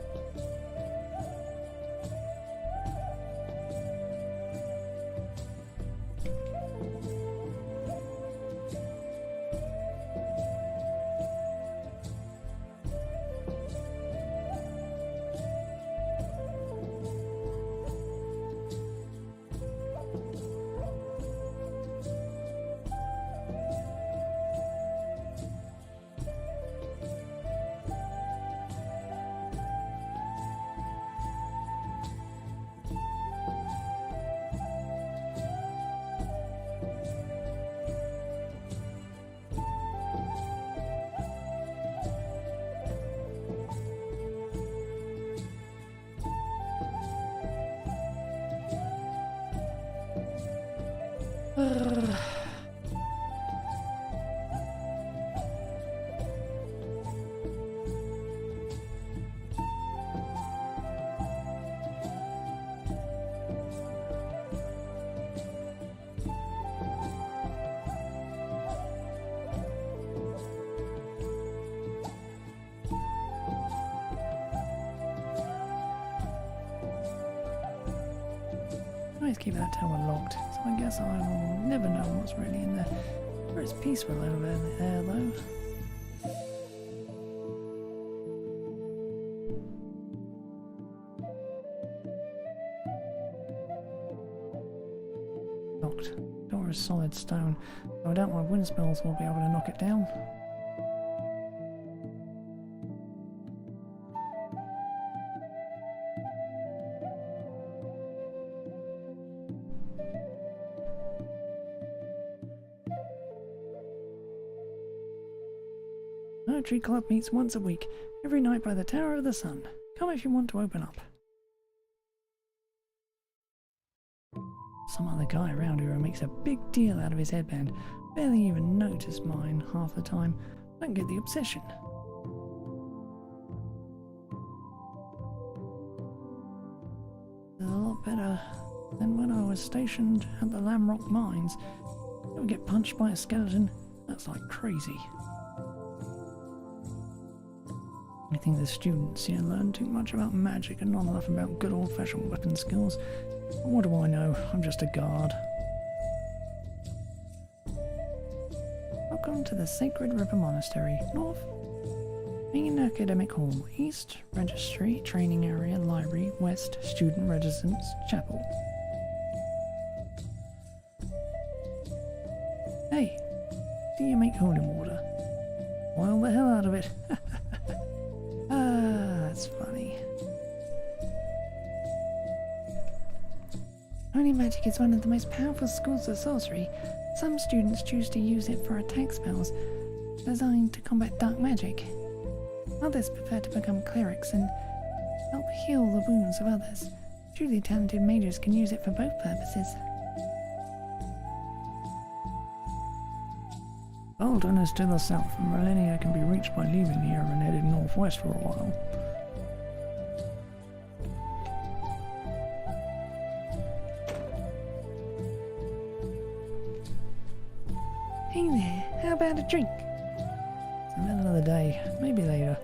Always keep that tower locked, so I guess I will never know what's really in there. Or it's peaceful over there, though. Locked. Door is solid stone, so I doubt my wind spells will be able to knock it down. Poetry Club meets once a week, every night by the Tower of the Sun. Come if you want to open up. Some other guy around here who makes a big deal out of his headband. Barely even notice mine half the time. Don't get the obsession. It's a lot better than when I was stationed at the Lamrock Mines. You ever get punched by a skeleton? That's like crazy. I think the students here learn too much about magic and not enough about good old-fashioned weapon skills. What do I know? I'm just a guard. Welcome to the Sacred River Monastery. North, Main Academic Hall. East, Registry, Training Area, Library. West, Student Residence, Chapel. Hey, do you make holy water? Boil the hell out of it. That's funny. Holy magic is one of the most powerful schools of sorcery. Some students choose to use it for attack spells designed to combat dark magic. Others prefer to become clerics and help heal the wounds of others. Truly talented mages can use it for both purposes. Pearlton is to the south, and Millennia can be reached by leaving here and heading northwest for a while. Hey there, how about a drink? It's the middle of the day, maybe later.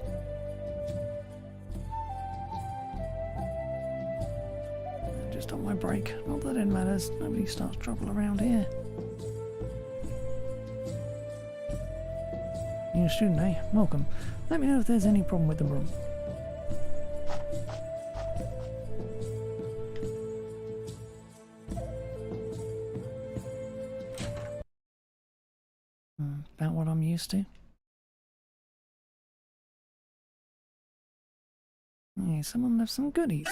Just on my break. Not that it matters, nobody starts trouble around here. You're a student, eh? Welcome. Let me know if there's any problem with the room. About what I'm used to. Hey, someone left some goodies.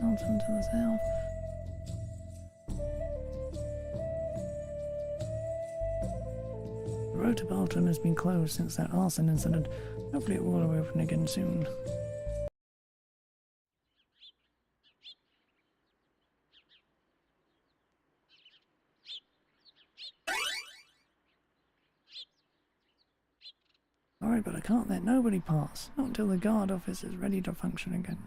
Pearlton to the south. The road to Pearlton has been closed since that arson incident. Hopefully it will open again soon. Sorry, but I can't let nobody pass. Not until the guard office is ready to function again.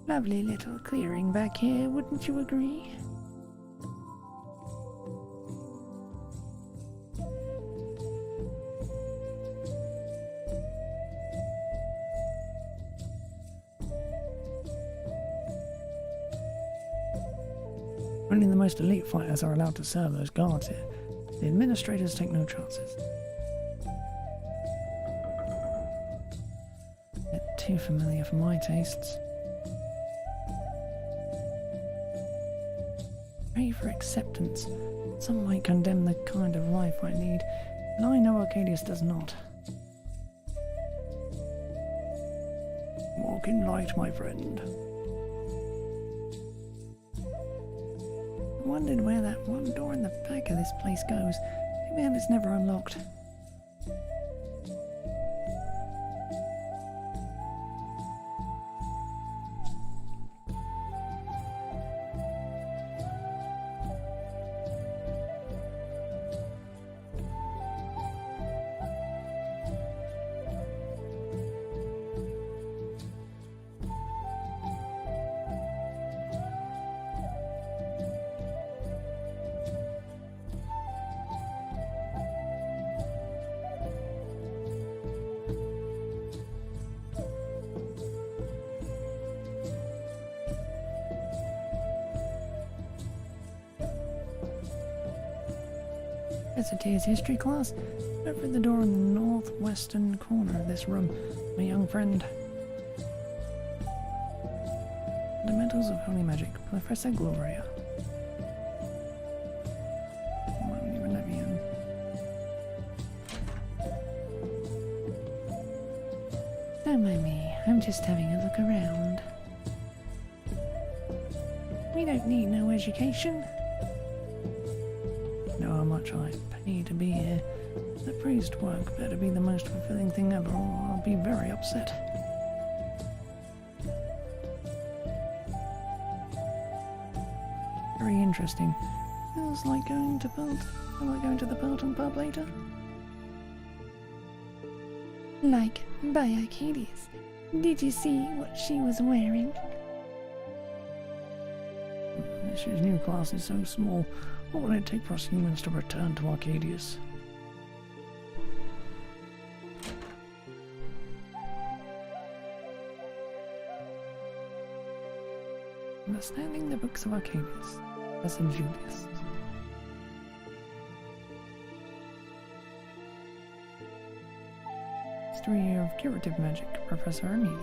Lovely little clearing back here, wouldn't you agree? Only the most elite fighters are allowed to serve those guards here. The administrators take no chances. Bit too familiar for my tastes. Pray for acceptance. Some might condemn the kind of life I lead, and I know Arcadius does not. Walk in light, my friend. I wondered where that one door in the back of this place goes. Too bad it's never unlocked. It's a Tears history class. Open the door in the northwestern corner of this room, my young friend. Fundamentals of Holy Magic, Professor Gloria. Won't even let me in. Don't mind me, I'm just having a look around. We don't need no education. Know how much I pay to be here. The priest work better be the most fulfilling thing ever, or I'll be very upset. Very interesting. Feels like going to the Pearlton pub later. Like, by Arcadius. Did you see what she was wearing? This year's new class is so small. What would it take for us humans to return to Arcadius? Understanding the books of Arcadius. Professor Julius. History of Curative Magic, Professor Amelia.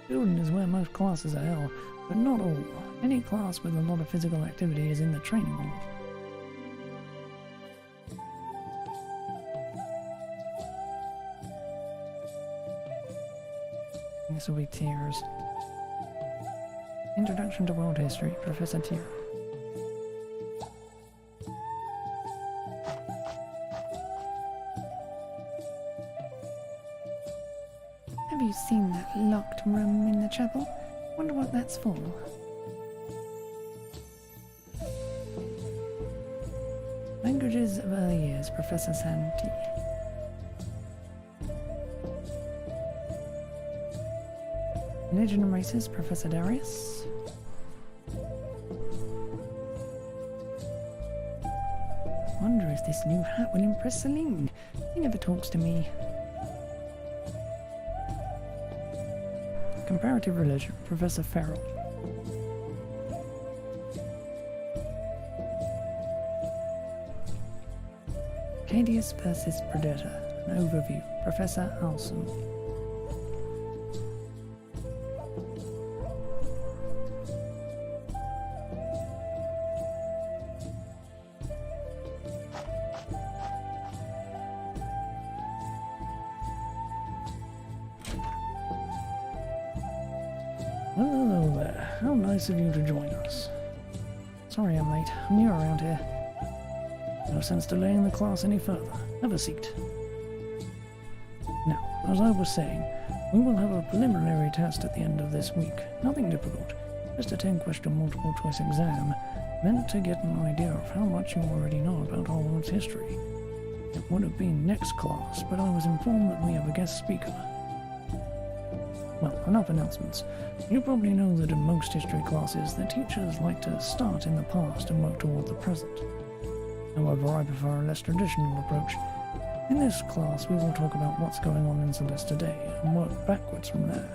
Building is where most classes are held, but not all. Any class with a lot of physical activity is in the training hall. This will be Tira's. Introduction to World History, Professor Tira. Have you seen that locked room in the chapel? Wonder what that's for. Languages of Early Years, Professor Santi. Religion and Races, Professor Darius. Wonder if this new hat will impress Celine. He never talks to me. Comparative Religion, Professor Farrell. Arcadius versus Predator, an overview, Professor Alson. Hello there. How nice of you to join us. Sorry I'm late. I'm new around here. No sense delaying the class any further. Have a seat. Now, as I was saying, we will have a preliminary test at the end of this week. Nothing difficult. Just a 10-question multiple choice exam, meant to get an idea of how much you already know about our world's history. It would have been next class, but I was informed that we have a guest speaker. Well, enough announcements. You probably know that in most history classes, the teachers like to start in the past and work toward the present. However, I prefer a less traditional approach. In this class, we will talk about what's going on in Celeste today and work backwards from there.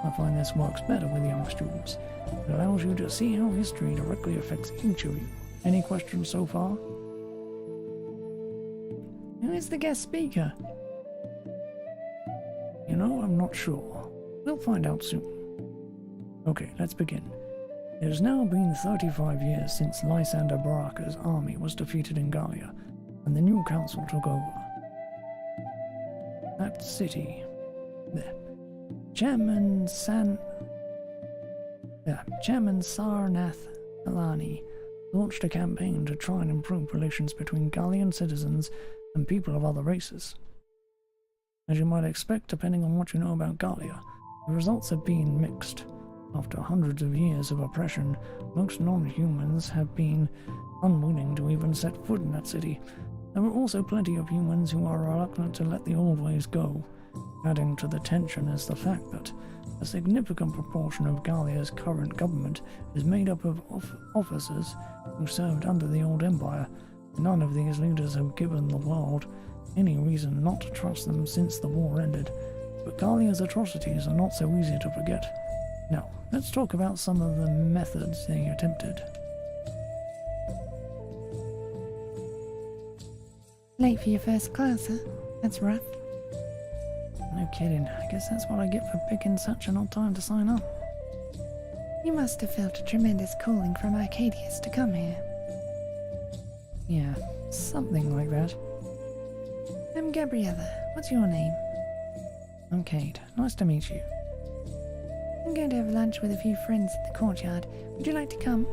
I find this works better with young students. It allows you to see how history directly affects each of you. Any questions so far? Who is the guest speaker? You know, I'm not sure. We'll find out soon. Okay, let's begin. It has now been 35 years since Lysander Baraka's army was defeated in Gallia, and the new council took over. That city... there. Chairman Sarnath Alani launched a campaign to try and improve relations between Gallian citizens and people of other races. As you might expect, depending on what you know about Gallia, the results have been mixed. After hundreds of years of oppression, most non-humans have been unwilling to even set foot in that city. There are also plenty of humans who are reluctant to let the old ways go. Adding to the tension is the fact that a significant proportion of Gallia's current government is made up of officers who served under the old empire. None of these leaders have given the world any reason not to trust them since the war ended, but Gallia's atrocities are not so easy to forget. Now, let's talk about some of the methods they attempted. Late for your first class, huh? That's rough. No kidding. I guess that's what I get for picking such an odd time to sign up. You must have felt a tremendous calling from Arcadius to come here. Yeah, something like that. I'm Gabriella. What's your name? I'm Kate. Nice to meet you. I'm going to have lunch with a few friends in the courtyard. Would you like to come?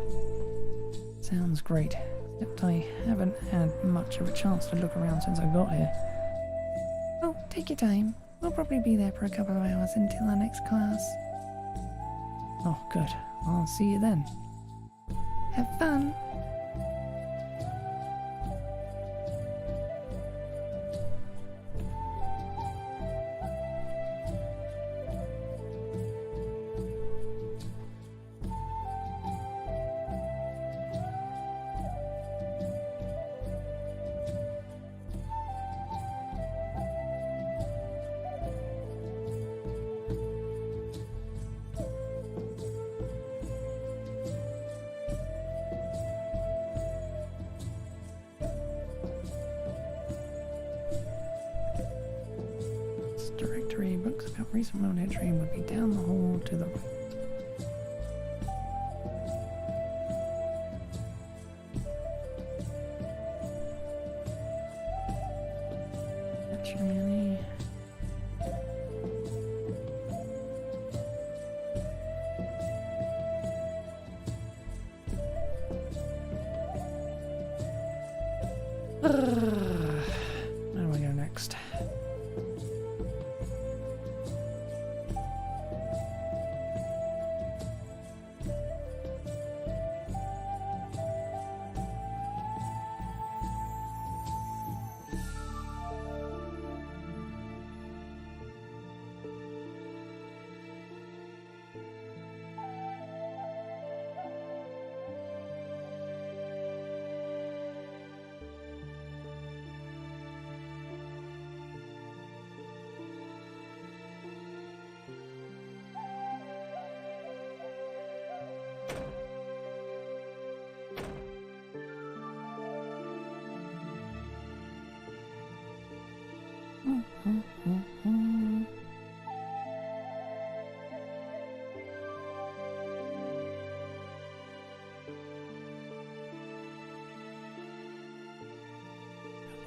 Sounds great. Except I haven't had much of a chance to look around since I got here. Oh, Take your time. We'll probably be there for a couple of hours until our next class. Oh, good. I'll see you then. Have fun. Directory, books about recent road entry would be down the hall to the right. Actually, where do I go next?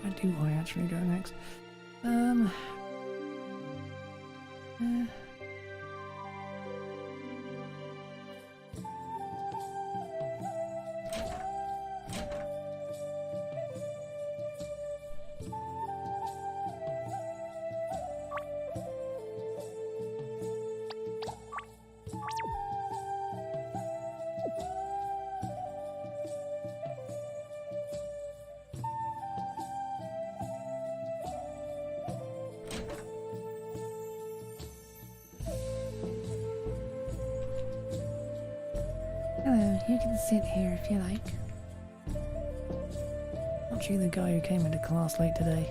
Where do I actually go next? Hello, you can sit here if you like. Aren't you the guy who came into class late today?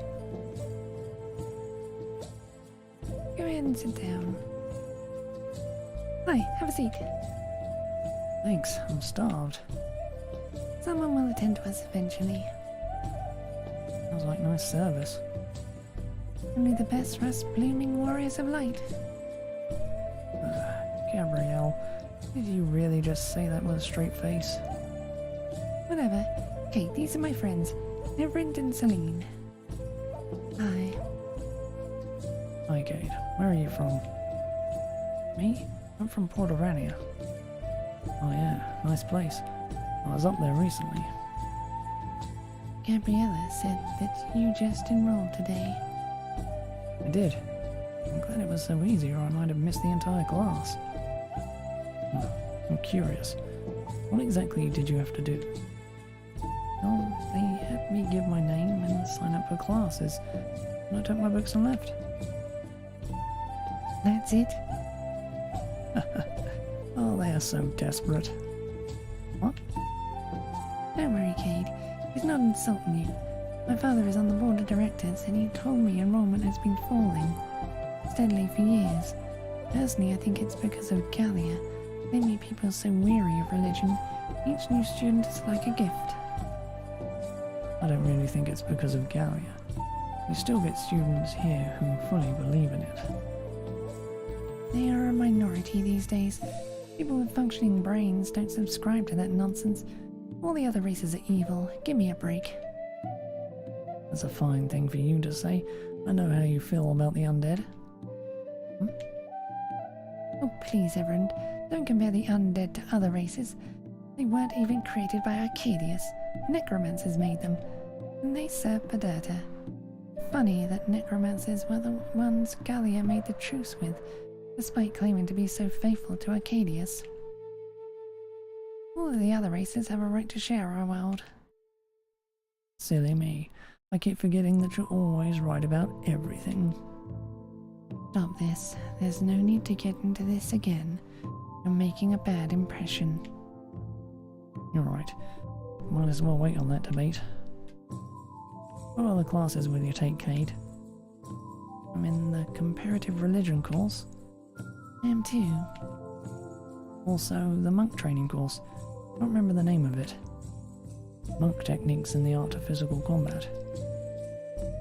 Go ahead and sit down. Hi, have a seat. Thanks, I'm starved. Someone will attend to us eventually. Sounds like nice service. Only the best for us blooming warriors of light. Gabrielle, did you really just say that with a straight face? Whatever. Okay, these are my friends. Everett and Celine. Hi. Hi, Kate. Where are you from? Me? I'm from Port Orania. Oh yeah, nice place. I was up there recently. Gabriella said that you just enrolled today. I did. I'm glad it was so easy or I might have missed the entire class. I'm curious. What exactly did you have to do? Well, they had me give my name and sign up for classes, and I took my books and left. That's it? Oh, they are so desperate. What? Don't worry, Cade. He's not insulting you. My father is on the board of directors, and he told me enrollment has been falling steadily for years. Personally, I think it's because of Gallia. They make people so weary of religion. Each new student is like a gift. I don't really think it's because of Gallia. We still get students here who fully believe in it. They are a minority these days. People with functioning brains don't subscribe to that nonsense. All the other races are evil. Give me a break. That's a fine thing for you to say. I know how you feel about the undead. Oh, please, Everend. Don't compare the undead to other races. They weren't even created by Arcadius. Necromancers made them, and they serve Perdita. funny that necromancers were the ones Gallia made the truce with, despite claiming to be so faithful to Arcadius. All of the other races have a right to share our world. Silly me. I keep forgetting that you're always right about everything. Stop this. There's no need to get into this again. You're making a bad impression. You're right. Might as well wait on that debate. What other classes will you take, Cade? I'm in the comparative religion course. I am too. Also, the monk training course. I don't remember the name of it. Monk techniques in the art of physical combat.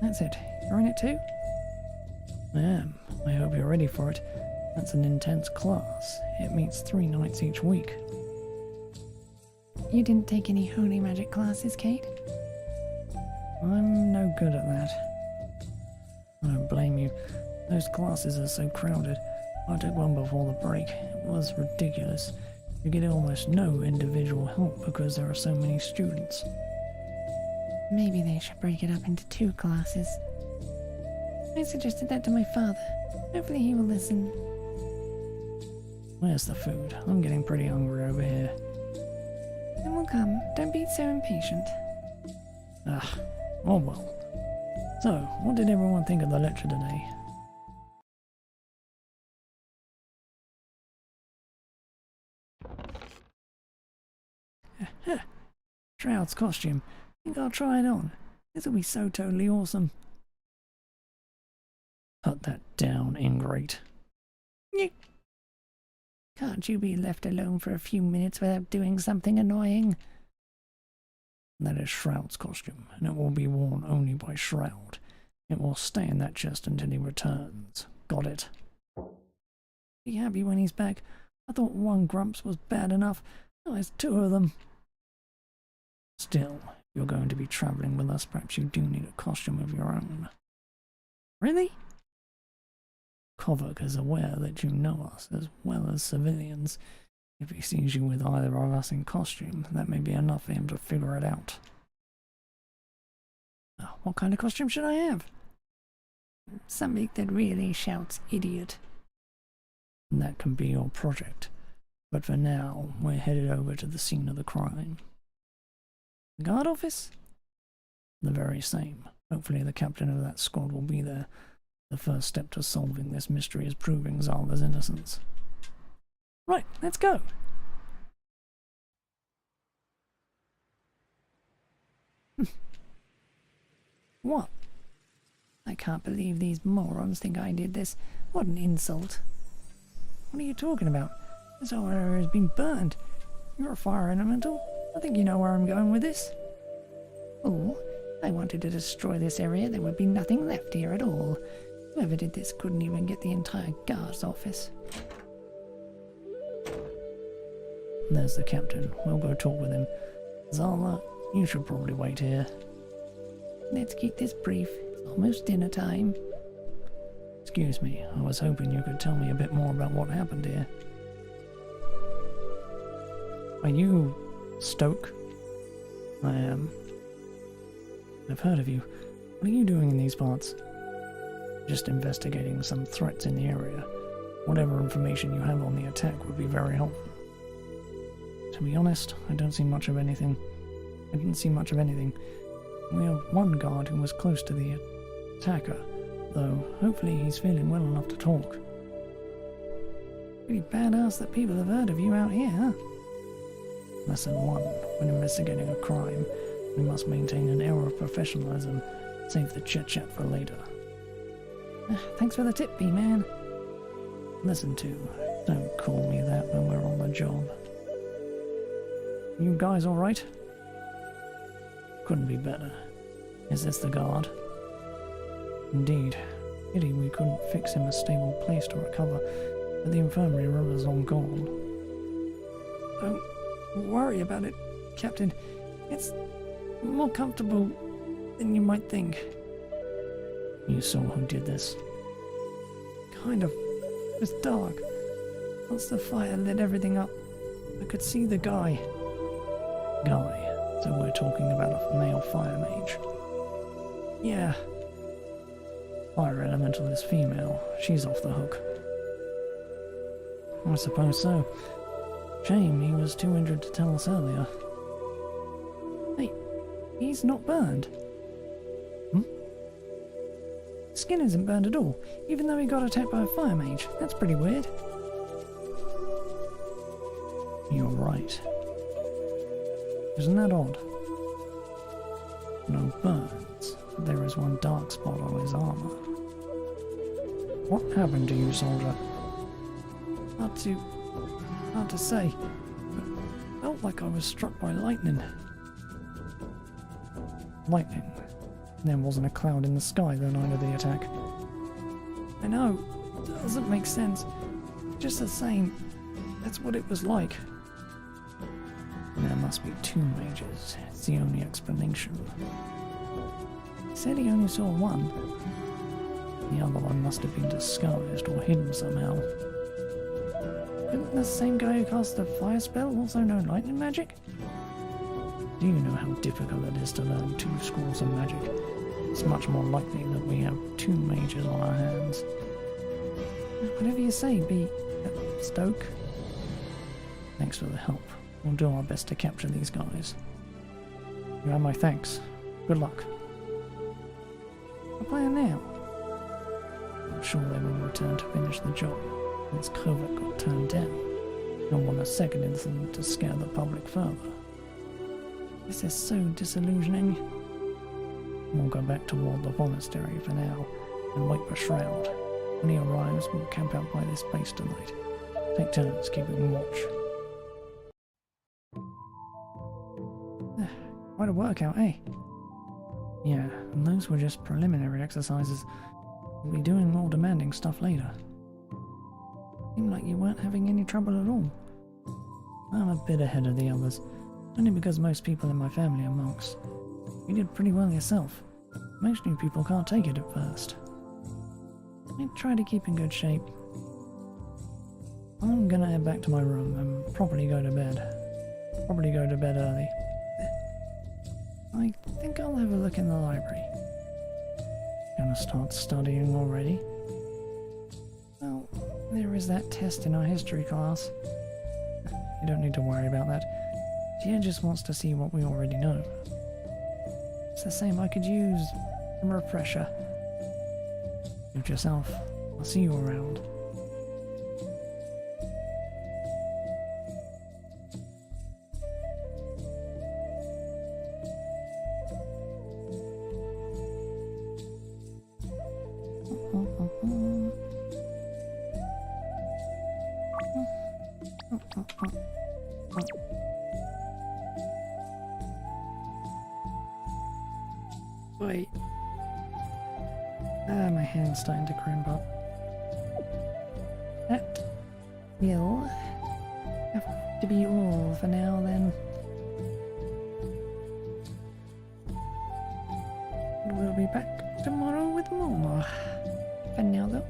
That's it. You're in it too? I am. I hope you're ready for it. That's an intense class. It meets 3 nights each week. You didn't take any holy magic classes, Kate? I'm no good at that. I don't blame you. Those classes are so crowded. I took one before the break. It was ridiculous. You get almost no individual help because there are so many students. Maybe they should break it up into 2 classes. I suggested that to my father. Hopefully he will listen. Where's the food? I'm getting pretty hungry over here. It will come. Don't be so impatient. Ah, oh well. So, what did everyone think of the lecture today? Shroud's costume. Think I'll try it on. This will be so totally awesome. Put that down, ingrate. Can't you be left alone for a few minutes without doing something annoying? That is Shroud's costume, and it will be worn only by Shroud. It will stay in that chest until he returns. Got it? Be happy when he's back. I thought 1 Grumps was bad enough. Now there's 2 of them. Still, if you're going to be travelling with us, perhaps you do need a costume of your own. Really? Kovac is aware that you know us as well as civilians. If he sees you with either of us in costume, that may be enough for him to figure it out. What kind of costume should I have? Something that really shouts idiot. That can be your project. But for now, we're headed over to the scene of the crime. The guard office? The very same. Hopefully the captain of that squad will be there. The first step to solving this mystery is proving Zala's innocence. Right, let's go. What? I can't believe these morons think I did this. What an insult. What are you talking about? This whole area has been burned. You're a fire elemental. I think you know where I'm going with this. Oh, I wanted to destroy this area. There would be nothing left here at all. Whoever did this couldn't even get the entire guard's office. There's the captain. We'll go talk with him. Zala, you should probably wait here. Let's keep this brief. It's almost dinner time. Excuse me, I was hoping you could tell me a bit more about what happened here. Are you Stoic? I am. I've heard of you. What are you doing in these parts? Just investigating some threats in the area. Whatever information you have on the attack would be very helpful. To be honest, I don't see much of anything. I didn't see much of anything. We have one guard who was close to the attacker, though hopefully he's feeling well enough to talk. Pretty badass that people have heard of you out here, huh? Lesson 1. When investigating a crime, we must maintain an air of professionalism. Save the chit-chat for later. Thanks for the tip, B-Man. Lesson 2. Don't call me that when we're on the job. You guys alright? Couldn't be better. Is this the guard? Indeed. Pity we couldn't fix him a stable place to recover, but the infirmary room is all gone. Don't worry about it, Captain. It's more comfortable than you might think. You saw who did this? Kind of. It was dark. Once the fire lit everything up, I could see the guy. Guy? So we're talking about a male fire mage? Yeah. fire elemental is female. She's off the hook. I suppose so. Shame he was too injured to tell us earlier. Hey, he's not burned. Hmm? Skin isn't burned at all, even though he got attacked by a fire mage. That's pretty weird. You're right. Isn't that odd? No burns. There is one dark spot on his armor. What happened to you, soldier? Hard to say. But felt like I was struck by lightning. Lightning? There wasn't a cloud in the sky the night of the attack. I know. It doesn't make sense. Just the same. That's what it was like. There must be two mages. It's the only explanation. He said he only saw one. The other one must have been disguised or hidden somehow. Couldn't the same guy who cast the fire spell also know lightning magic? Do you know how difficult it is to learn 2 schools of magic? It's much more likely that we have 2 mages on our hands. Whatever you say, Stoke. Thanks for the help. We'll do our best to capture these guys. You have my thanks. Good luck. What plan now? I'm sure they will return to finish the job. This covert got turned down. Don't want a second incident to scare the public further. This is so disillusioning. We'll go back toward the monastery for now and wait for Shroud. When he arrives, we'll camp out by this base tonight. Take turns keeping watch. Quite a workout, eh? Yeah, and those were just preliminary exercises. We'll be doing more demanding stuff later. Seemed like you weren't having any trouble at all. I'm a bit ahead of the others, only because most people in my family are monks. You did pretty well yourself. Most new people can't take it at first. I try to keep in good shape. I'm gonna head back to my room and probably go to bed. Probably go to bed early. I think I'll have a look in the library. Gonna start studying already? Well, there is that test in our history class. You don't need to worry about that. Gia just wants to see what we already know. It's the same, I could use a refresher. Suit yourself. I'll see you around. Wait. My hand's starting to cramp up. That will have to be all for now then. We'll be back tomorrow with more. For now though.